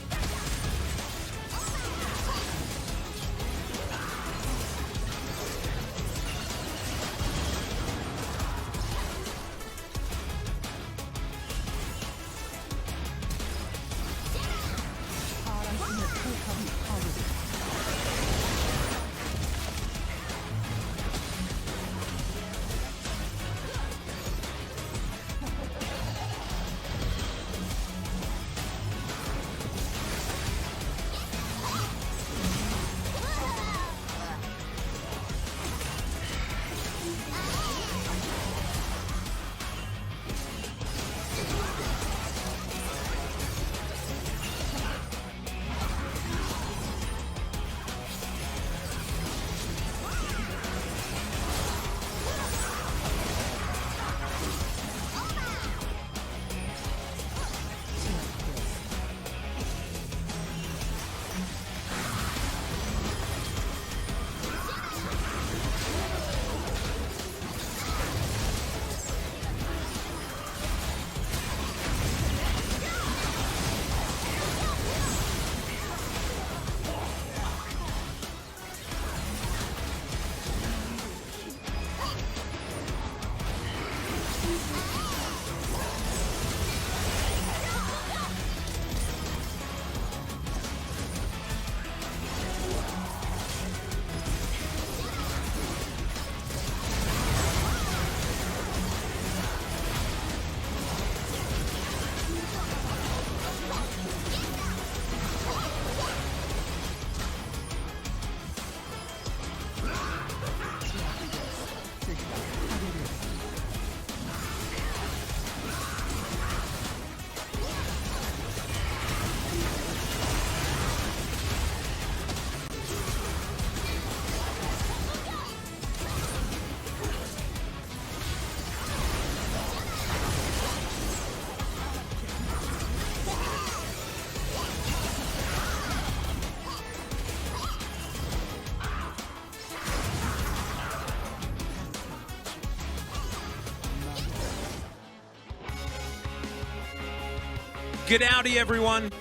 Good howdy, everyone.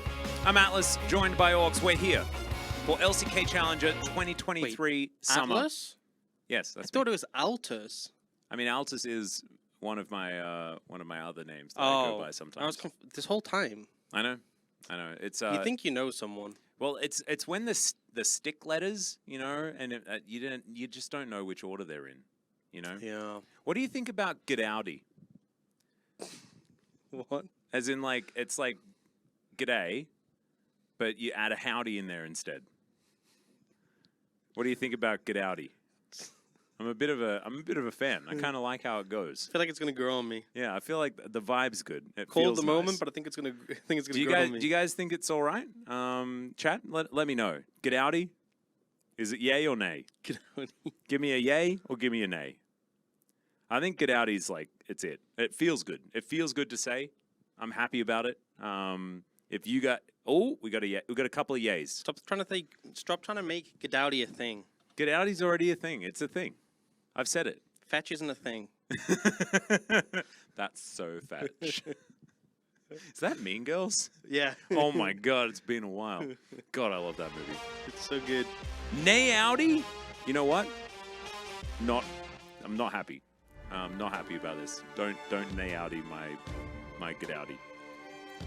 I'm Atlas, joined by Orcs. We're here for LCK Challenger 2023 Wait, Summer. Atlas? Yes, that's I thought me. it was Altus. I mean, Altus is one of my other names that I go by sometimes. I was this whole time. I know. It's You think you know someone? well, it's when the stick letters, you know, and you just don't know which order they're in, you know. Yeah. What do you think about G'dowdy? What? As in, like, it's like g'day, but you add a howdy in there instead. What do you think about G'dowdy? I'm a bit of a fan. I kind of like how it goes. I feel like it's gonna grow on me. Yeah, I feel like the vibe's good. It Cold feels at the moment, nice. but I think it's gonna do grow on me. Do you guys think it's all right? Chat, let me know. G'dowdy, is it yay or nay? Give me a yay or give me a nay. I think G'dowdy's like it's it. It feels good. It feels good to say. I'm happy about it. If you got we got a couple of yays. Stop trying to make G'dowdy a thing. G'dowdy's already a thing. It's a thing. I've said it. Fetch isn't a thing. That's so fetch. Is that Mean Girls? Yeah. Oh my god, it's been a while. God, I love that movie. It's so good. Nay Audi? You know what? I'm not happy. I'm not happy about this. Don't nay Audi my good Audi.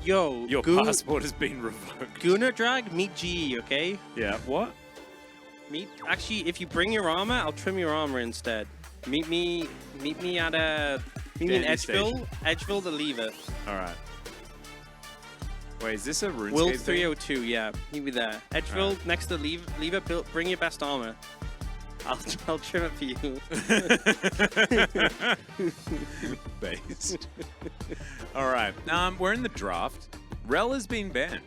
Yo, Your passport has been revoked. Gunnar drag, meet G, okay? Yeah, what? Actually, if you bring your armor, I'll trim your armor instead. Meet me at in Edgeville. Edgeville to leave it. Alright. Wait, is this a RuneScape Will thing? 302, yeah. Meet me there. Edgeville, next to leave it, bring your best armor. I'll trim it for you. Based. Alright, we're in the draft. Rel has been banned.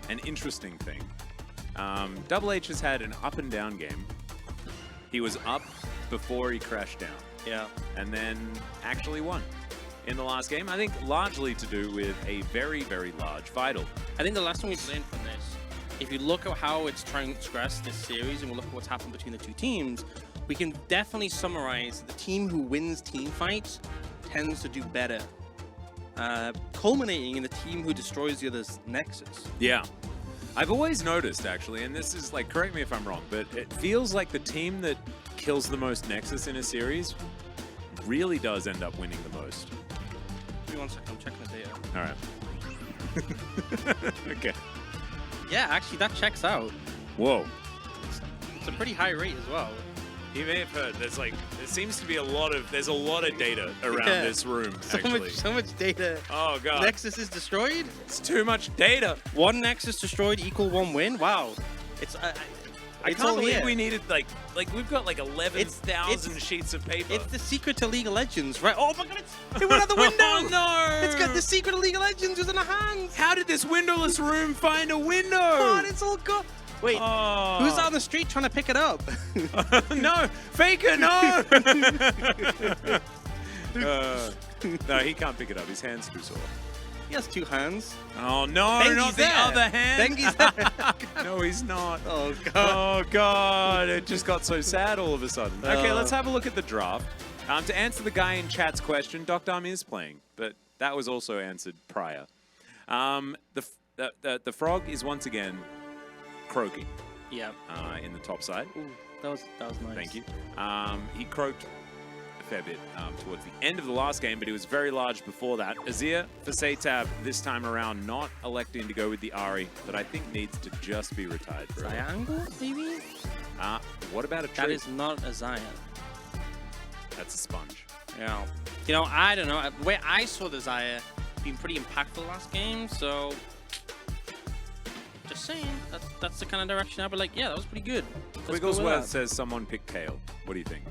An interesting thing. Double H has had an up and down game. He was up before he crashed down. Yeah. And then actually won in the last game. I think largely to do with a very, very large Vital. I think the last thing we've learned from this, if you look at how it's transgressed this series and we look at what's happened between the two teams, we can definitely summarize the team who wins team fights tends to do better. Culminating in the team who destroys the other's nexus. Yeah. I've always noticed, actually, and this is, like, correct me if I'm wrong, but it feels like the team that kills the most Nexus in a series really does end up winning the most. Give me 1 second, I'm checking the data. All right. Okay. Yeah, actually, that checks out. Whoa. It's a pretty high rate as well. You may have heard, there seems to be a lot of data around this room, actually. So much data. Oh, God. Nexus is destroyed? It's too much data. 1 Nexus destroyed equal 1 win? Wow. I can't believe we needed, like we've got, like, 11,000 sheets of paper. It's the secret to League of Legends, right? Oh, my God, it went out the window! Oh, no! It's got the secret of League of Legends was in our hands! How did this windowless room find a window? God, it's all gone. Wait, who's on the street trying to pick it up? No! Faker, no! No, he can't pick it up. His hand's too sore. He has 2 hands. Oh, no, Bengi's not the there. other hand. Bengi's there. No, he's not. Oh, God. Oh, God. It just got so sad all of a sudden. Okay, let's have a look at the draft. To answer the guy in chat's question, Dr. is playing, but that was also answered prior. The frog is once again croaking. Yeah. In the top side. Ooh, that was nice. Thank you. He croaked a fair bit towards the end of the last game, but he was very large before that. Azir for Satab this time around, not electing to go with the Ahri, that I think needs to just be retired. Triangle, maybe? What about a tree? That is not a Zion. That's a sponge. Yeah. You know, I don't know. The way I saw the Zaya being pretty impactful last game, so just saying, that's the kind of direction I'd be like, yeah, that was pretty good. Wigglesworth says someone picked Kale. What do you think?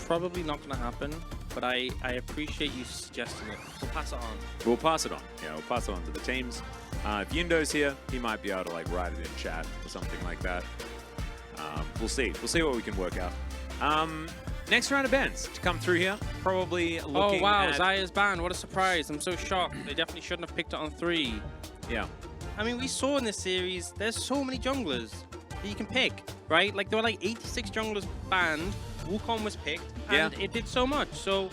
Probably not going to happen, but I appreciate you suggesting it. We'll pass it on. We'll pass it on. Yeah, we'll pass it on to the teams. If Yindo's here, he might be able to like write it in chat or something like that. We'll see. We'll see what we can work out. Next round of bans to come through here. Probably looking Oh, wow. at... Zaya's banned. What a surprise. I'm so shocked. They definitely shouldn't have picked it on 3. Yeah. I mean, we saw in this series, there's so many junglers that you can pick, right? Like, there were like 86 junglers banned. Wukong was picked, and it did so much. So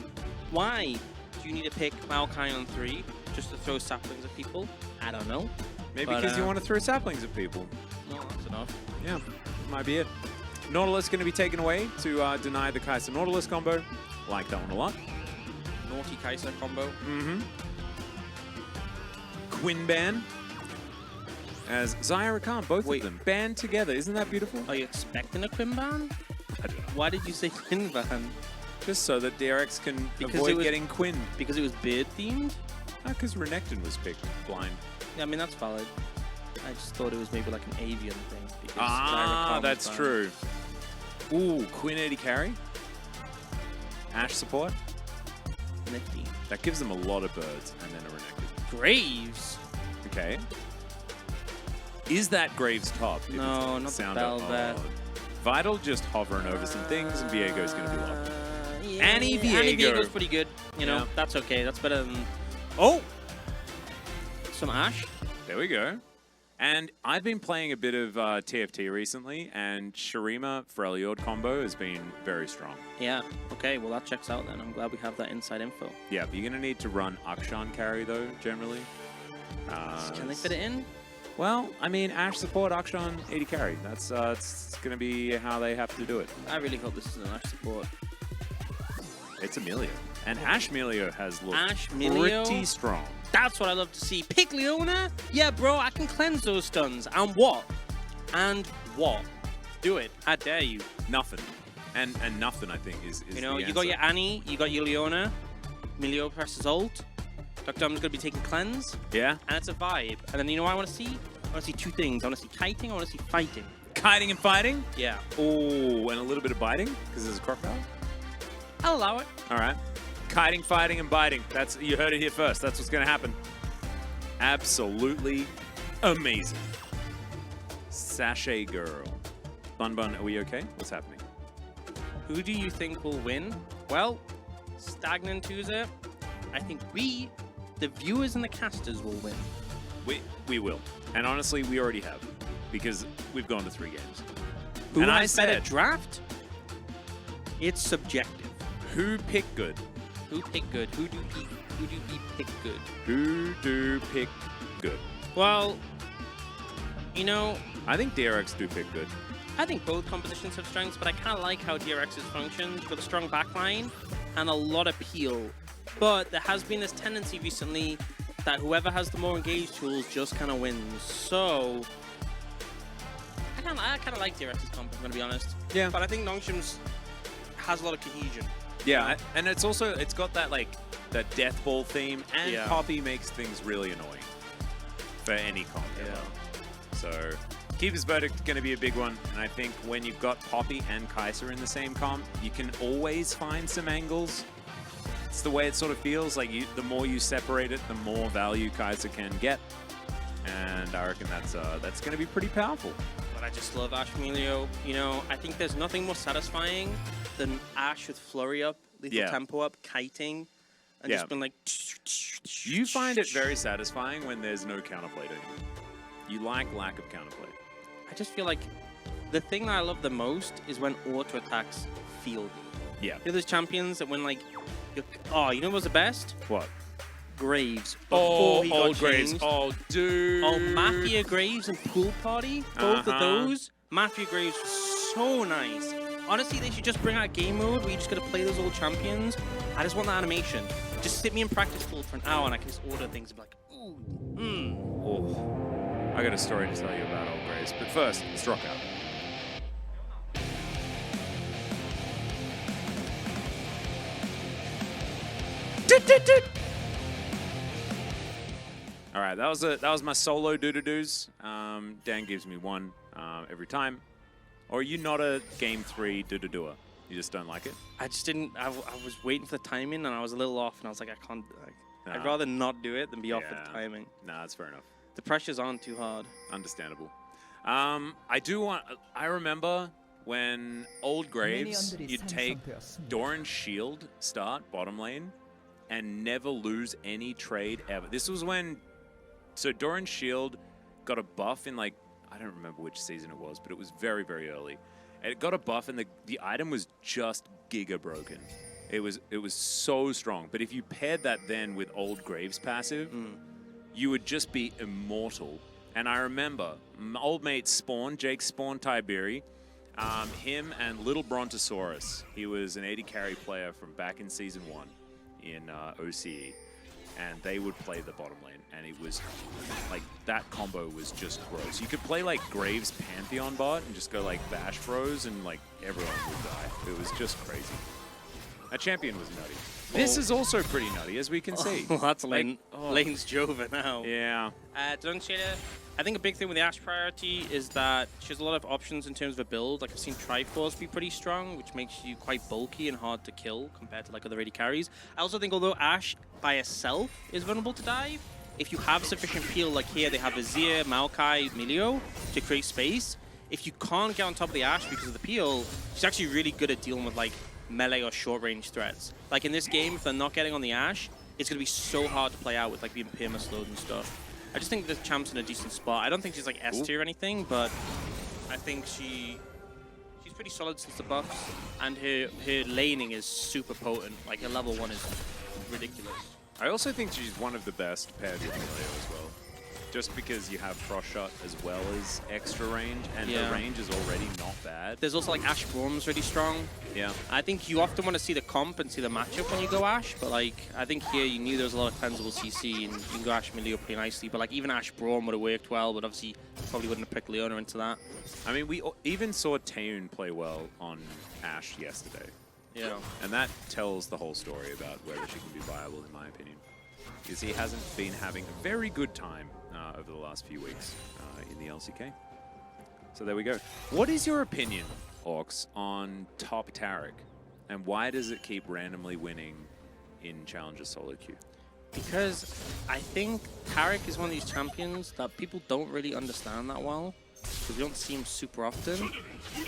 why do you need to pick Maokai on 3 just to throw saplings at people? I don't know. Maybe because you want to throw saplings at people. No, that's enough. Yeah, might be it. Nautilus going to be taken away to deny the Kai'Sa Nautilus combo. Like that one a lot. Naughty Kai'Sa combo. Mm-hmm. Quinn ban. As Xayah Rakan, both of them banned together. Isn't that beautiful? Are you expecting a Quinn ban? I don't know. Why did you say Quinn ban? Just so that DRX can avoid getting Quinn. Because it was beard themed? Because Renekton was picked blind. Yeah, I mean, that's valid. I just thought it was maybe like an avian thing. That's true. Ooh, Quinn AD carry. Ashe support. Nifty. That gives them a lot of birds and then a Renekton. Graves? Okay. Is that Graves top? No, not the Velvet. Vital just hovering over some things and Viego's going to be locked. Yeah. Annie Viego's pretty good. You know, that's okay. That's better than... Oh! Some Ashe. There we go. And I've been playing a bit of TFT recently, and Shurima Freljord combo has been very strong. Yeah, okay, well that checks out then. I'm glad we have that inside info. Yeah, but you're going to need to run Akshan carry though, generally. Can they fit it in? Well, I mean, Ashe support, Akshan 80 carry. That's going to be how they have to do it. I really hope this is an Ashe support. It's Amelia. And Ashe Melio has looked Melio? pretty strong. That's what I love to see. Pick Leona? Yeah, bro, I can cleanse those stuns. And what? And what? Do it. I dare you. Nothing. And nothing, I think, is you know, the you answer. got your Annie, you got your Leona. Melio presses ult. Dr. Dom's going to be taking cleanse. Yeah? And it's a vibe. And then you know what I want to see? I want to see two things. I want to see kiting, I want to see fighting. Kiting and fighting? Yeah. Oh, and a little bit of biting, because there's a crocodile? I'll allow it. All right. Kiting, fighting, and biting. That's, you heard it here first. That's what's going to happen. Absolutely amazing. Sachet girl. Bun, are we okay? What's happening? Who do you think will win? Well, stagnant user. I think we, the viewers and the casters, will win. We will. And honestly, we already have. Because we've gone to 3 games. Who and has better draft? It's subjective. Who picked good? Who picked good? Who do we pick good? Who do pick good? Well, you know, I think DRX do pick good. I think both compositions have strengths, but I kind of like how DRX's functions with a strong backline and a lot of peel. But there has been this tendency recently that whoever has the more engaged tools just kind of wins. So I kind of like DRX's comp, I'm going to be honest. Yeah. But I think Nongshim's has a lot of cohesion. Yeah, and it's also, it's got that like, that death ball theme, and Yeah. Poppy makes things really annoying for any comp ever. So, Keeper's Verdict going to be a big one, and I think when you've got Poppy and Kai'Sa in the same comp, you can always find some angles. It's the way it sort of feels, like the more you separate it, the more value Kai'Sa can get, and I reckon that's going to be pretty powerful. But I just love Ashe Melio. You know, I think there's nothing more satisfying than Ashe with flurry up, lethal tempo up, kiting, and just been like... You find it very satisfying when there's no counterplay to it. You like lack of counterplay. I just feel like the thing that I love the most is when auto attacks feel good. Yeah. You know those champions that when like... Oh, you know what was the best? What? Graves. Oh, Before he old got Graves. changed. Oh, dude. Oh, Mafia Graves and Pool Party. Both of those. Mafia Graves was so nice. Honestly, they should just bring out game mode where you just gotta play those old champions. I just want that animation. Just sit me in practice pool for an hour and I can just order things and be like, ooh, Oh. I got a story to tell you about old Graves, but first, let's rock out. All right, that was my solo doo-doo-doos. Dan gives me one every time. Or are you not a game 3 doo-doo-doer? You just don't like it? I just didn't. I was waiting for the timing and I was a little off and I was like, I can't. I'd rather not do it than be off with the timing. Nah, that's fair enough. The pressure's on too hard. Understandable. I remember when old Graves, you'd take Doran's shield start bottom lane and never lose any trade ever. This was when, so Doran's shield got a buff in like, I don't remember which season it was, but it was very, very early. And it got a buff and the item was just giga broken. It was so strong. But if you paired that then with old Graves passive, you would just be immortal. And I remember my old mate Spawn, Jake Spawn Tiberi, him and Little Brontosaurus. He was an 80 carry player from back in Season 1 in OCE. And they would play the bottom lane. And it was, like, that combo was just gross. You could play, like, Graves Pantheon bot and just go, like, bash bros and, like, everyone would die. It was just crazy. That champion was nutty. This is also pretty nutty, as we can see. Well, that's Lane's Jova now. Yeah. Dunshada, I think a big thing with the Ashe priority is that she has a lot of options in terms of a build. Like, I've seen Triforce be pretty strong, which makes you quite bulky and hard to kill compared to, like, other AD carries. I also think although Ashe by herself is vulnerable to dive, if you have sufficient peel, like here they have Azir, Maokai, Melio to create space, if you can't get on top of the Ashe because of the peel, she's actually really good at dealing with, like, melee or short-range threats. Like in this game, if they're not getting on the Ashe, it's going to be so hard to play out with like being perma-slowed and stuff. I just think the champ's in a decent spot. I don't think she's like S tier or anything, but I think she's pretty solid since the buffs, and her laning is super potent. Like her level 1 is ridiculous. I also think she's one of the best paired with Leo as well. Just because you have Frost Shot as well as extra range, and the range is already not bad. There's also like Ashe Braum's really strong. Yeah. I think you often want to see the comp and see the matchup when you go Ashe, but like I think here you knew there was a lot of cleansable CC and you can go Ashe and Leo pretty nicely. But like even Ashe Braum would have worked well, but obviously probably wouldn't have picked Leona into that. I mean, we even saw Taeun play well on Ashe yesterday. Yeah. And that tells the whole story about whether she can be viable, in my opinion. Because he hasn't been having a very good time over the last few weeks in the LCK. So there we go. What is your opinion, Orcs, on top Taric? And why does it keep randomly winning in Challenger solo queue? Because I think Taric is one of these champions that people don't really understand that well, because we don't see him super often,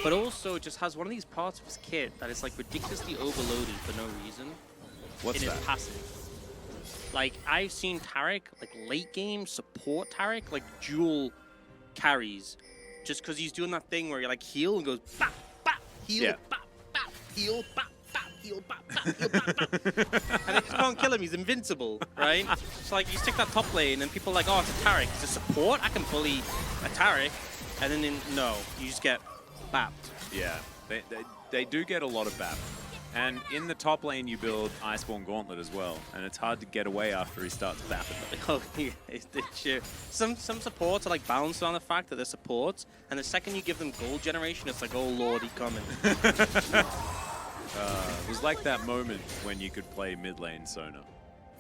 but also just has one of these parts of his kit that is like ridiculously overloaded for no reason. What's in that? his passive. Like I've seen Taric, like late game support Taric, like dual carries, just because he's doing that thing where you like heal and goes bap bap heal bap bap heal bap bap heal bap bap heal bap bap, and they just can't kill him. He's invincible, right? So like you stick that top lane and people are like, oh, it's a Taric, it's a support. I can bully a Taric, and then no, you just get bapped. Yeah, they do get a lot of bap. And in the top lane, you build Iceborne Gauntlet as well, and it's hard to get away after he starts bapping. Oh, yeah, it's true. Some supports are like balanced on the fact that they're supports, and the second you give them gold generation, it's like, oh lord, he's coming. It was like that moment when you could play mid lane Sona.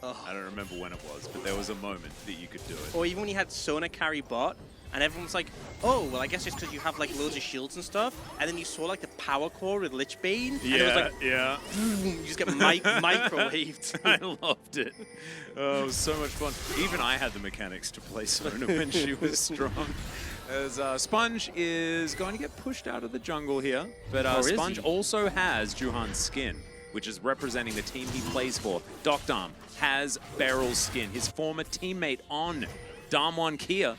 Oh. I don't remember when it was, but there was a moment that you could do it. Or even when you had Sona carry bot, and everyone's like, oh, well, I guess it's because you have like loads of shields and stuff, and then you saw like the power core with Lich Bane, and it was like, boom, you just get microwaved. I loved it. Oh, it was so much fun. Even I had the mechanics to play Sona when she was strong. As Sponge is going to get pushed out of the jungle here, but Sponge also has Juhan's skin, which is representing the team he plays for. Doctarm has Beryl's skin, his former teammate on Damwon Kia.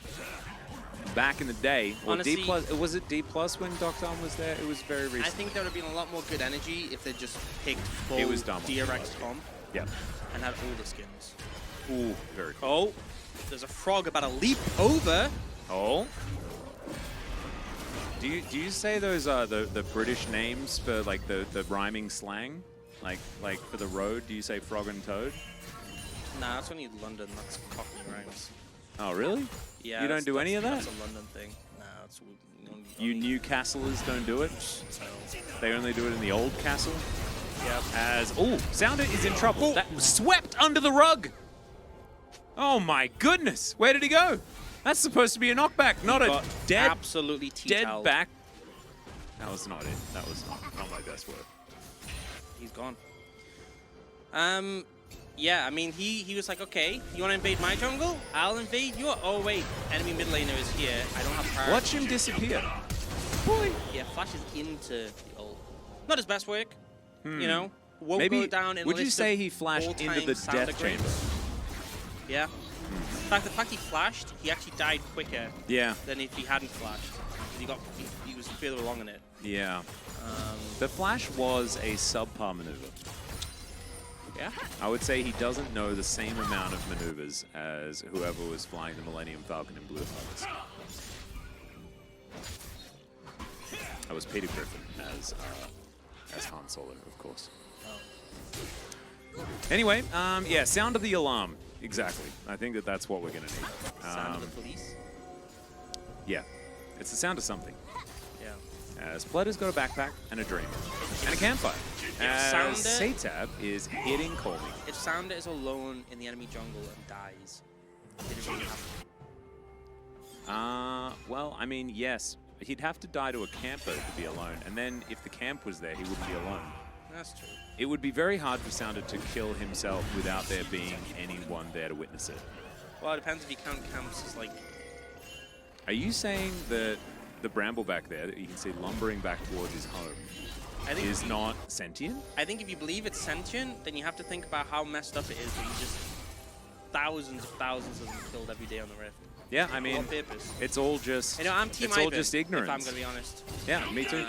Back in the day, or honestly, D+, was it D+ when Doctarm was there? It was very recent. I think there would have been a lot more good energy if they just picked full DRX comp and had all the skins. Ooh, very cool. Oh, there's a frog about to leap over. Oh. Do you say those the British names for like the rhyming slang? Like for the road, do you say frog and toad? Nah, that's only London. That's Cockney rhymes. Oh, really? Yeah. You don't do any of that? That's a London thing. Nah, that's you Newcastlers don't do it? No. They only do it in the old castle? Yep. As Sounder is in trouble. That was swept under the rug. Oh my goodness! Where did he go? That's supposed to be a knockback, not a dead, absolutely dead back. That was not it. That was not my best work. He's gone. Yeah, I mean, he was like, okay, you want to invade my jungle? I'll invade your... Oh, wait, enemy mid laner is here. I don't have priority. Watch him disappear. Boy. Yeah, flashes into the ult. Not his best work, you know? Won't Maybe, go down in would you say he flashed into the death chamber? Yeah. In fact, the fact he flashed, he actually died quicker than if he hadn't flashed. He was further along in it. Yeah. The flash was a subpar maneuver. Yeah. I would say he doesn't know the same amount of maneuvers as whoever was flying the Millennium Falcon in Blue Harvest. That was Peter Griffin as Han Solo, of course. Oh. Anyway, yeah, sound of the alarm. Exactly. I think that's what we're going to need. Sound of the police? Yeah. It's the sound of something. Yeah. As Blooder's got a backpack and a dream. And a campfire. As Satab is hitting Colby. If Sounder is alone in the enemy jungle and dies, did it really happen? Well, I mean, yes. He'd have to die to a camper to be alone. And then if the camp was there, he wouldn't be alone. That's true. It would be very hard for Sounder to kill himself without there being anyone there to witness it. Well, it depends if you count camps as like... Are you saying that the bramble back there that you can see lumbering back towards his home is not sentient? I think if you believe it's sentient, then you have to think about how messed up it is that you just thousands of them killed every day on the Rift. Yeah, I On mean, purpose. it's all just. You know, I'm Team it's all Ivan, just ignorance. if I'm gonna be honest. Yeah, me too.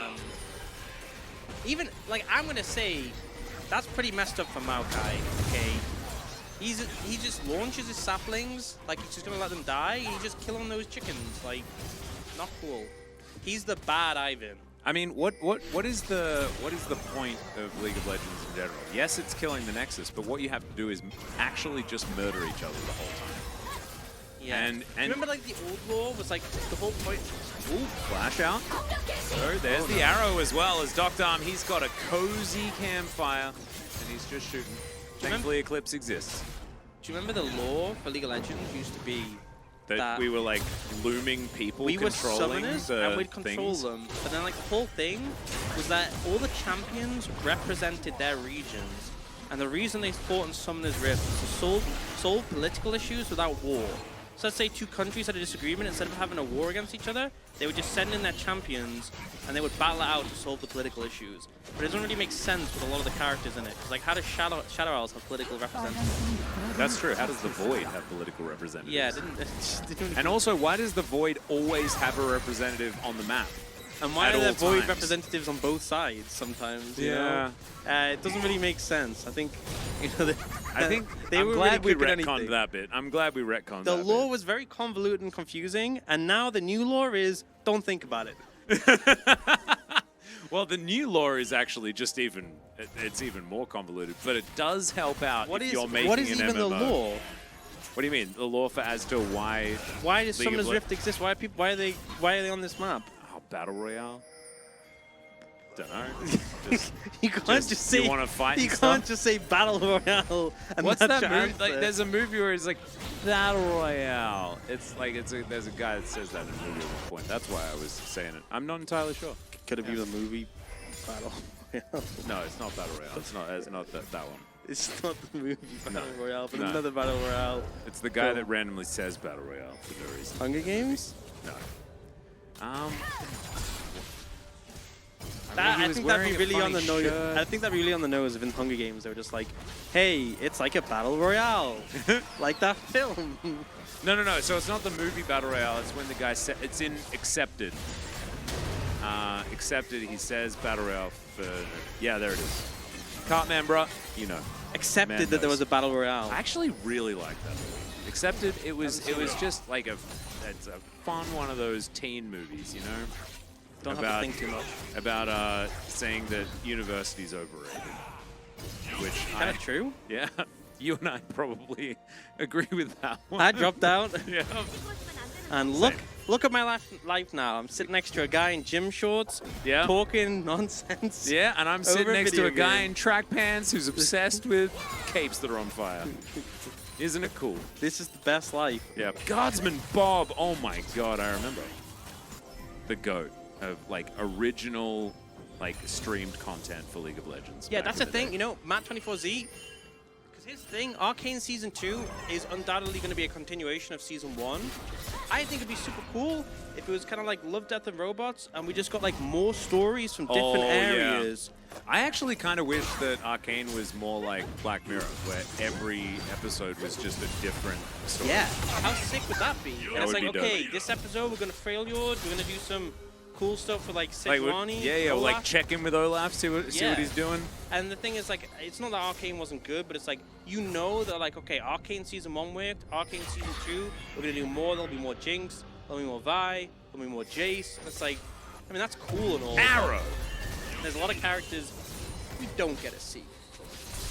Even like I'm gonna say, that's pretty messed up for Maokai. Okay, he just launches his saplings like he's just gonna let them die. And he's just killing those chickens. Like, not cool. He's the bad Ivan. I mean, what is the point of League of Legends in general? Yes, it's killing the Nexus, but what you have to do is actually just murder each other the whole time. Yeah. And do you remember like the old lore was like the whole point? Ooh, flash out. So there's the arrow as well as Dr. Arm. He's got a cozy campfire and he's just shooting. Thankfully, Eclipse exists. Do you remember the lore for League of Legends used to be that we were like looming people we controlling were summoners the and we'd control them. But then like the whole thing was that all the champions represented their regions. And the reason they fought in Summoner's Rift was to solve political issues without war. So let's say two countries had a disagreement, instead of having a war against each other, they would just send in their champions and they would battle it out to solve the political issues. But it doesn't really make sense with a lot of the characters in it. Cause like, how does Shadow Owls have political representatives? That's true. How does the Void have political representatives? Yeah, it didn't and also, why does the Void always have a representative on the map? And why are there Void times? Representatives on both sides sometimes? You Yeah. know? It doesn't really make sense. I think, you know, I'm glad we retconned that bit. I'm glad we retconned the that lore bit. was very convoluted and confusing, and now the new lore is don't think about it. Well, the new lore is actually just it's even more convoluted, but it does help out if you're making what is an even MMO. the lore? What do you mean? The lore for as to why? Why does League of Summoner's Rift exist? Why are they on this map? Oh, Battle Royale? Don't know. You can't just say you want to fight. You and can't stuff? just say Battle Royale. And What's that's that your movie? Like, answer. there's a movie where it's like Battle Royale. It's like there's a guy that says that in a movie at one point. That's why I was saying it. I'm not entirely sure. Could it be the movie Battle Royale? No, it's not Battle Royale. It's not that one. It's not the movie Battle No. Royale, but No. another Battle Royale. It's the guy that randomly says Battle Royale for no reason. Hunger Games? No. I think that'd be really on the nose. I think that'd be really on the nose if in Hunger Games they were just like, "Hey, it's like a battle royale, like that film." No. So it's not the movie Battle Royale. It's when the guy said it's in Accepted. Accepted. He says Battle Royale for there it is. Cartman, bro. You know. Accepted Man that there knows. was a battle royale. I actually really like that movie. Accepted. It was just like it's a fun one of those teen movies, you know. Don't have to think too much. About saying that university's overrated. Which Kind of true. Yeah, you and I probably agree with that one. I dropped out. Yeah. And look at my life now. I'm sitting next to a guy in gym shorts, Yeah. talking nonsense. Yeah, and I'm sitting Over a next to a video guy game. in track pants who's obsessed with capes that are on fire. Isn't it cool? This is the best life. Yeah. Guardsman Bob. Oh my God, I remember. The GOAT of like original like streamed content for League of Legends. Yeah, back that's in the day. thing. You know, Match51, because his thing, Arcane Season 2 is undoubtedly going to be a continuation of Season 1. I think it'd be super cool if it was kind of like Love, Death, and Robots, and we just got like more stories from different areas. I actually kind of wish that Arcane was more like Black Mirror, where every episode was just a different story. Yeah, how sick would that be? And it's would like, be okay, dope. this episode we're going to Frail Yard, we're going to do some cool stuff for like Like, Sejuani. like check in with Olaf, see what Yeah. he's doing. And the thing is, like, it's not that Arcane wasn't good, but it's like, you know that, like, okay, Arcane Season 1 worked, Arcane Season 2, we're going to do more, there'll be more Jinx, there'll be more Vi, there'll be more Jace. It's like, I mean, that's cool and all. Arrow! There's a lot of characters we don't get to see.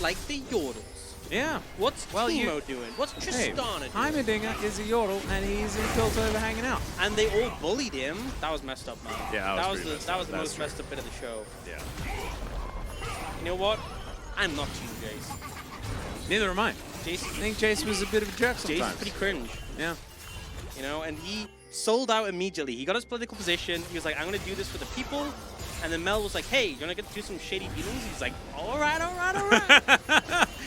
Like the Yordles. Yeah. What's Teemo doing? What's Hey, Tristana doing? Heimerdinger is a Yordle, and he's in Piltover hanging out. And they all bullied him. That was messed up, man. Yeah, that was pretty the messed up. the most messed up bit of the show. Yeah. You know what? I'm not Team Jace. Neither am I. Jace, I think Jace was a bit of a jerk Jace sometimes. is pretty cringe. Yeah. You know, and he sold out immediately. He got his political position. He was like, I'm going to do this for the people. And then Mel was like, hey, you're going to get to do some shady dealings? He's like, all right.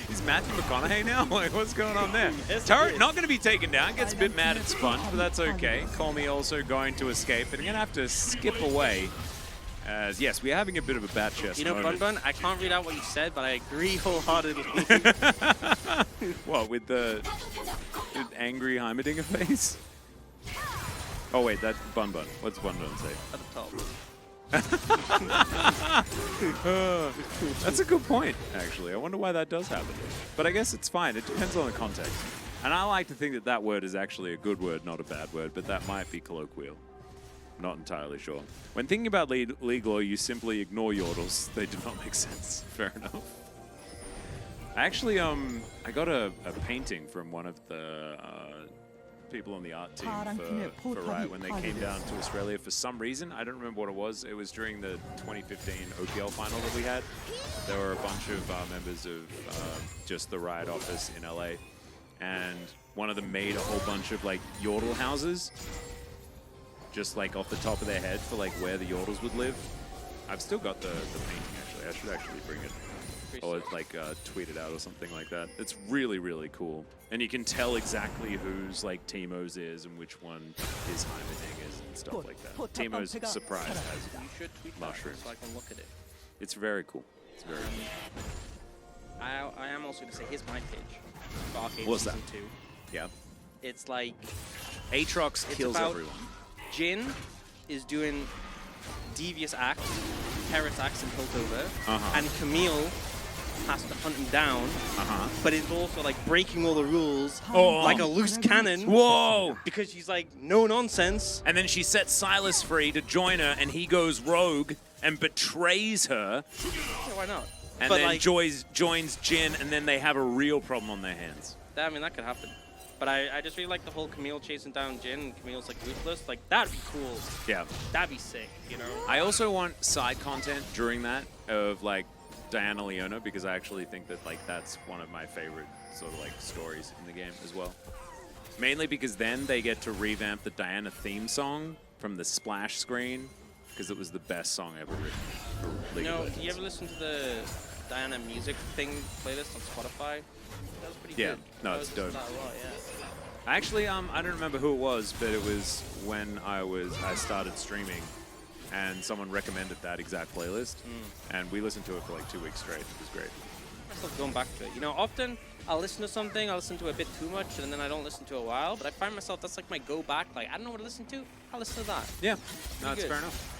He's Matthew McConaughey now? Like, what's going on there? Yes, Turret he is. not going to be taken down. Gets a bit mad at Sponge, but that's okay. Call me also going to escape. But I'm going to have to skip away. As, yes, we're having a bit of a bat chest You know, moment. Bun, I can't read out what you said, but I agree wholeheartedly. What, with the animated angry Heimerdinger face. Oh wait, that Bun Bun. What's Bun Bun say? At the top. That's a good point, actually. I wonder why that does happen. But I guess it's fine. It depends on the context. And I like to think that that word is actually a good word, not a bad word, but that might be colloquial. Not entirely sure. When thinking about legal, you simply ignore yordles. They do not make sense. Fair enough. Actually, I got a painting from one of the people on the art team for Riot when they came down to Australia for some reason. I don't remember what it was. It was during the 2015 OPL final that we had. There were a bunch of members of just the Riot office in LA, and one of them made a whole bunch of like yordle houses, just like off the top of their head for like where the yordles would live. I've still got the painting actually. I should actually bring it. Or like tweet it out or something like that. It's really, really cool. And you can tell exactly whose like Teemo's is and which one his Heimerdinger is and stuff like that. Teemo's surprise has You should tweet mushrooms. that so I can look at it. It's very cool. It's very cool. I am also going to say, here's my pitch for Arcade What's Season that? 2. Yeah. It's like Aatrox kills about everyone. Jin is doing devious acts, terrorist acts in Piltover, and Camille has to hunt him down, but it's also like breaking all the rules, like a loose cannon. Whoa! Because she's like, no nonsense. And then she sets Silas free to join her, and he goes rogue and betrays her. Yeah, why not? And but then like, joins Jin, and then they have a real problem on their hands. I mean, that could happen. But I just really like the whole Camille chasing down Jin, and Camille's like ruthless. Like, that'd be cool. Yeah. That'd be sick, you know? I also want side content during that of like Diana Leona, because I actually think that like that's one of my favorite sort of like stories in the game as well. Mainly because then they get to revamp the Diana theme song from the splash screen, because it was the best song ever written for League of Legends. You ever listen to the Diana music thing playlist on Spotify? That was pretty good. No, it's dope. That a lot, yeah. Actually, I don't remember who it was, but it was when I started streaming, and someone recommended that exact playlist, and we listened to it for like 2 weeks straight. It was great. I still going back to it. You know, often I'll listen to something, I'll listen to it a bit too much, and then I don't listen to it a while, but I find myself, that's like my go back. Like, I don't know what to listen to, I'll listen to that. Yeah, no, it's good. fair enough.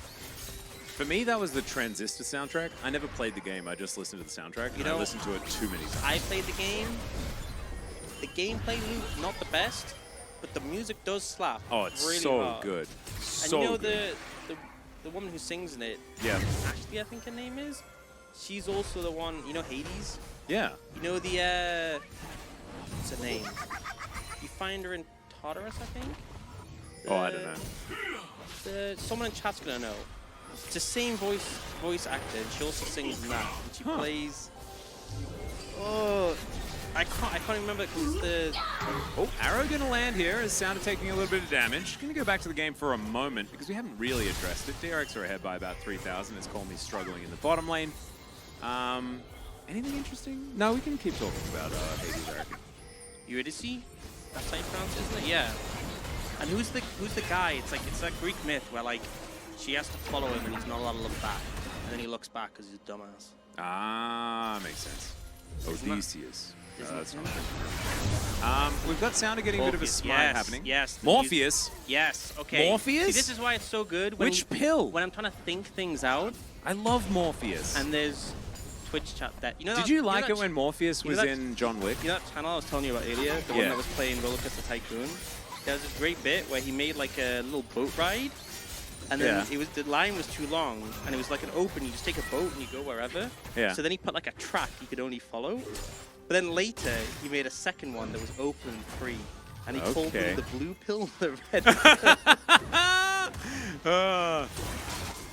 For me, that was the Transistor soundtrack. I never played the game, I just listened to the soundtrack, and I listened to it too many times. I played the game. The gameplay loop, not the best, but the music does slap. Oh, it's really so hard. good. And So you know good. the woman who sings in it, Yeah. Ashley, I think her name is. She's also the one, you know, Hades. Yeah. You know the what's her name? You find her in Tartarus, I think. Oh, I don't know. Someone in chat's gonna know. It's the same voice actor, and she also sings in that. And she plays. Oh, I can't remember because the. Oh, arrow gonna land here as Sound are taking a little bit of damage. Gonna go back to the game for a moment because we haven't really addressed it. DRX are ahead by about 3,000. It's Call Me struggling in the bottom lane. Anything interesting? No, we can keep talking about Hades, I reckon. Eurydice? That's how you pronounce it, isn't it? Yeah. And who's the guy? It's that Greek myth where like she has to follow him and he's not allowed to look back, and then he looks back because he's a dumbass. Ah, makes sense. Odysseus. That's not Isn't we've got Sounder getting a bit of a smite happening. Yes. Morpheus. Yes. Okay. Morpheus? See, this is why it's so good. Which pill? When I'm trying to think things out. I love Morpheus. And there's Twitch chat that you know. Did you like it when Morpheus was in John Wick? You know that channel I was telling you about earlier, the one that was playing Roller Coaster Tycoon. There was this great bit where he made like a little boat ride, and then the line was too long, and it was like an open. You just take a boat and you go wherever. Yeah. So then he put like a track you could only follow. But then later he made a second one that was open and free, and he called them the blue pill, the red pill.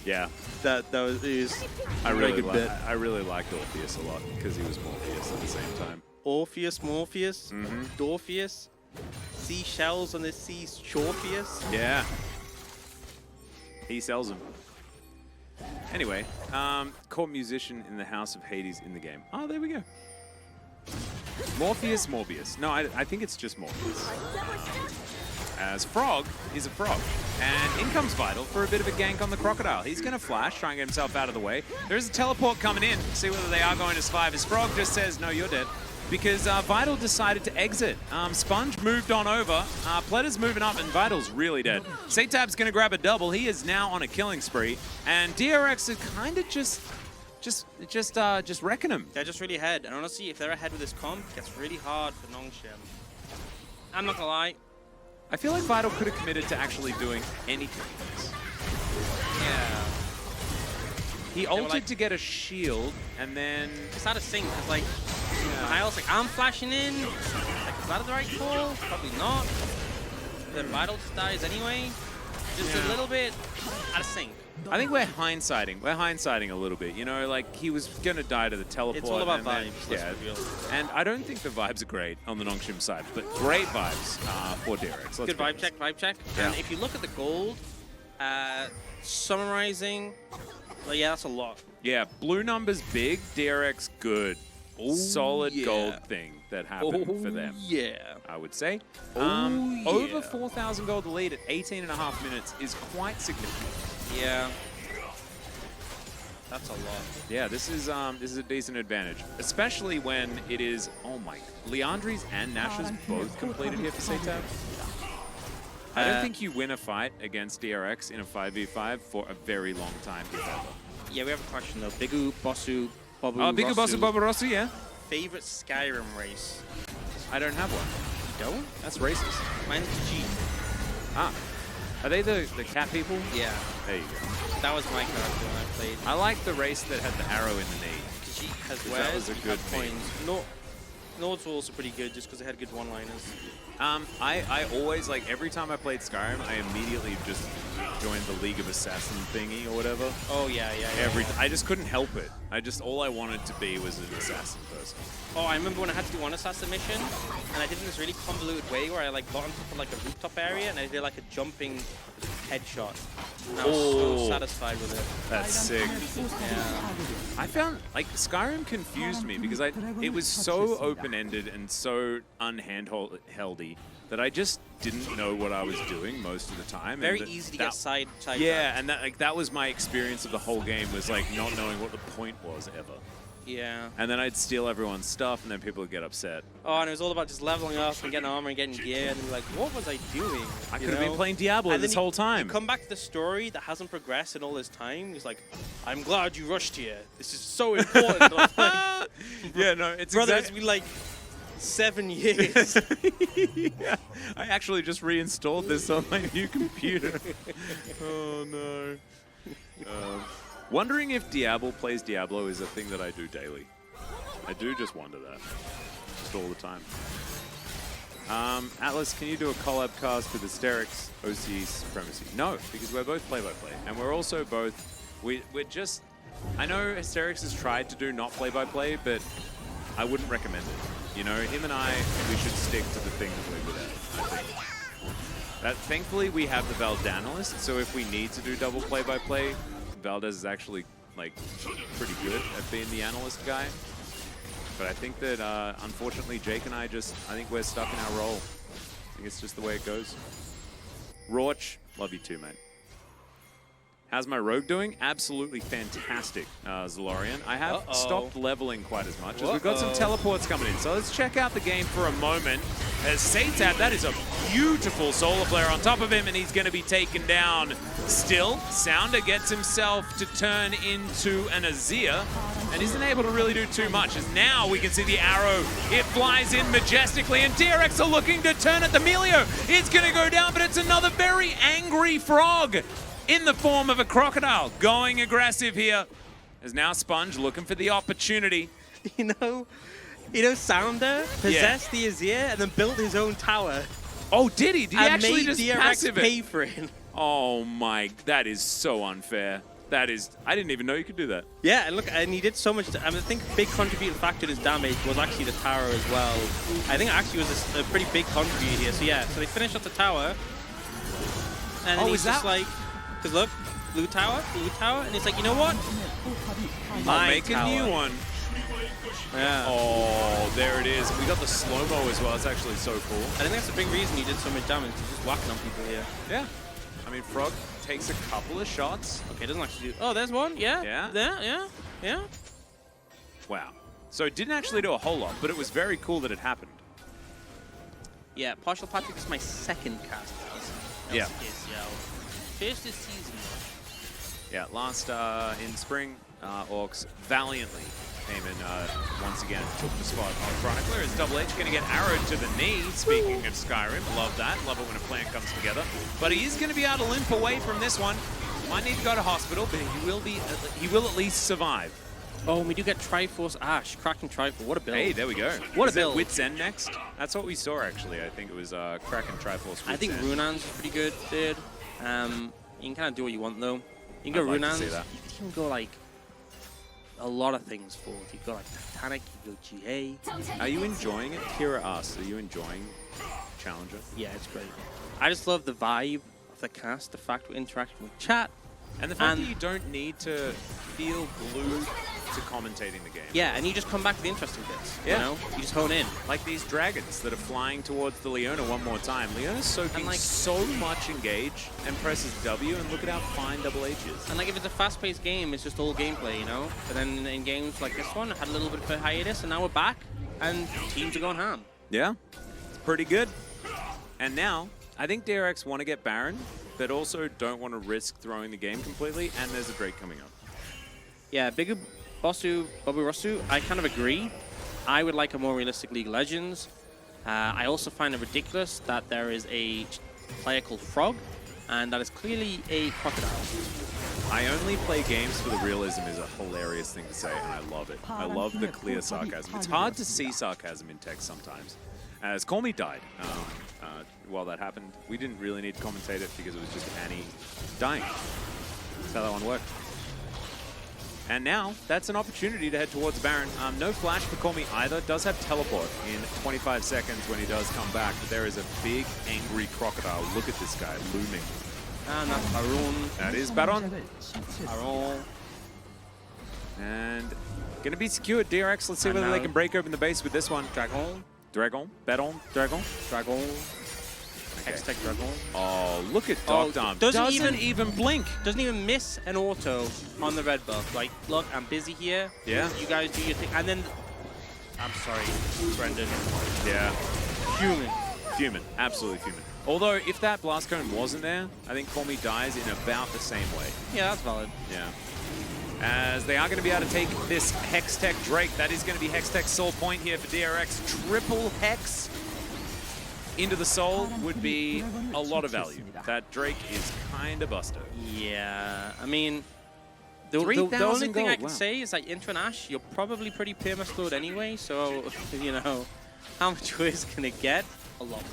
Yeah. That was I really liked Orpheus a lot because he was Morpheus at the same time. Orpheus, Morpheus, Dorpheus, seashells on the sea, Shorpheus. Yeah. He sells them. Anyway, court musician in the House of Hades in the game. Oh, there we go. Morpheus, Morbius. No, I think it's just Morpheus. As Frog is a frog. And in comes Vital for a bit of a gank on the Crocodile. He's going to flash, try and get himself out of the way. There's a teleport coming in. See whether they are going to survive. As Frog just says, no, you're dead. because Vital decided to exit. Sponge moved on over. Pletter's moving up, and Vital's really dead. Satab's going to grab a double. He is now on a killing spree, and DRX is kind of just wrecking him. They're just really ahead, and honestly, if they're ahead with this comp, it gets really hard for Nongshim. I'm not gonna lie. I feel like Vital could have committed to actually doing anything. Yeah. He ulted to get a shield, and then... It's out of sync, because like, Kyle's like, I'm flashing in. Like, is that the right call? Probably not. Then Vital just dies anyway. Just a little bit out of sync. I think we're hindsighting. We're hindsighting a little bit. You know, like, he was going to die to the teleport. It's all about then, vibes, yeah. And I don't think the vibes are great on the Nongshim side, but great vibes for DRX. Good vibe check. Yeah. And if you look at the gold, summarizing, well, yeah, that's a lot. Yeah, blue numbers big, DRX good. Solid gold thing that happened for them. Yeah. I would say. Over 4,000 gold lead at 18.5 minutes is quite significant. Yeah. That's a lot. Yeah, this is a decent advantage, especially when it is, oh my, Leandri's and Nash's both completed here for Satab. I don't think you win a fight against DRX in a 5v5 for a very long time, if ever. Yeah, we have a question though. Bigu, Bosu, Bobu, Bigu, Bosu, Bobu, Rosu, yeah. Favorite Skyrim race? I don't have one. You don't? That's racist. Mine's G. Ah. Are they the cat people? Yeah. There you go. That was my character when I played. I like the race that had the arrow in the knee. G has that was a good points. Nords were also pretty good just because they had good one-liners. I always, like, every time I played Skyrim, I immediately just joined the League of Assassin thingy or whatever. Oh, yeah. I just couldn't help it. All I wanted to be was an assassin person. Oh, I remember when I had to do one assassin mission, and I did it in this really convoluted way where I like got on top of like a rooftop area and I did like a jumping headshot. And I was so satisfied with it. That's sick. Yeah. I found, like, Skyrim confused me because it was so open-ended and so unhandholdy that I just didn't know what I was doing most of the time. Very easy to get side. Yeah, and that was my experience of the whole game, was like not knowing what the point was ever. Yeah. And then I'd steal everyone's stuff, and then people would get upset. Oh, and it was all about just leveling up and getting armor and getting gear, and be like, what was I doing? I could have been playing Diablo this whole time. You come back to the story that hasn't progressed in all this time. It's like, I'm glad you rushed here. This is so important. Like, yeah, no, it's brother, it's been like 7 years. Yeah. I actually just reinstalled this on my new computer. Oh no. Wondering if Diablo plays Diablo is a thing that I do daily. I do just wonder that. Just all the time. Atlas, can you do a collab cast with Asterix OC Supremacy? No, because we're both play-by-play. And we're also both... We're just... I know Asterix has tried to do not play-by-play, but I wouldn't recommend it. You know, him and I, we should stick to the thing that we're good at, I think. Thankfully, we have the Valdanalist, so if we need to do double play-by-play, Valdez is actually, like, pretty good at being the analyst guy. But I think that, unfortunately, Jake and I think we're stuck in our role. I think it's just the way it goes. Rorch, love you too, mate. How's my rogue doing? Absolutely fantastic, Zalorian. I have stopped leveling quite as much as we've got some teleports coming in. So let's check out the game for a moment. As Satab, that is a beautiful solar flare on top of him, and he's going to be taken down. Still, Sounder gets himself to turn into an Azir, and isn't able to really do too much. As now we can see the arrow. It flies in majestically, and DRX are looking to turn at the Melio. It's going to go down, but it's another very angry frog in the form of a crocodile, going aggressive here. As now Sponge looking for the opportunity. You know Sounder possessed the Azir and then built his own tower. Oh, did he? Did he actually just DRX passive it? pay for it? Oh my, that is so unfair. That is, I didn't even know you could do that. Yeah, and look, and he did so much. I think a big contributing factor to his damage was actually the tower as well. I think it actually was a pretty big contributor here. So yeah, so they finished up the tower. And he's just like, because look, blue tower, and it's like, you know what? I'll make a new one. Yeah. Oh, there it is. We got the slow-mo as well. It's actually so cool. I think that's a big reason he did so much damage. He's just whacking on people here. Yeah. I mean, Frog takes a couple of shots. Okay, doesn't actually do... Oh, there's one. Yeah. Yeah. Yeah. Wow. So it didn't actually do a whole lot, but it was very cool that it happened. Yeah, Partial Patrick is my second cast as Yeah. LCK CL. First this season. Yeah, last in spring, Orcs valiantly came in once again, took the spot on Chronicler. Is Double H going to get arrowed to the knee? Speaking of Skyrim, love that. Love it when a plan comes together. But he is going to be able to limp away from this one. Might need to go to hospital, but he will at least survive. Oh, we do get Triforce Ash, Kraken Triforce. What a build. Hey, there we go. What is a build. It Wit's End next? That's what we saw, actually. I think it was Kraken Triforce. I think Runan's is pretty good, dude. You can kind of do what you want, though. You can go I'd like to Runan's. see that. You can go, like, a lot of things forward. You go, like, Titanic, you go GA. Are you enjoying it? Kira asked, are you enjoying Challenger? Yeah, it's great. I just love the vibe of the cast, the fact we're interacting with chat. And the fact that you don't need to feel glued to commentating the game. Yeah, and you just come back to the interesting bits. Yeah. You know? You just hone in. Like these dragons that are flying towards the Leona one more time. Leona's soaking like, so much engage and presses W, and look at how fine Double H is. And like if it's a fast-paced game, it's just all gameplay, you know? But then in games like this one, it had a little bit of a hiatus, and now we're back, and teams are going ham. Yeah, it's pretty good. And now, I think DRX want to get Baron, but also don't want to risk throwing the game completely, and there's a Drake coming up. Yeah, Bigger Bosu, Bobby Rosu, I kind of agree. I would like a more realistic League of Legends. I also find it ridiculous that there is a player called Frog, and that is clearly a crocodile. I only play games for the realism is a hilarious thing to say, and I love it. I love the clear sarcasm. It's hard to see sarcasm in text sometimes. As Call Me died while that happened, we didn't really need to commentate it because it was just Annie dying. That's how that one worked. And now, that's an opportunity to head towards Baron. No flash for Call Me either. Does have teleport in 25 seconds when he does come back. But there is a big, angry crocodile. Look at this guy looming. And that's Baron. That is Baron. Baron. And going to be secured. DRX, let's see whether they can break open the base with this one. Dragon. Dragon. Baron. Dragon. Dragon. Okay. Hextech Dragon. Oh, look at Doctorm. Doesn't even blink. Doesn't even miss an auto on the red buff. Like, look, I'm busy here. Yeah. You guys do your thing. And then, I'm sorry, Brendan. Yeah. Human. Human. Absolutely human. Although, if that Blast Cone wasn't there, I think Call Me dies in about the same way. Yeah, that's valid. Yeah. As they are going to be able to take this Hextech Drake. That is going to be Hextech Soul Point here for DRX. Triple Hex into the soul would be a lot of value. That Drake is kind of buster. Yeah, I mean, the only thing I can say is that Intra and Ash, you're probably pretty perma-slowed anyway, so, you know, how much worse can it get? A lot.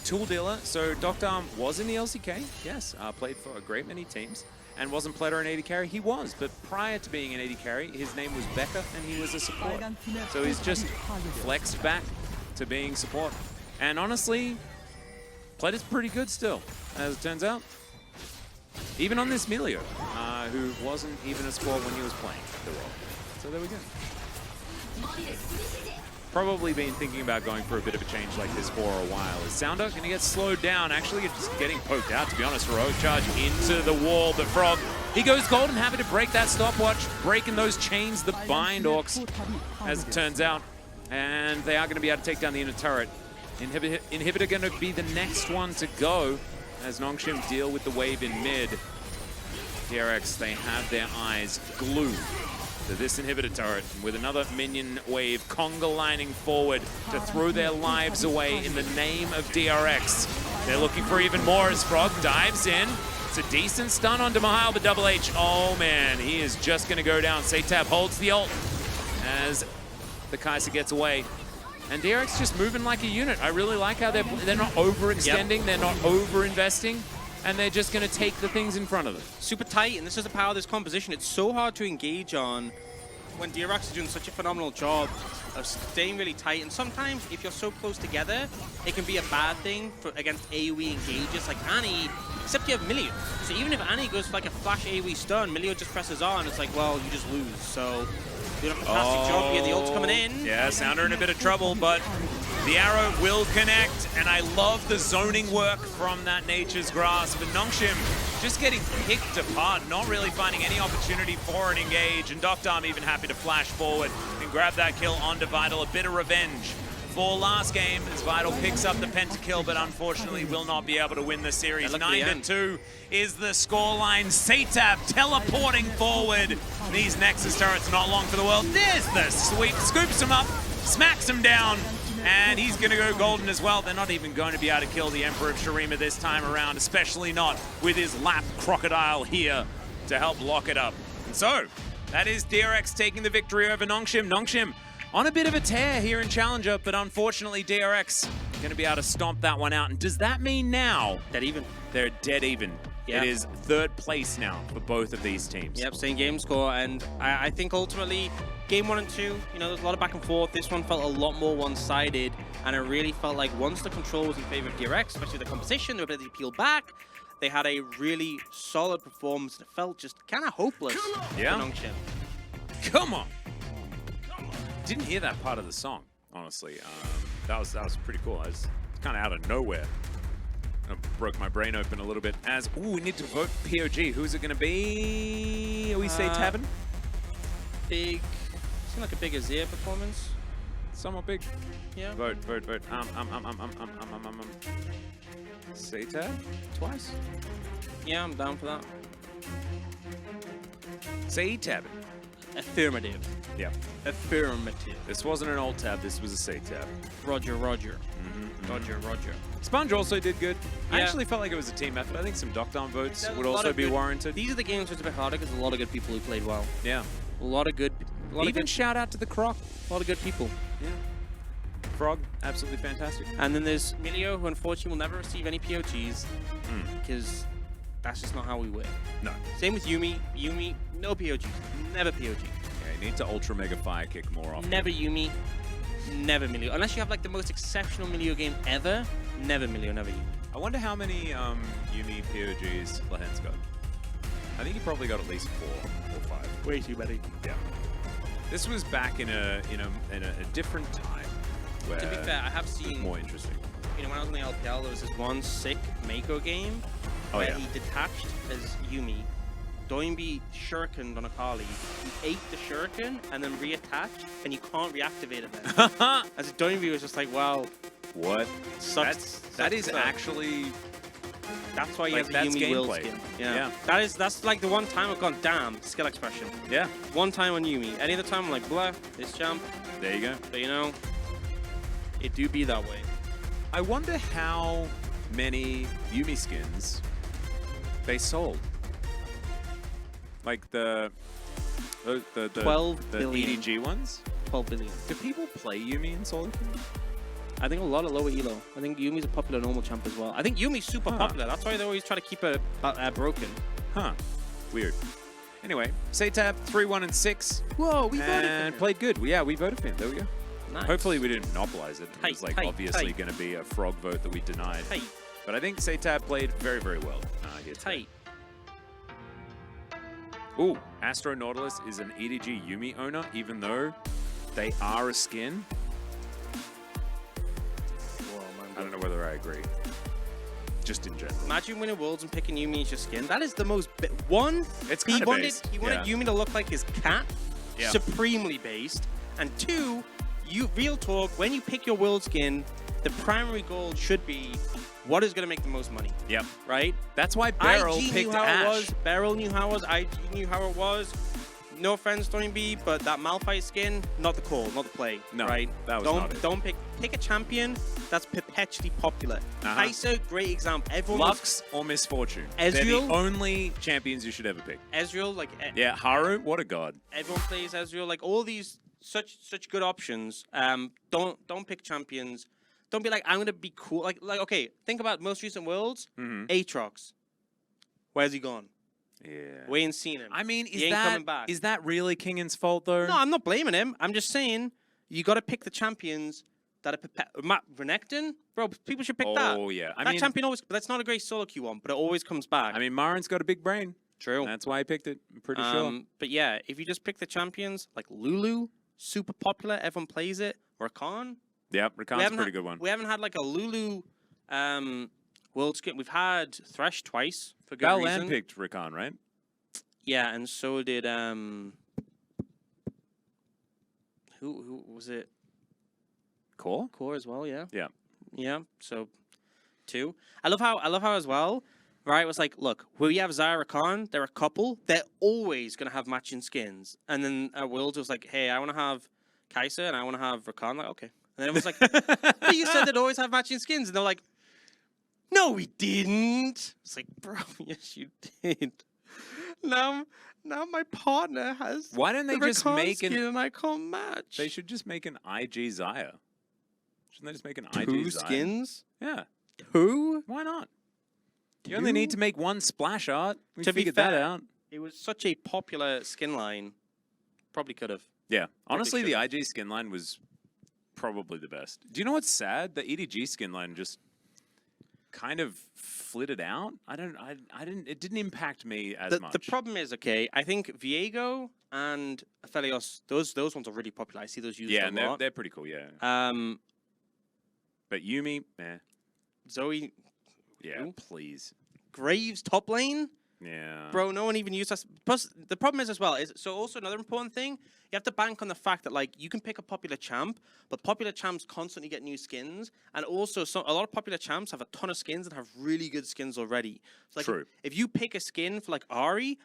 Tool Dealer, so Doctorm was in the LCK, yes, played for a great many teams, and wasn't Platter an 80 carry? He was, but prior to being an 80 carry, his name was Becca, and he was a support. So he's just flexed back to being support. And honestly, Pletter's pretty good still, as it turns out. Even on this Melio, who wasn't even a support when he was playing the role. So there we go. Probably been thinking about going for a bit of a change like this for a while. Is Sounder going to get slowed down? Actually, it's getting poked out, to be honest. Heroic charge into the wall, but Frog, he goes golden, happy to break that stopwatch, breaking those chains that bind Orcs, as it turns out. And they are going to be able to take down the inner turret. Inhibitor going to be the next one to go as Nongshim deal with the wave in mid. DRX, they have their eyes glued to this inhibitor turret with another minion wave conga lining forward to throw their lives away in the name of DRX. They're looking for even more as Frog dives in. It's a decent stun onto Mahal, but Double H, oh man, he is just going to go down. Satab holds the ult as the Kai'Sa gets away. And DRX just moving like a unit. I really like how they're not overextending, they're not over-investing, and they're just going to take the things in front of them. Super tight, and this is the power of this composition. It's so hard to engage on when DRX is doing such a phenomenal job of staying really tight. And sometimes, if you're so close together, it can be a bad thing against AoE engages like Annie, except you have Milio. So even if Annie goes for like a flash AoE stun, Milio just presses on, it's like, well, you just lose. So doing a fantastic job here. The ult's coming in. Yeah, Sounder in a bit of trouble, but the arrow will connect, and I love the zoning work from that Nature's Grasp. But Nongshim just getting picked apart, not really finding any opportunity for an engage, and Doctorm even happy to flash forward and grab that kill onto Vital. A bit of revenge for last game as Vital picks up the pentakill, but unfortunately will not be able to win the series. 9-2 is the scoreline. Satab teleporting forward. These Nexus turrets not long for the world. There's the sweep. Scoops him up, smacks him down, and he's going to go golden as well. They're not even going to be able to kill the Emperor of Shurima this time around, especially not with his lap crocodile here to help lock it up. And so, that is DRX taking the victory over Nongshim. Nongshim on a bit of a tear here in Challenger, but unfortunately DRX going to be able to stomp that one out. And does that mean now Dead even. they're dead even? Yep. It is third place now for both of these teams. Yep, same game score, and I think ultimately game 1 and 2, you know, there's a lot of back and forth. This one felt a lot more one-sided, and it really felt like once the control was in favor of DRX, especially the composition, their ability to peel back, they had a really solid performance that felt just kind of hopeless for Nongshim. Come on. Didn't hear that part of the song, honestly. That was pretty cool. I was kind of out of nowhere. I broke my brain open a little bit. As we need to vote POG. Who's it going to be? Are we say Tavern? Big. Seemed like a big Azir performance. Somewhat big. Yeah. Vote. Say Tab twice. Yeah, I'm down for that. Say Tab. Affirmative. Yeah. Affirmative. This wasn't an old tab. This was a say tab. Roger. Roger. Sponge also did good. I Yeah. actually felt like it was a team effort. I think some Dockdown votes There's would a lot also of be good- warranted. These are the games where it's a bit harder because a lot of good people who played well. Yeah. A lot of good. Even shout out to the Croc. A lot of good people. Yeah. Frog, absolutely fantastic. And then there's Milio, who unfortunately will never receive any POGs because that's just not how we win. No. Same with Yumi. Yumi, no POGs. Never POG. Yeah, you need to Ultra Mega Fire Kick more often. Never Yumi. Never Milio. Unless you have like the most exceptional Milio game ever. Never Milio, never Yumi. I wonder how many Yumi POGs Lahen's got. I think he probably got at least 4 or 5. Way too many. Yeah. This was back in a different time where To be fair, I have it was seen, more interesting. you know, when I was in the LPL, there was this one sick Mako game where he detached as Yumi. Doinby shurikened on Akali. He ate the shuriken and then reattached, and you can't reactivate it then. As Doinby was just like, wow. What? Sucks. That is actually... That's why you like, have the that's Yumi will gameplay. skin. Yeah. That's like the one time I've gone, damn, skill expression. Yeah. One time on Yumi. Any other time I'm like, blah, this jump. There you go. But you know, it do be that way. I wonder how many Yumi skins they sold. Like the 12 the billion. EDG ones? 12 billion. Do people play Yumi in solo queue? I think a lot of lower elo. I think Yumi's a popular normal champ as well. I think Yumi's super popular. That's why they always try to keep it broken. Huh. Weird. Anyway, Satab 3-1-6. Whoa, we voted for And him. played good. Yeah, we voted for him. There we go. Nice. Hopefully we didn't monopolize it. It was like Tight, obviously tight. going to be a frog vote that we denied. Tight. But I think Satab played very, very well here today. Tight. Ooh, Astro Nautilus is an EDG Yumi owner, even though they are a skin. I don't know whether I agree. Just in general. Imagine winning Worlds and picking Yumi as your skin. That is the most... One, It's he kind of wanted based. Yumi to look like his cat. Yeah. Supremely based. And two, real talk, when you pick your World skin, the primary goal should be what is going to make the most money. Yep. Right? That's why Beryl IG picked knew how Ash. it was. Beryl knew how it was. IG knew how it was. No offense, Doinby, but that Malphite skin, not the call, not the play. No, right? that was don't, not it. Don't pick a champion that's perpetually popular. Kai'Sa, great example. Everyone Lux or Misfortune. Ezreal? They're the only champions you should ever pick. Ezreal, like Yeah, Haru, what a god. everyone plays Ezreal. Like all these such good options. Don't pick champions. Don't be like, I'm gonna be cool. Like okay, think about most recent Worlds. Aatrox. Where's he gone? Yeah. We ain't seen him. I mean, He ain't coming back. is that really Kingan's fault though? No, I'm not blaming him. I'm just saying you got to pick the champions that are Matt Renekton, bro. People should pick that. Oh yeah. That champion always. But that's not a great solo queue one, but it always comes back. I mean, Marin's got a big brain. True. That's why I picked it. I'm pretty sure. But yeah, if you just pick the champions like Lulu, super popular, everyone plays it. Rakan. Yep, Rakan's a pretty good one. We haven't had like a Lulu world skin. We've had Thresh twice for good reason. Gal picked Rakan, right? Yeah, and so did who Who was it? Core? Core as well, yeah. Yeah. Yeah. So 2. I love how as well. Right, it was like, look, we have Zyra Khan, they're a couple, they're always gonna have matching skins. And then Worlds was like, hey, I wanna have Kai'Sa and I wanna have Rakan. Like, okay. And then it was like, but you said they'd always have matching skins, and they're like, no, we didn't. It's like, bro, yes, you did. Now my partner has. Why don't they the just Rakan make skin an? and I can't match. They should just make an IG Zaya. Shouldn't they just make an 2 IG Zaya? skins? Yeah. 2? Why not? You only need to make 1 splash art. We figured that out. It was such a popular skin line. Probably could have. Yeah. Honestly, the should've. IG skin line was probably the best. Do you know what's sad? The EDG skin line just kind of flitted out. I didn't. It didn't impact me as much. The problem is, okay, I think Viego and Aphelios, those ones are really popular. I see those used yeah, a and lot. they're pretty cool. Yeah. But Yumi, Zoe, yeah, Who? please. Graves top lane. Yeah. Bro, no one even used us. Plus, the problem is as well, so also another important thing, you have to bank on the fact that, like, you can pick a popular champ, but popular champs constantly get new skins, and also a lot of popular champs have a ton of skins and have really good skins already. So, like, True. If you pick a skin for, like, Ari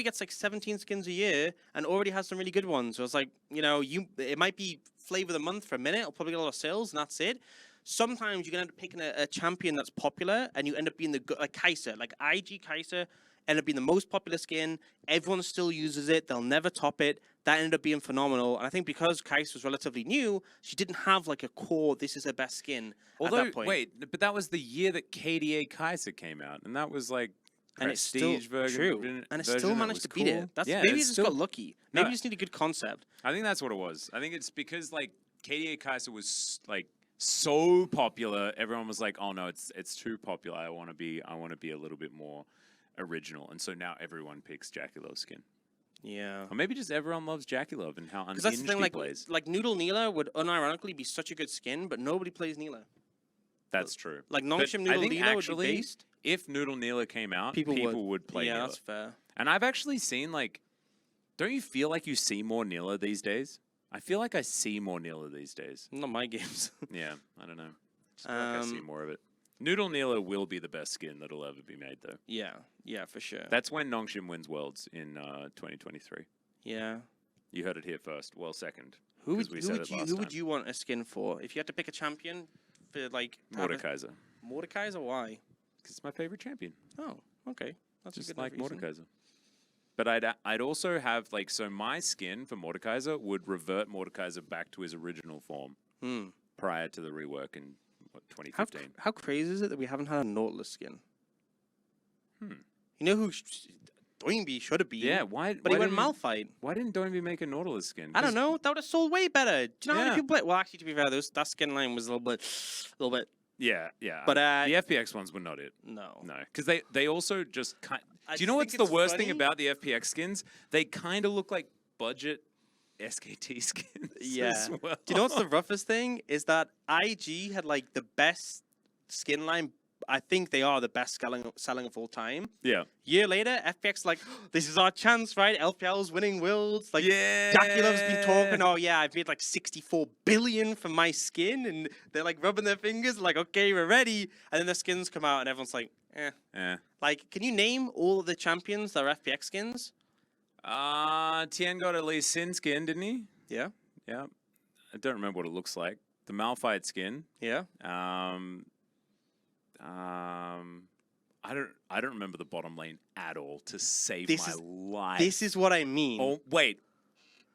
gets, like, 17 skins a year and already has some really good ones. So it's like, you know, it might be flavor of the month for a minute, it'll probably get a lot of sales, and that's it. Sometimes you can end up picking a champion that's popular, and you end up being like Kai'Sa, like IG Kai'Sa, ended up being the most popular skin. Everyone still uses it. They'll never top it. That ended up being phenomenal. And I think because Kai'Sa was relatively new, she didn't have like a core, this is her best skin at that point. Wait, but that was the year that KDA Kai'Sa came out, and that was like And it's still prestige version. true. And it still version that managed was to beat cool. it. That's Yeah, maybe you it's just still- got lucky. Maybe No. you just need a good concept. I think that's what it was. I think it's because like KDA Kai'Sa was like so popular. Everyone was like, "Oh no, it's too popular. I want to be a little bit more original." And so now everyone picks Jackie Love's skin. Yeah. Or maybe just everyone loves Jackie Love and how Because unhinged that's the thing, he like plays. Noodle Neela would unironically be such a good skin, but nobody plays Neela. That's true. Like But Nongshim I Noodle think Neela would actually, be based. if Noodle Neela came out, people would play Yeah, Neela. that's fair. And I've actually seen like, don't you feel like you see more Neela these days? I feel like I see more Neela these days. Not my games. Yeah, I don't know. Just feel like I see more of it. Noodle Neela will be the best skin that'll ever be made, though. Yeah, for sure. That's when Nongshim wins Worlds in 2023. Yeah. You heard it here first. Well, second. Who 'cause would we said it last would time. you want a skin for? If you had to pick a champion for like Mordekaiser. Mordekaiser, why? Because it's my favorite champion. Oh, okay. That's Just a good like reason. Mordekaiser. But I'd also have like, so my skin for Mordekaiser would revert Mordekaiser back to his original form prior to the rework in 2015. How crazy is it that we haven't had a Nautilus skin? Hmm. You know who Doinby should have been? Yeah, why? But why he went didn't- Malphite. Why didn't Doinby make a Nautilus skin? I don't know. That would have sold way better. Do you know how Yeah. many people play? Well, actually, to be fair, that skin line was a little bit. Yeah, yeah. But the FPX ones were not it. no. No, because they also just kind. I Do you know just what's think the it's worst thing funny. about the FPX skins? They kind of look like budget SKT skins. Yeah. As well. Do you know what's the roughest thing? Is that IG had like the best skin line. I think they are the best selling of all time. Yeah. Year later, FPX like, this is our chance, right? LPL's winning Worlds. Like, Yeah. Jackie Love's been talking, oh yeah, I've made like 64 billion for my skin. And they're like rubbing their fingers, like, okay, we're ready. And then the skins come out and everyone's like, eh. Yeah. Like, can you name all of the champions that are FPX skins? Tien got at least Sin skin, didn't he? Yeah. Yeah. I don't remember what it looks like. The Malphite skin. Yeah. I don't remember the bottom lane at all to save This my is- life. This is what I mean. Oh wait,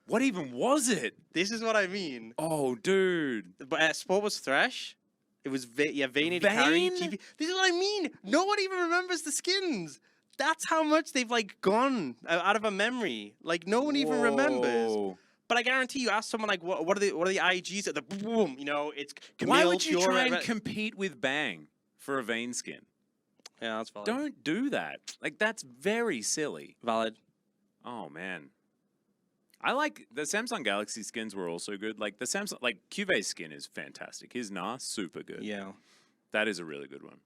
what even was it? This is what I mean. Oh, dude. But Sport was Thresh. It was Vayne AD carry. Vayne? GP. This is what I mean. No one even remembers the skins. That's how much they've like gone out of a memory. Like no one even remembers. Whoa. But I guarantee you, ask someone like, what are the IGs at the boom? You know, it's Camille, Why would you Pure, try and compete with Bang for a Vayne skin? Yeah, that's valid. Don't do that. Like, that's very silly. Valid. Oh, man. I like the Samsung Galaxy skins were also good. Like, the Samsung, like, Cuvée skin is fantastic. His super good. Yeah. That is a really good one.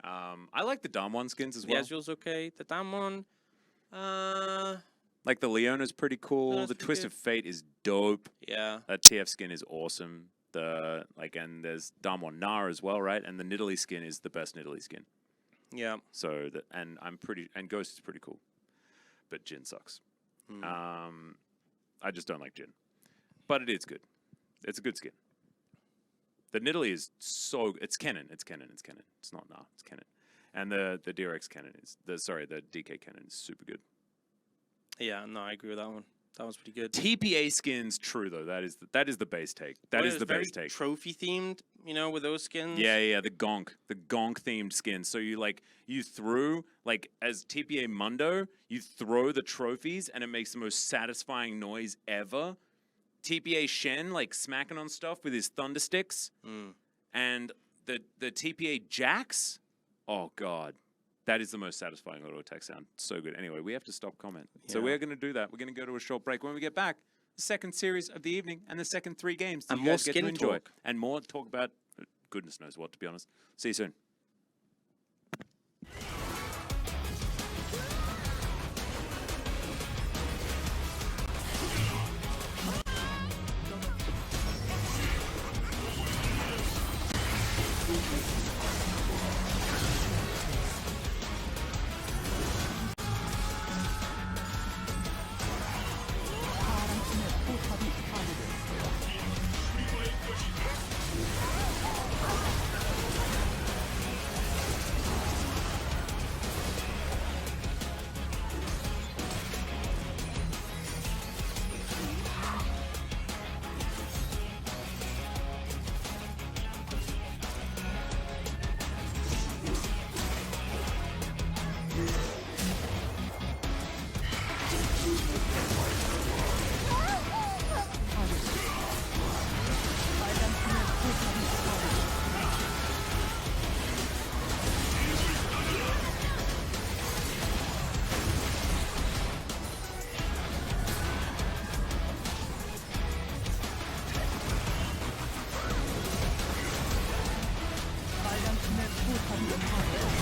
I like the Damwon skins as The well. Ezreal's okay. The Damwon, Like the Leona's pretty cool. Leona's The pretty Twist good. of Fate is dope. Yeah. That TF skin is awesome. And there's Damwon Na as well, right? And the Nidalee skin is the best Nidalee skin. Yeah. So and Ghost is pretty cool, but Jin sucks. I just don't like Jin, but it is good. It's a good skin. The Nidalee is it's Kennen. It's not Na. It's Kennen. And the DRX Kennen is the DK Kennen is super good. Yeah, no, I agree with that one. That one's pretty good. TPA skins, true though. That is the base take. That is the base take. Trophy themed, with those skins. Yeah, the gonk themed skins. So you threw as TPA Mundo, you throw the trophies and it makes the most satisfying noise ever. TPA Shen smacking on stuff with his thunder sticks, and the TPA Jax. Oh god. That is the most satisfying auto attack sound. So good. Anyway, we have to stop comment. Yeah. So we're going to do that. We're going to go to a short break. When we get back, the second series of the evening and the second 3 games that and you guys get to skin enjoy. talk. And more talk about goodness knows what, to be honest. See you soon. 포탑이 파괴.